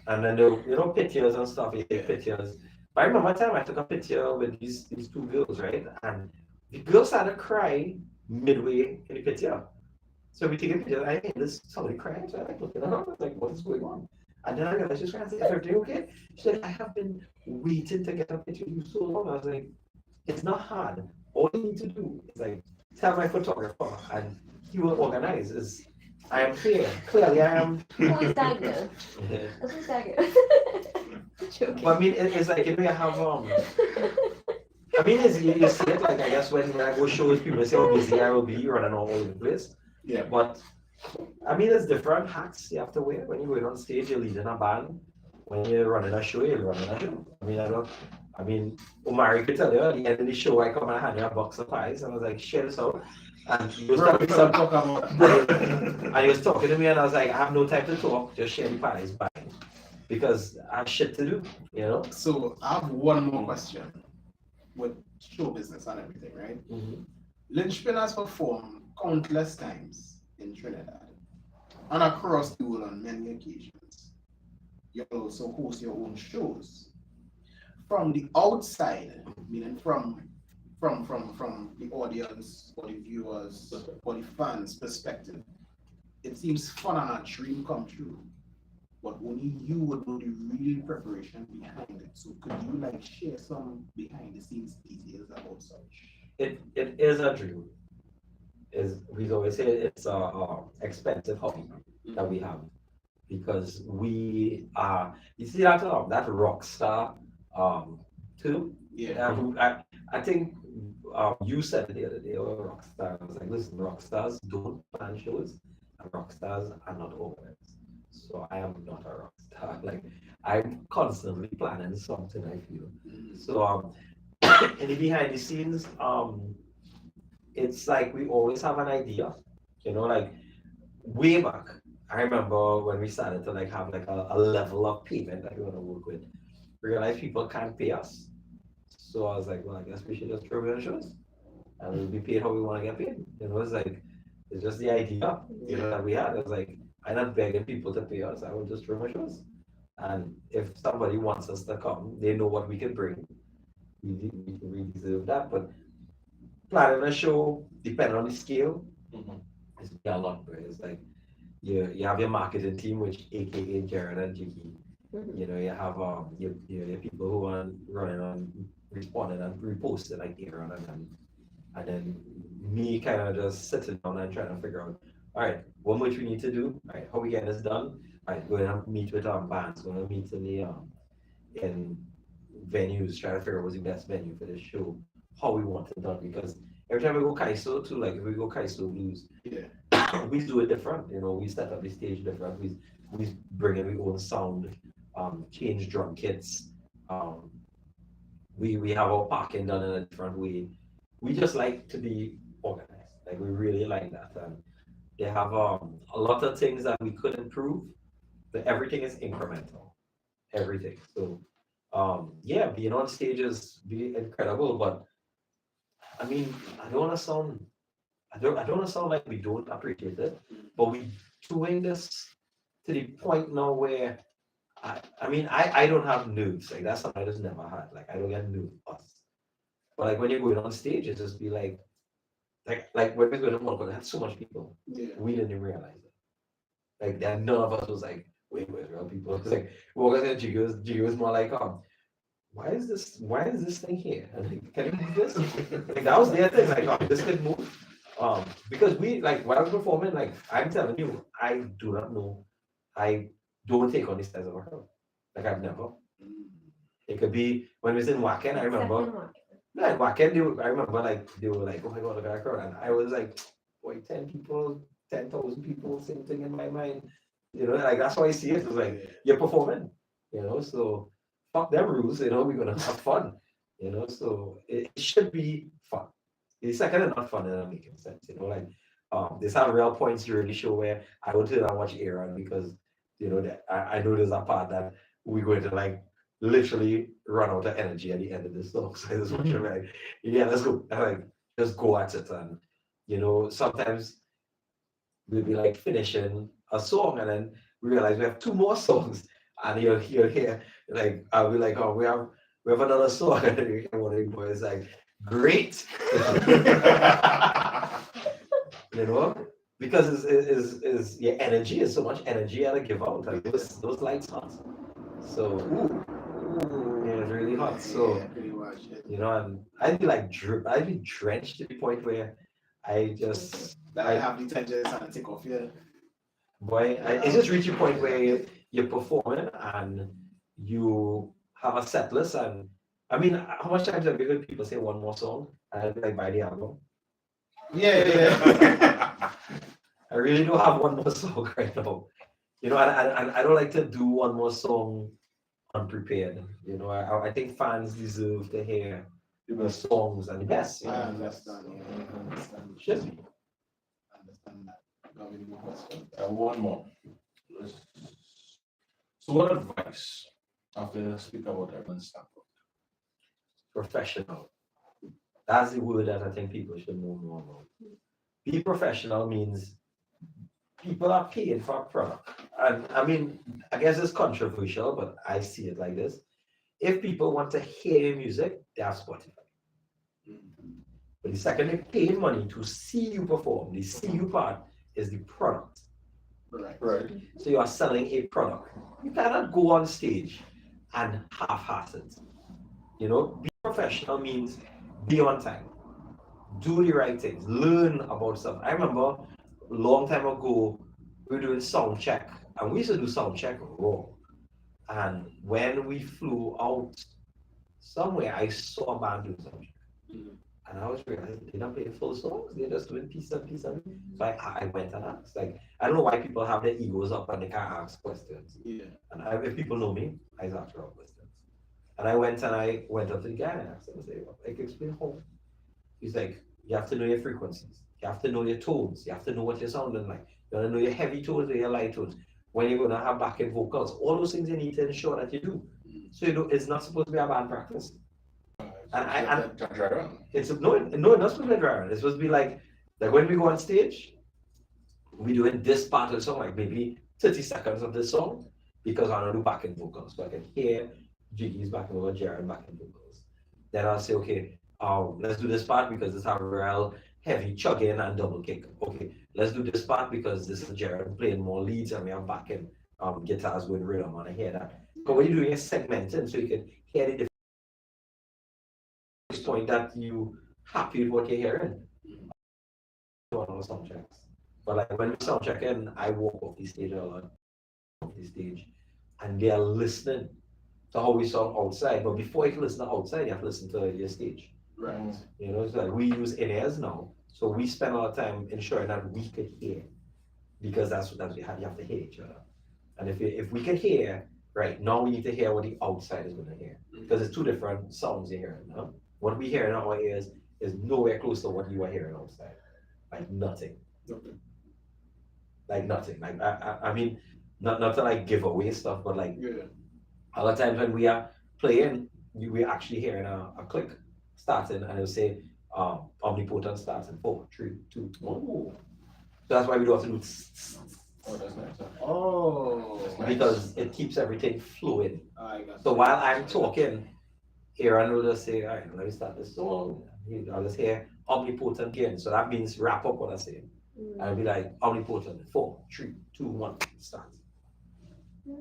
And then they'll, pictures and stuff. You take pictures. But I remember one time I took a picture with these 2 girls, right? And the girl started crying midway in the picture. So we take a picture. I think this somebody crying. So I like looking at her. I was like, what is going on? And then I realized she's trying to say, everything okay? She's like, I have been waiting to get a picture of you so long. I was like, it's not hard. All you need to do is like tell my photographer and he will organize. I am clear. Clearly I am. Who is that girl? Who's that girl? But I mean, it's like, you have, I mean, you see it, like, I guess when I go shows, people say how busy I will be running all over the place. Yeah. But I mean, there's different hats you have to wear when you're going on stage. You're leading a band. When you're running a show, you're running a show. I mean, Omari could tell you at the end of the show, I come and hand you a box of pies, and I was like, share this out. And he was talking to me, and I was like, I have no time to talk. Just share the pies, bye, because I have shit to do. So I have one more question with show business and everything, right? Lynchpin has performed countless times in Trinidad and across the world on many occasions. You also host your own shows. From the outside, meaning from the audience or the viewers or the fans' perspective, it seems fun and a dream come true. But only you would know the real preparation behind it. So could you share some behind the scenes details about such? It is a dream. We always say it's a expensive hobby that we have because we are, you see that rock star too. Yeah. I think you said it the other day, or rockstar. I was like, listen, rock stars don't plan shows, and rock stars are not organized. So I am not a rock star. Like I'm constantly planning something. I feel so. In the behind the scenes, it's like we always have an idea. Like way back. I remember when we started to like have like a level of payment that we want to work with. We realized people can't pay us. So I was like, well, I guess we should just throw in shows and we'll be paid how we want to get paid. It's just the idea, that we had. It was like, I'm not begging people to pay us. I will just throw my shows. And if somebody wants us to come, they know what we can bring. We deserve that. But planning a show, depending on the scale, it's a lot, bro. It's like you have your marketing team, which AKA Jared and Jiggy. You have your people who are running on responding and reposting like Aaron and then me kind of just sitting down and trying to figure out, all right, what much we need to do, all right, how we get this done, all right, going to meet with our bands, going to meet in venues, trying to figure out what's the best venue for this show, how we want it done, because every time we go Kaiso too, like if we go Kaiso Blues, we do it different, we set up the stage different, we bring in our own sound, change drum kits, we have our parking done in a different way. We just like to be organized. Like we really like that. And they have a lot of things that we could improve, but everything is incremental. Everything. So being on stage is be incredible, but I mean, I don't want to sound like we don't appreciate it, but we doing this to the point now where I don't have nerves. Like that's something I just never had. Like I don't get nervous. But like when you're going on stage, it just be like when we're going to Mortal Coil, had so much people. Yeah. We didn't even realize it. Like that none of us was like, wait, where's real people? It's like walking in Jiggy was more like, why is this thing here? And like, can you move this? Like that was their thing, like this could move. Because we like when I was performing, like I'm telling you, I do not know. I don't take on this size of a crowd. Like I've never. It could be when we was in Wacken, I remember. Yeah, Wacken, I remember like they were like, oh my god, look at that crowd. And I was like, boy, 10 people, 10,000 people, same thing in my mind. Like that's how I see it. It's like you're performing, so fuck them rules, we're gonna have fun. So it should be fun. It's like kind of not fun and not making sense, like there's some real points during the show where I would sit and watch Aaron because that I know there's a part that we're going to like literally run out of energy at the end of this song. So I just want to like, yeah, let's go. And like just go at it. And sometimes we'll be like finishing a song and then we realize we have two more songs. And you'll hear like I'll be like, oh, we have another song, and then you hear one of the boys like, great. Because is your energy is so much energy I give out. Like those lights hot. So it's really hot. So pretty much. and I'd be like I'd be drenched to the point where I have the tensions and take off, boy, it's just reach a point where you're performing and you have a set list. And I mean, how much times have you heard people say one more song and I'll be like, buy the album? Yeah. I really don't have one more song right now. And I don't like to do one more song unprepared. I think fans deserve to hear the songs and the best. I understand. I understand. Should be. I understand that. Got any more questions? One more. So what advice after speak about everyone's standpoint? Professional. That's the word that I think people should know more about. Be professional means people are paying for a product. And I mean, I guess it's controversial, but I see it like this. If people want to hear your music, they have Spotify. But the second they pay money to see you perform, the see you part is the product. Right. So you are selling a product. You cannot go on stage and half-hearted. Be professional means be on time. Do the right things. Learn about stuff. I remember a long time ago, we were doing sound check. And we used to do sound check raw. And when we flew out somewhere I saw a band do something. And I was realizing they're not playing full songs, they're just doing piece and piece and piece. So I went and asked. Like, I don't know why people have their egos up and they can't ask questions. Yeah. And if people know me, I ask a lot of questions. And I went up to the guy and asked him, I said, like, explain how. He's like, you have to know your frequencies. You have to know your tones. You have to know what you're sounding like. You want to know your heavy tones or your light tones. When you're going to have backing vocals. All those things you need to ensure that you do. So it's not supposed to be a band practice. It's not supposed to be a dry run. It's supposed to be like when we go on stage, we're doing this part of the song, like maybe 30 seconds of this song, because I want to do backing vocals. So I can hear Jiggy's backing vocals, Jared backing vocals. Then I'll say, okay, let's do this part because it's a real heavy chugging and double kick. Okay, let's do this part because this is Jared playing more leads and we have backing guitars with rhythm. I want to hear that. But what you're doing is segmenting so you can hear the different point that you happy with what you're hearing. On our sound checks. But like when we sound checking, I walk off the stage a lot, and they are listening to how we sound outside. But before you can listen to outside, you have to listen to your stage. Right. You know, it's like we use in-ears now. So we spend a lot of time ensuring that we could hear. Because that's what you have to hear each other. And if we can hear, right, now we need to hear what the outside is going to hear. Because it's two different sounds you're hearing. Huh? What we hear in our ears is nowhere close to what you are hearing outside. Like nothing. Like nothing. Like I mean, not to like give away stuff, but like a lot of times when we are playing, we're actually hearing a click starting, and it'll say omnipotent starts in 4, 3, 2, 1. So that's why we don't have to do. Oh, that's nice. Oh. Because it keeps everything flowing. I got So while I'm talking, Aaron will just say, all right, let me start this song. I'll just hear omnipotent again. So that means wrap up what I say. I'll be like omnipotent, 4, 3, 2, 1, start.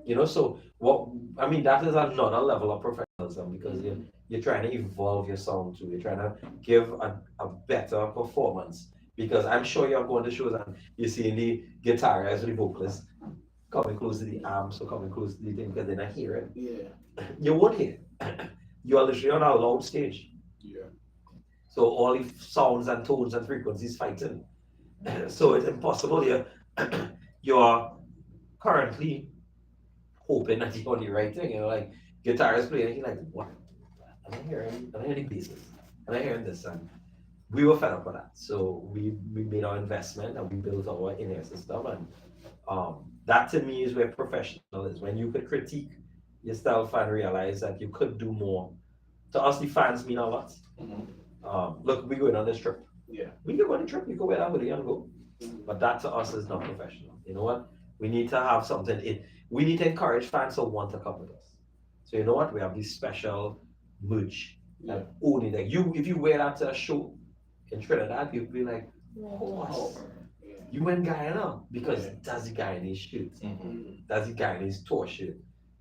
You know, so that is another level of professionalism because you're trying to evolve your sound too. You're trying to give a better performance. Because I'm sure you're going to shows and you're seeing the guitarist or the vocalist coming close to the amps or coming close to the thing because they're not hearing. Yeah. You won't hear. You are literally on a loud stage. Yeah. So all the sounds and tones and frequencies fighting. So it's impossible. You're currently hoping that you're on the right thing. You know, like guitarist playing, you're like, what? I'm not hearing the basses. I'm not hearing this. And we were fed up with that. So we made our investment and we built our in-ear system. And that to me is where professional is. When you could critique yourself and realize that you could do more. To us, the fans mean a lot. Look, we're going on this trip. Yeah. We can go on the trip, you go where that hoodie and go. But that to us is not professional. You know what? We need to have something. We need to encourage fans to want to come with us. So you know what? We have this special merch. And only like if you wear that to a show in Trinidad, you'll be like, oh, you went Guyana because that's the Guyanese shirt. That's the Guyanese tour shirt.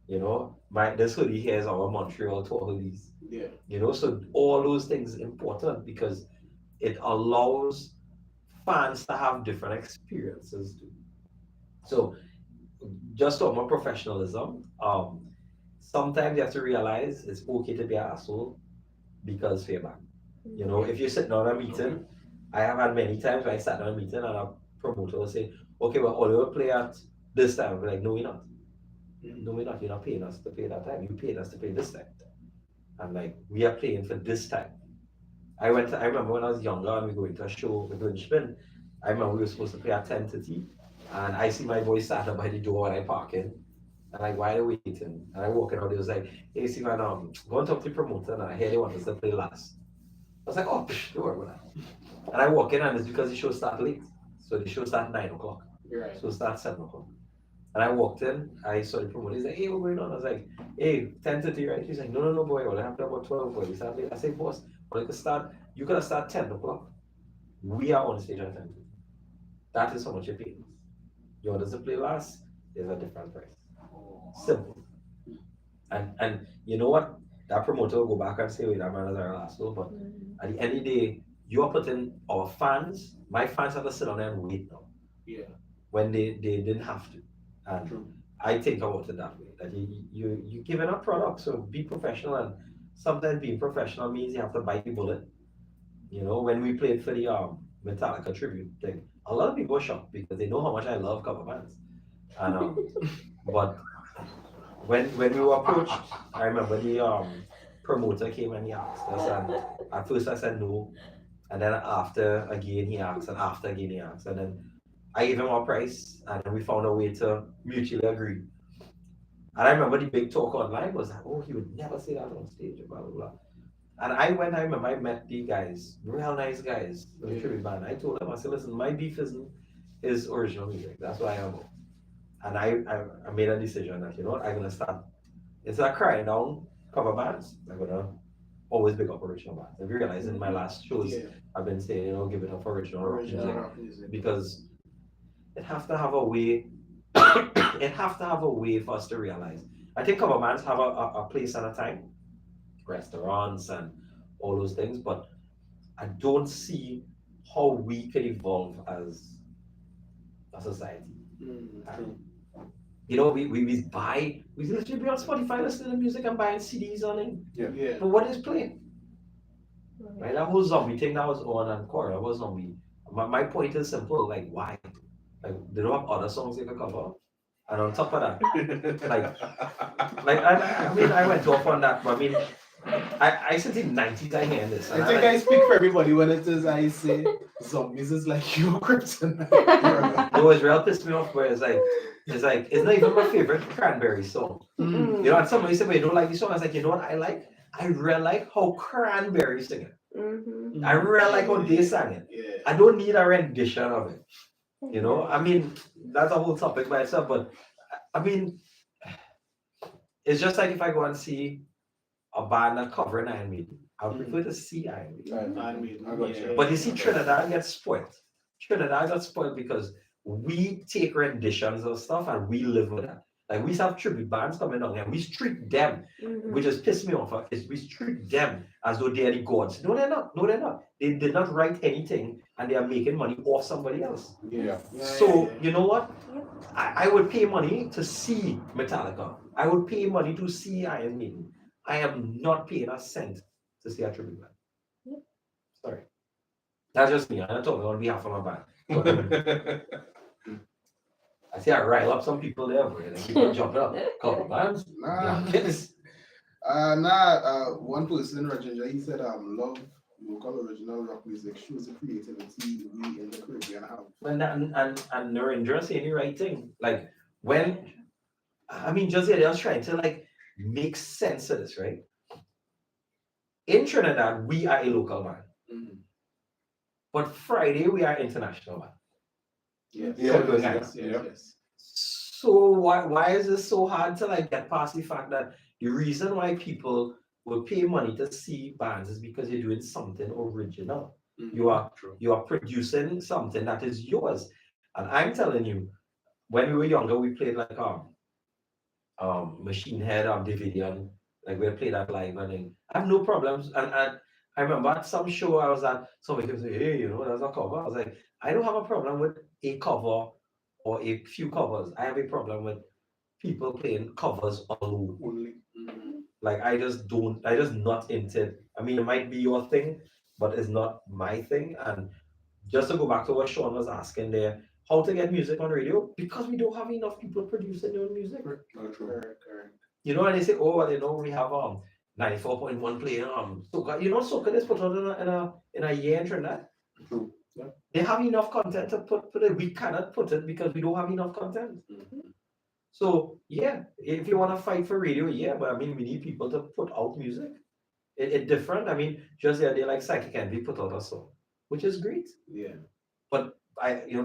You know, this hoodie here is our Montreal tour hoodies. Yeah. You know, so all those things are important because it allows fans to have different experiences too. So just talking about professionalism, sometimes you have to realize it's okay to be an asshole because feedback. You know, if you're sitting on a meeting, I have had many times where I sat on a meeting and a promoter will say, okay, well, all you will play at this time. I'll be like, no, we're not. No, we're not. You're not paying us to play that time. You paid us to play this time. I'm like, we are playing for this time. I remember when I was younger and we go into a show with Lynchpin, I remember we were supposed to play at 10:30 and I see my boys sat up by the door when I park in. And like, why are they waiting? And I walk in out, they was like, hey, Sievan, go and talk to the promoter and I hear they want us to play last. I was like, oh, don't worry about that. And I walk in and it's because the show started late. So the show started 9 o'clock. Right. So it started 7 o'clock. And I walked in, I saw the promoter, he's like, hey, what's going on? I was like, hey, 10:30, right? He's like, no, boy, well, I have to about 12, boy. I said, boss, well, you could have started 10 o'clock. We are on stage at 10:30. That is how much you're paying. You want us to play last? There's a different price. Simple. And you know what? That promoter will go back and say, wait, that man is our last one. But at the end of the day, you are putting our fans, my fans have to sit on there and wait now. Yeah. When they didn't have to. And I think about it that way. That you giving a product, so be professional and sometimes being professional means you have to bite the bullet. You know, when we played for the Metallica tribute thing, a lot of people were shocked because they know how much I love cover bands. And but when we were approached, I remember the promoter came and he asked us, and at first I said no, and then after again he asked, and after again he asked, and then I gave him our price, and then we found a way to mutually agree. And I remember the big talk online was that, oh, he would never say that on stage, blah blah blah. And I remember I met the guys, real nice guys, from the tribute band. I told them, I said, listen, my beef is original music. That's what I am. And I made a decision that, you know what, I'm gonna start, instead of crying down cover bands, I'm gonna always pick up original bands. I've realized in my last shows, I've been saying, you know, give it up for original rock music, because it have to have a way, it have to have a way for us to realize. I think cover bands have a place and a time, restaurants and all those things, but I don't see how we can evolve as a society. You know, we literally be on Spotify listening to music and buying CDs on it. Yeah. But what is playing? Right? That whole zombie thing that was on and Cora was zombie. My point is simple, like why? Like they don't have other songs they can cover. And on top of that, I mean I went off on that, but I mean I since the 90s I hear this. I think I speak for everybody when it is I say zombies is like your kryptonite. No, it's real pissed me off, but it's not even my favorite Cranberry song. You know, and somebody said, but you don't like the song. I was like, you know what I like? I really like how Cranberry sing it. I really like how they sang it. Yeah. I don't need a rendition of it. You know, I mean, that's a whole topic by itself, but I mean, it's just like if I go and see a band that covering I.E.A.D, I would prefer to see I.E.A.D. But you see, Trinidad gets spoiled. Trinidad got spoiled because we take renditions of stuff and we live with that. Like we have tribute bands coming on and we treat them, which just piss me off, is we treat them as though they're the gods. No, they're not. No, they're not. They did not write anything and they are making money off somebody else. So, you know what? I would pay money to see Metallica. I would pay money to see Iron Maiden. I am not paying a cent to see a tribute band. Sorry. That's just me. I'm not talking on behalf of my band. I see I rile up some people there, but people jumping up. Couple bands. One person, Rajinder, he said, love local original rock music shows the creativity we in the Caribbean have. And Narendra saying the right thing. Like when, I mean, just I was trying to like make sense of this, right? In Trinidad, we are a local band. But Friday, we are international band. Yes. So why is this so hard to like get past the fact that the reason why people will pay money to see bands is because you're doing something original. You are producing something that is yours. And I'm telling you, when we were younger, we played like Machine Head, Davidian, like we played that live and I have no problems. And I remember at some show I was at, somebody could say, hey, you know, that's a cover. I was like, I don't have a problem with a cover or a few covers. I have a problem with people playing covers alone. Like I just not into it. I mean, it might be your thing, but it's not my thing. And just to go back to what Sean was asking there, how to get music on radio? Because we don't have enough people producing their own music. Correct. You know, and they say, oh, well, you know, we have 94.1 playing soca. You know, soca is put out in a year in Trinidad. True. Yeah. They have enough content to put it. We cannot put it because we don't have enough content. So yeah, if you want to fight for radio, yeah, but I mean, we need people to put out music. It's different. I mean, just the idea like Psychic Envy put out a song, which is great. Yeah. But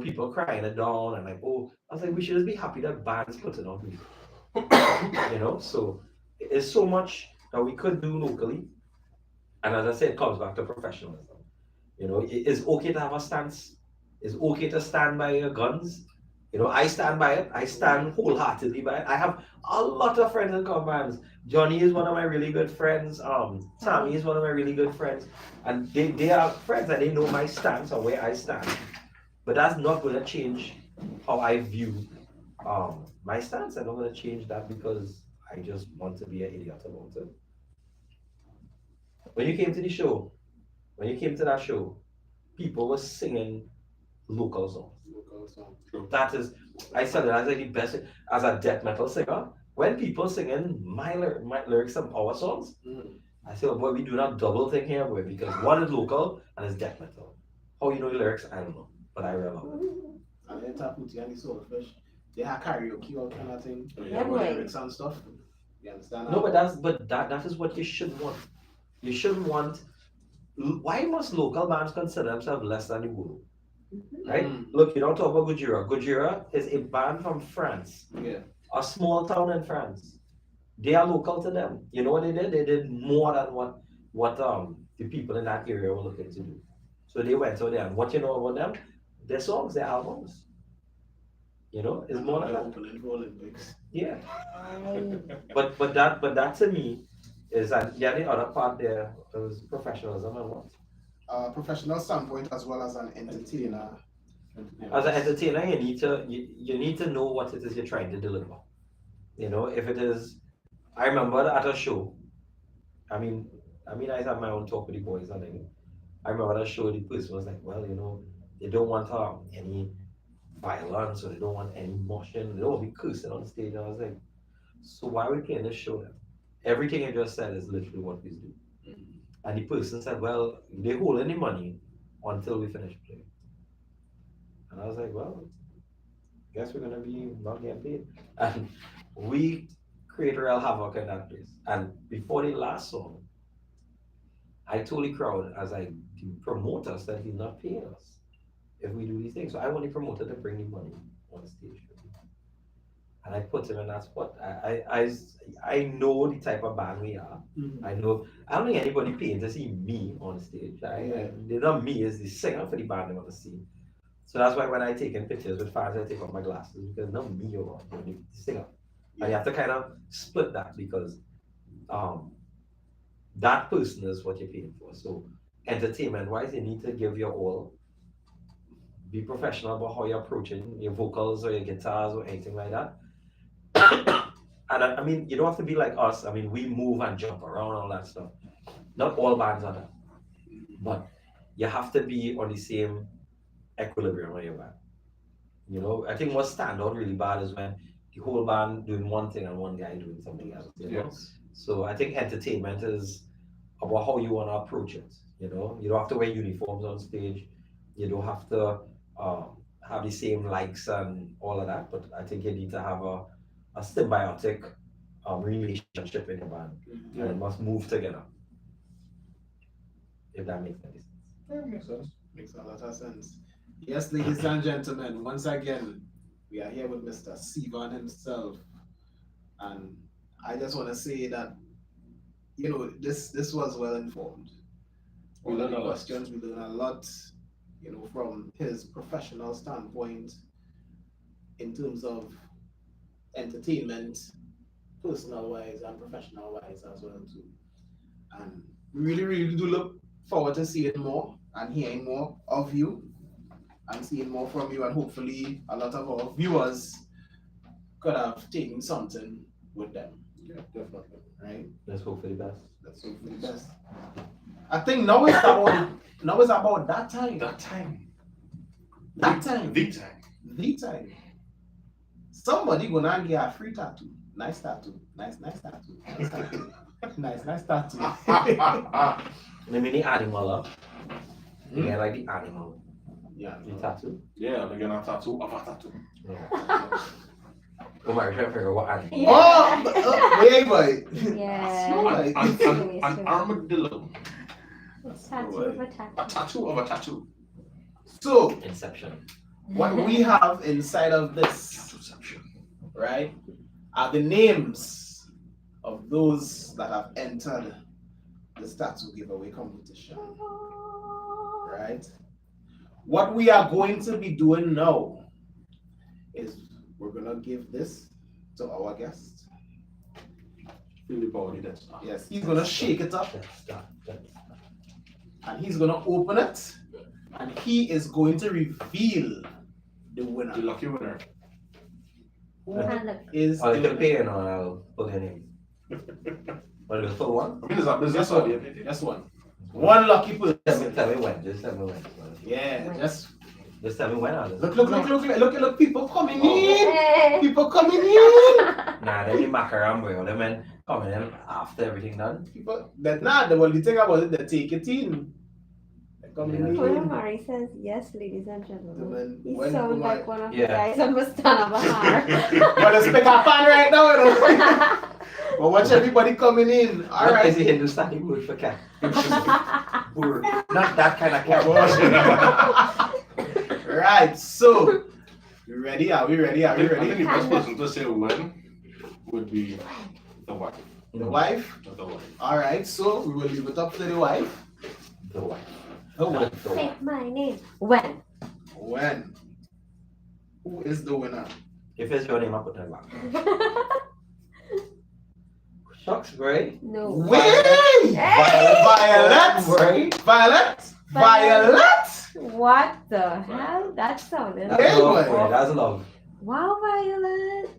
people crying it down and like, oh, I was like, we should just be happy that bands put it out music. You know, so it's so much that we could do locally. And as I said, it comes back to professionalism. You know, it's okay to have a stance. It's okay to stand by your guns. You know, I stand by it. I stand wholeheartedly by it. I have a lot of friends in cover bands. Johnny is one of my really good friends. Tammy is one of my really good friends. And they are friends and they know my stance or where I stand. But that's not going to change how I view my stance. I'm not going to change that because I just want to be an idiot about it. When you came to the show, when you came to that show, people were singing local songs. Local song. That is, I said it as like the best as a death metal singer. When people singing my lyrics and our songs, I say, oh boy, we do not double thing here, boy, because one is local and it's death metal. How you know the lyrics, I don't know, but I really love it. And then Taputi and the Soulfish, they have karaoke all kind of thing. Yeah, boy. Lyrics and stuff. You understand? No, but that is what you should want. You shouldn't want. Why must local bands consider themselves less than the world? Right? Look, you don't talk about Gojira. Gojira is a band from France, Yeah. a small town in France. They are local to them. You know what they did? They did more than what the people in that area were looking to do. So they went out there, and what you know about them? Their songs, their albums. You know, it's more than that. Opening for Olympics. Yeah. But that to me is that the other part there is professionalism and what? Professional standpoint as well as an entertainer. As an entertainer, you need to know what it is you're trying to deliver. You know, if it is, I remember at a show. I mean, I had my own talk with the boys, and I remember at a show the person was like, well, you know, they don't want any violence, or they don't want any motion, they don't want to be cursing on stage. And I was like, so why are we playing this show then? Everything I just said is literally what we do. And the person said, well, they hold any money until we finish playing. And I was like, well, I guess we're gonna be not getting paid. And we create real havoc in that place. And before the last song, I told the crowd, as the promoter said, he's not paying us if we do these things. So I want the promoter to bring the money on stage. And I put him in that spot. I know the type of band we are. I don't think anybody paying to see me on stage. They're not me, it's the singer for the band they want to see. So that's why when I take in pictures with fans, I take off my glasses, because not me or the singer. And you have to kind of split that, because that person is what you're paying for. So entertainment wise, you need to give your all. Be professional about how you're approaching your vocals or your guitars or anything like that. And I mean, you don't have to be like us. I mean, we move and jump around, all that stuff. Not all bands are that. But you have to be on the same equilibrium when you're band. You know, I think what stand out really bad is when the whole band doing one thing and one guy doing something else. You know? So I think entertainment is about how you want to approach it. You know, you don't have to wear uniforms on stage. You don't have to have the same likes and all of that. But I think you need to have a symbiotic relationship in your band, and it must move together. If that makes any sense. Yeah, makes sense. Makes a lot of sense. Yes, ladies and gentlemen, once again, we are here with Mr. Sievan himself. And I just want to say that, you know, this was well informed. We learned a lot. Questions, we learned a lot, you know, from his professional standpoint in terms of entertainment, personal wise and professional wise as well too. And we really do look forward to seeing more and hearing more of you and seeing more from you, and hopefully a lot of our viewers could have taken something with them. Yeah, definitely. Right? Let's hope for the best. Let's hope for the best. I think now it's about that time. That time. That time. The time. The time. Somebody gonna get a free tattoo. Nice tattoo. Nice tattoo. Nice tattoo. nice tattoo. The mini animal up. Yeah, like the animal. Yeah. The tattoo. Yeah, they're gonna tattoo of a tattoo. Oh my, trying to figure out what animal. Yeah. Oh, hey boy. Yeah. An armadillo. Tattoo of a A tattoo. tattoo of a tattoo. So Inception. what we have inside of this, Tattooception. right, are the names of those that have entered the tattoo giveaway competition. Right? What we are going to be doing now is we're gonna give this to our guest. Feel the body, that's not. Yes, he's gonna shake it up That's and he's gonna open it and he is going to reveal the The winner. lucky winner. Who And look, is oh, the you can winner? pay and I'll put your name. What is for one? I mean, it's a business Just idea. one. Just one. One lucky person. Tell me when. Just tell me when. Yeah, just Just tell me when. I'll just... look, people coming in. Hey. People coming in. Nah, they be macaram boy. Them men coming in after everything done. People that well the thing about it, they take it in. They coming When in. Mari says yes, ladies and gentlemen, he When sounds Umar- like one of the Yeah. guys on Mustana Bahar. But let's pick a fan right now, you know. But watch everybody coming in. What Alright. is the Hindustani word for cat? Word. Not that kind of cat. Right, so you ready? Are we ready? Are we I think ready? the best person to say when would be the wife. The wife? The wife. Alright, so we will leave it up to the wife. The wife. The wife. The wife. Say my name. When? When? Who is the winner? If it's your name, I'll put it back. Shucks, right? No. Wait! Violet! Right? Violet! Violet! What the hell? That sounded. That's Hey, love, boy. boy. That's love. Wow, Violet.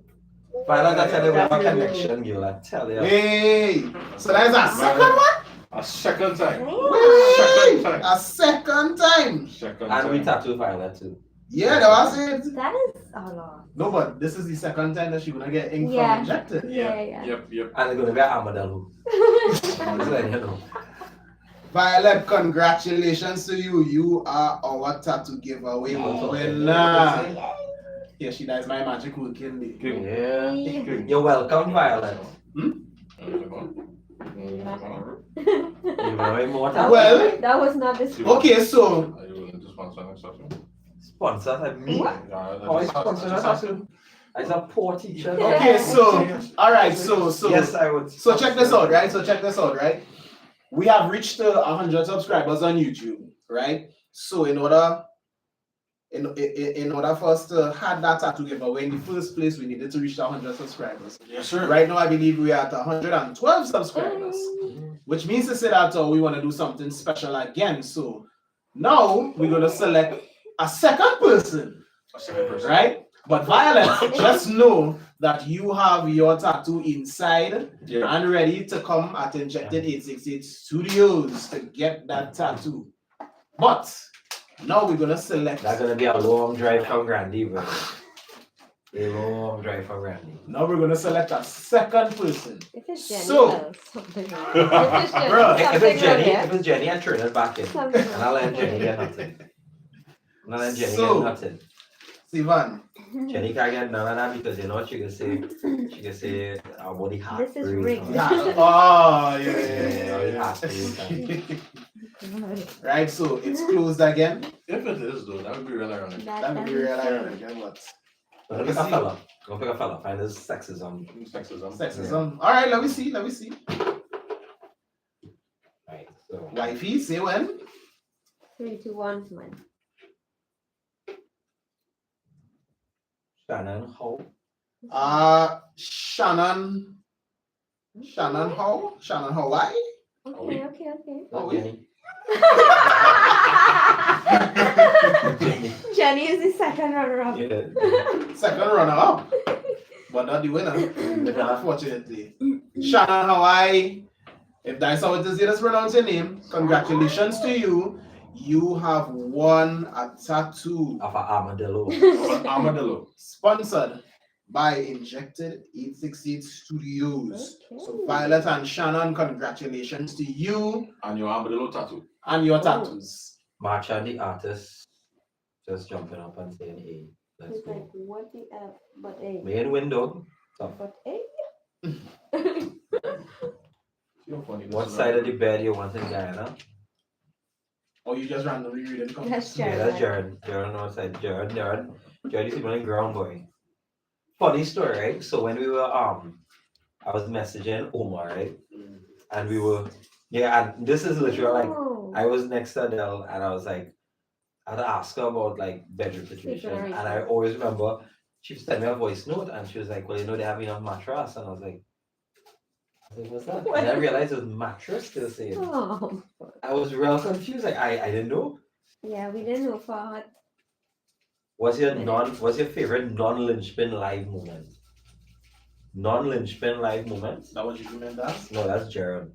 Violet, that's how they That's have a really- connection, girl. I tell you. Hey! So that's a second one? A second time. Wait! Second time. A second time! Second And we time. tattoo Violet too. Yeah, that was it. That is a lot. No, but this is the second time that she's gonna get ink Yeah. from Injected. Yeah. Yep. And they're gonna be an Armadillo. Just letting you know. Violet, congratulations to you. You are our tattoo giveaway winner. Yeah, she does my magic working day. King. Yeah. King. You're welcome, Violet. Mm. You're very immortal. Well- that was not this. Okay, so Are you willing to sponsor next session? Sponsor like me. What? Oh, I sponsor us. I a poor teacher. okay, so alright, so Yes, I would. so check this out, right? So check this out, right? We have reached 100 subscribers on YouTube, right? So in order for us to have that tattoo giveaway in the first place, we needed to reach 100 subscribers. Yes, sir. Right now, I believe we are at 112 subscribers, which means to say that we want to do something special again. So now we're gonna select a second person, A second person. right? But Violet, just know that you have your tattoo inside Yeah. and ready to come at Inkjected 868 Studios to get that tattoo. But now we're gonna select. That's gonna be a long drive from Grandy, bro. A long drive from Grandy. Now we're gonna select a second person. If it's Jenny, So- well, something wrong. If it's Jenny, Bruh, If something it's Jenny, wrong, if it's Jenny, I turn it back in. Something And I'll let Jenny get nothing. And I'll let Jenny So- get nothing. Sievan, Jenny can't get none of that because you know what she can say our body heart. This is rigged. yeah. Oh, Yeah, yeah. yeah. Right, so it's closed again. If it is though, that would be really ironic. That would be real ironic. And what? Go pick a fella. Go pick a fella. Find his sexism. Sexism. Sexism. All right, let me see. Right. So Wifey, say when. 3, 2, 1, man. Shannon Howe. Shannon Hawaii. Okay. Oh, Jenny. Jenny. Jenny is the second runner-up. Yeah. Second runner up, but not the winner. Unfortunately, Shannon Hawaii. If that's how it is, let's pronounce your name. Congratulations to you. You have won a tattoo Of an armadillo. Armadillo. sponsored by Inkjected 868 Studios. Okay. So Violet and Shannon, congratulations to you And your armadillo tattoo. and your tattoos. Marcha the artist just jumping up and saying, hey, let's He's like, go. what the F? But A. Main window. So But A? You're funny. what side of the bed you want in Guyana? Or you just randomly read it. That's Yeah, Jared. that's Jared. Jared on the side. Jared is the ground boy. Funny story, right? So when we were I was messaging Omar, right? And we were and this is literally like Oh. I was next to Adele and I was like I'd ask her about like bedroom situation. And I always remember she sent me a voice note and she was like, well, you know, they have enough mattress. And I was like, what's that? What? And I realized it was mattress to say. Oh. I was real confused. Like I didn't know. Yeah, we didn't know for what. What's your favorite non-Lynchpin live moment? non-Lynchpin live moments. That what you meant that? No, that's Jared.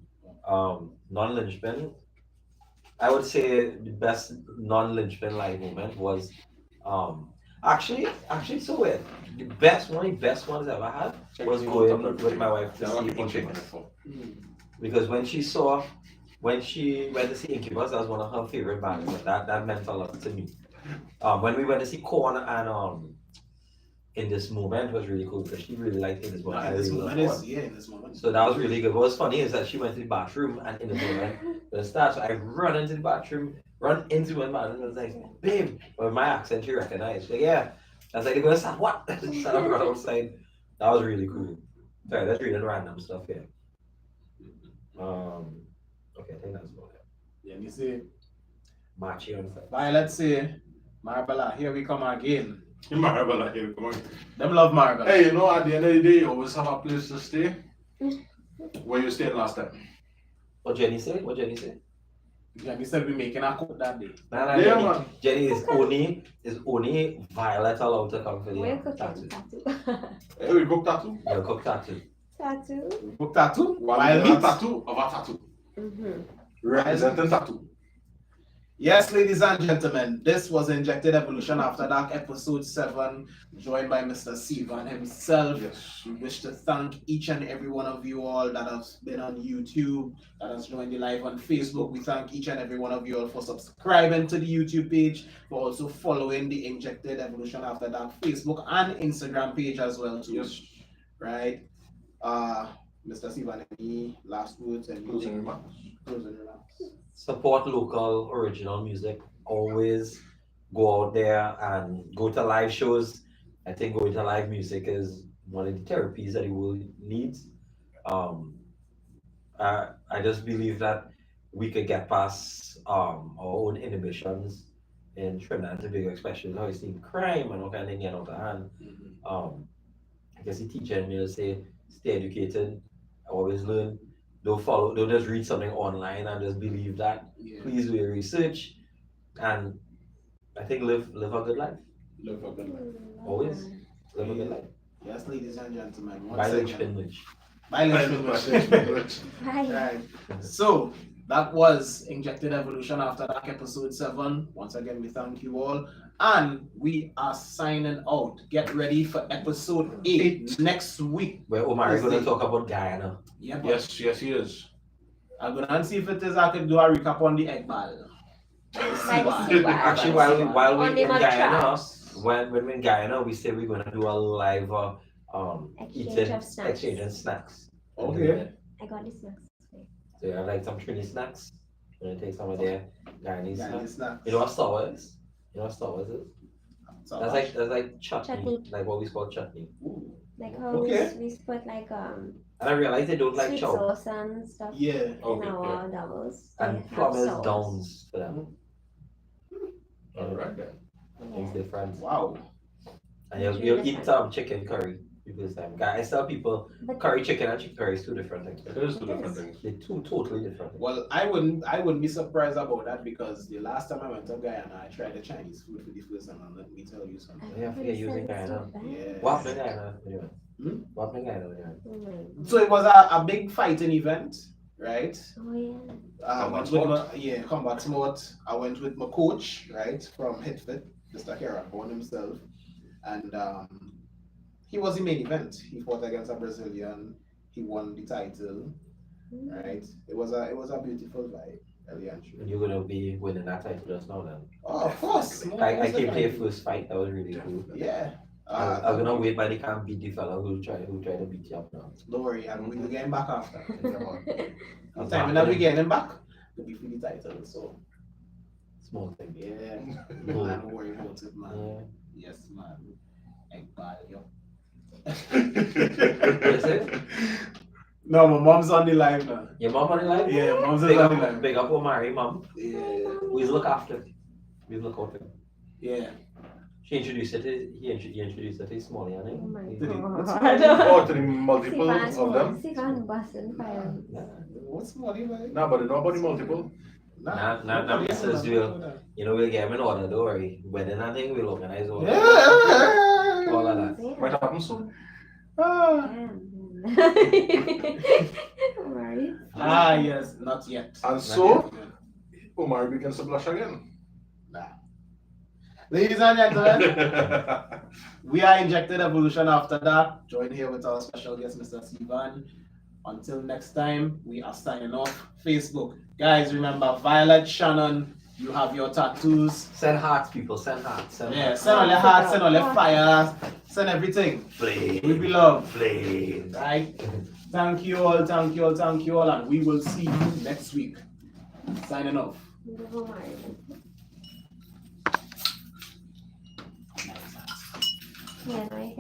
Non-Lynchpin. I would say the best non-Lynchpin live moment was actually so weird. One of the best ones I ever had was going with my wife to see Incubus. Because when she went to see Incubus, that was one of her favorite bands. And that meant a lot to me. When we went to see Korn and In This Moment was really cool because she really liked In This Moment. In This Moment. So that was really good. What was funny is that she went to the bathroom and In This Moment the start. So I run into the bathroom, run into my man, and I was like, babe, with my accent she recognized. Like, yeah. I was like, they're gonna start what? Start up right outside. That was really cool. Sorry, that's reading random stuff here. Okay, I think that's about it. Yeah, you see. Marching on stuff. Bye, let's see. Marabella, here we come again. Marabella, here we come again. Them love Marabella. Hey, you know, at the end of the day, you always have a place to stay. Where you stayed last time? What Jenny say? Jenny said we making a cook that day. Nah, Yeah, Jenny, man. Jenny is only Violet allowed to come for We're the cooking tattoo. tattoo. Hey, we cook tattoo. We'll cook tattoo. Tattoo. Cook tattoo? One Wild meat? tattoo of a tattoo. Mm-hmm. Representing tattoo. Yes, ladies and gentlemen, this was Inkjected Evolution After Dark, episode 7, joined by Mr. Sievan himself. Yes. We wish to thank each and every one of you all that has been on YouTube, that has joined the live on Facebook. We thank each and every one of you all for subscribing to the YouTube page, for also following the Inkjected Evolution After Dark Facebook and Instagram page as well too. Yes. Right? Mr. Sievan, any last words and Closing remarks. closing remarks? Support local original music. Always go out there and go to live shows. I think going to live music is one of the therapies that the world needs. I just believe that we could get past our own inhibitions in Trinidad and Tobago, especially how you see crime and all kind of thing get out of hand. I guess the teacher me will say, stay educated, always learn. Don't just read something online and just believe that. Yeah. Please do your research and I think live a good life. Live a good life. Always live a good life. Yes, ladies and gentlemen. Bye, Lynchpin. Bye, Lynchpin. Bye. Right. So that was Inkjected Evolution After Dark, episode 7. Once again, we thank you all. And we are signing out. Get ready for episode 8 next week. Where Omar is going to talk about Guyana. Yeah, Yes, he is. I'm going to see if it is I can do a recap on the egg ball. Actually, while On we the in Guyana, mattress. when we're in Guyana, we say we're going to do a live Exchange of snacks. exchange of snacks. Okay. I got the snacks. So you have like some Trini snacks. You're going to take some of their Guyanese Yeah, snacks. it's not. You know what Star is? You know what Star is? So That's like chutney, Chutney. like what we call chutney. Ooh. Like how Okay. we put like And I realize they don't like sweet chow. sauce and stuff Yeah. in Okay, our doubles. And They have plum is sauce. downs for them. Alright then. It's Yeah. different. Wow. And you'll eat chicken curry because I tell people But curry chicken and chicken curry is two different things. It is two different things. They're two totally different things. Well, I wouldn't be surprised about that because the last time I went to Guyana, I tried the Chinese food for the first time, and let me tell you something. Yeah, I forget using Guyana. Yeah. What happened in Guyana? Anyway? Hmm? What happened in Guyana? Anyway? So it was a big fighting event, right? Oh yeah. I went with combat sport. I went with my coach, right, from Hitfit, Mr. Kerabon himself, and he was the main event. He fought against a Brazilian. He won the title, right? It was a beautiful vibe, really and true. And you're gonna be winning that title just now then. Oh, of course. I came to your first fight, that was really cool. Yeah. I was gonna wait, but they can't beat the fella who try to beat you up now. Don't worry, I'm going to get him back after. I'm Time when we get him back, to be for the title. So Small thing. yeah, Cool. don't worry about it, man. Yeah. Yes, man. Egg ball, yo. What is it? No, my mom's on the live now. Your mom on the line? Yeah, mom's Big on the up, live. big up Omari, mom. Yeah, We look after. We look after. yeah. He introduced it to small, yeah. Oh my Did he? god. Oh, to the multiple of them? Sivan busting fire. What's money, man? No, but nobody multiple. Nah, nobody this else is know real. that. You know, we'll get him in order, don't worry. Wedding and thing, we'll organize all, Yeah. all of that. Might happen soon. Ah. Right. Ah, yes, not yet. And Not so, yet. Omar begins to blush again. Nah. Ladies and gentlemen, we are Injected Evolution after that. Join here with our special guest, Mr. Sievan. Until next time, we are signing off. Facebook. Guys, remember, Violet Shannon, you have your tattoos. Send hearts, people. Send hearts. Send Yeah, hearts. send all your hearts, send all your fires, send everything. Flame. We be love. Flame. Right? Thank you all, thank you all, thank you all, and we will see you next week. Signing off. Yeah, I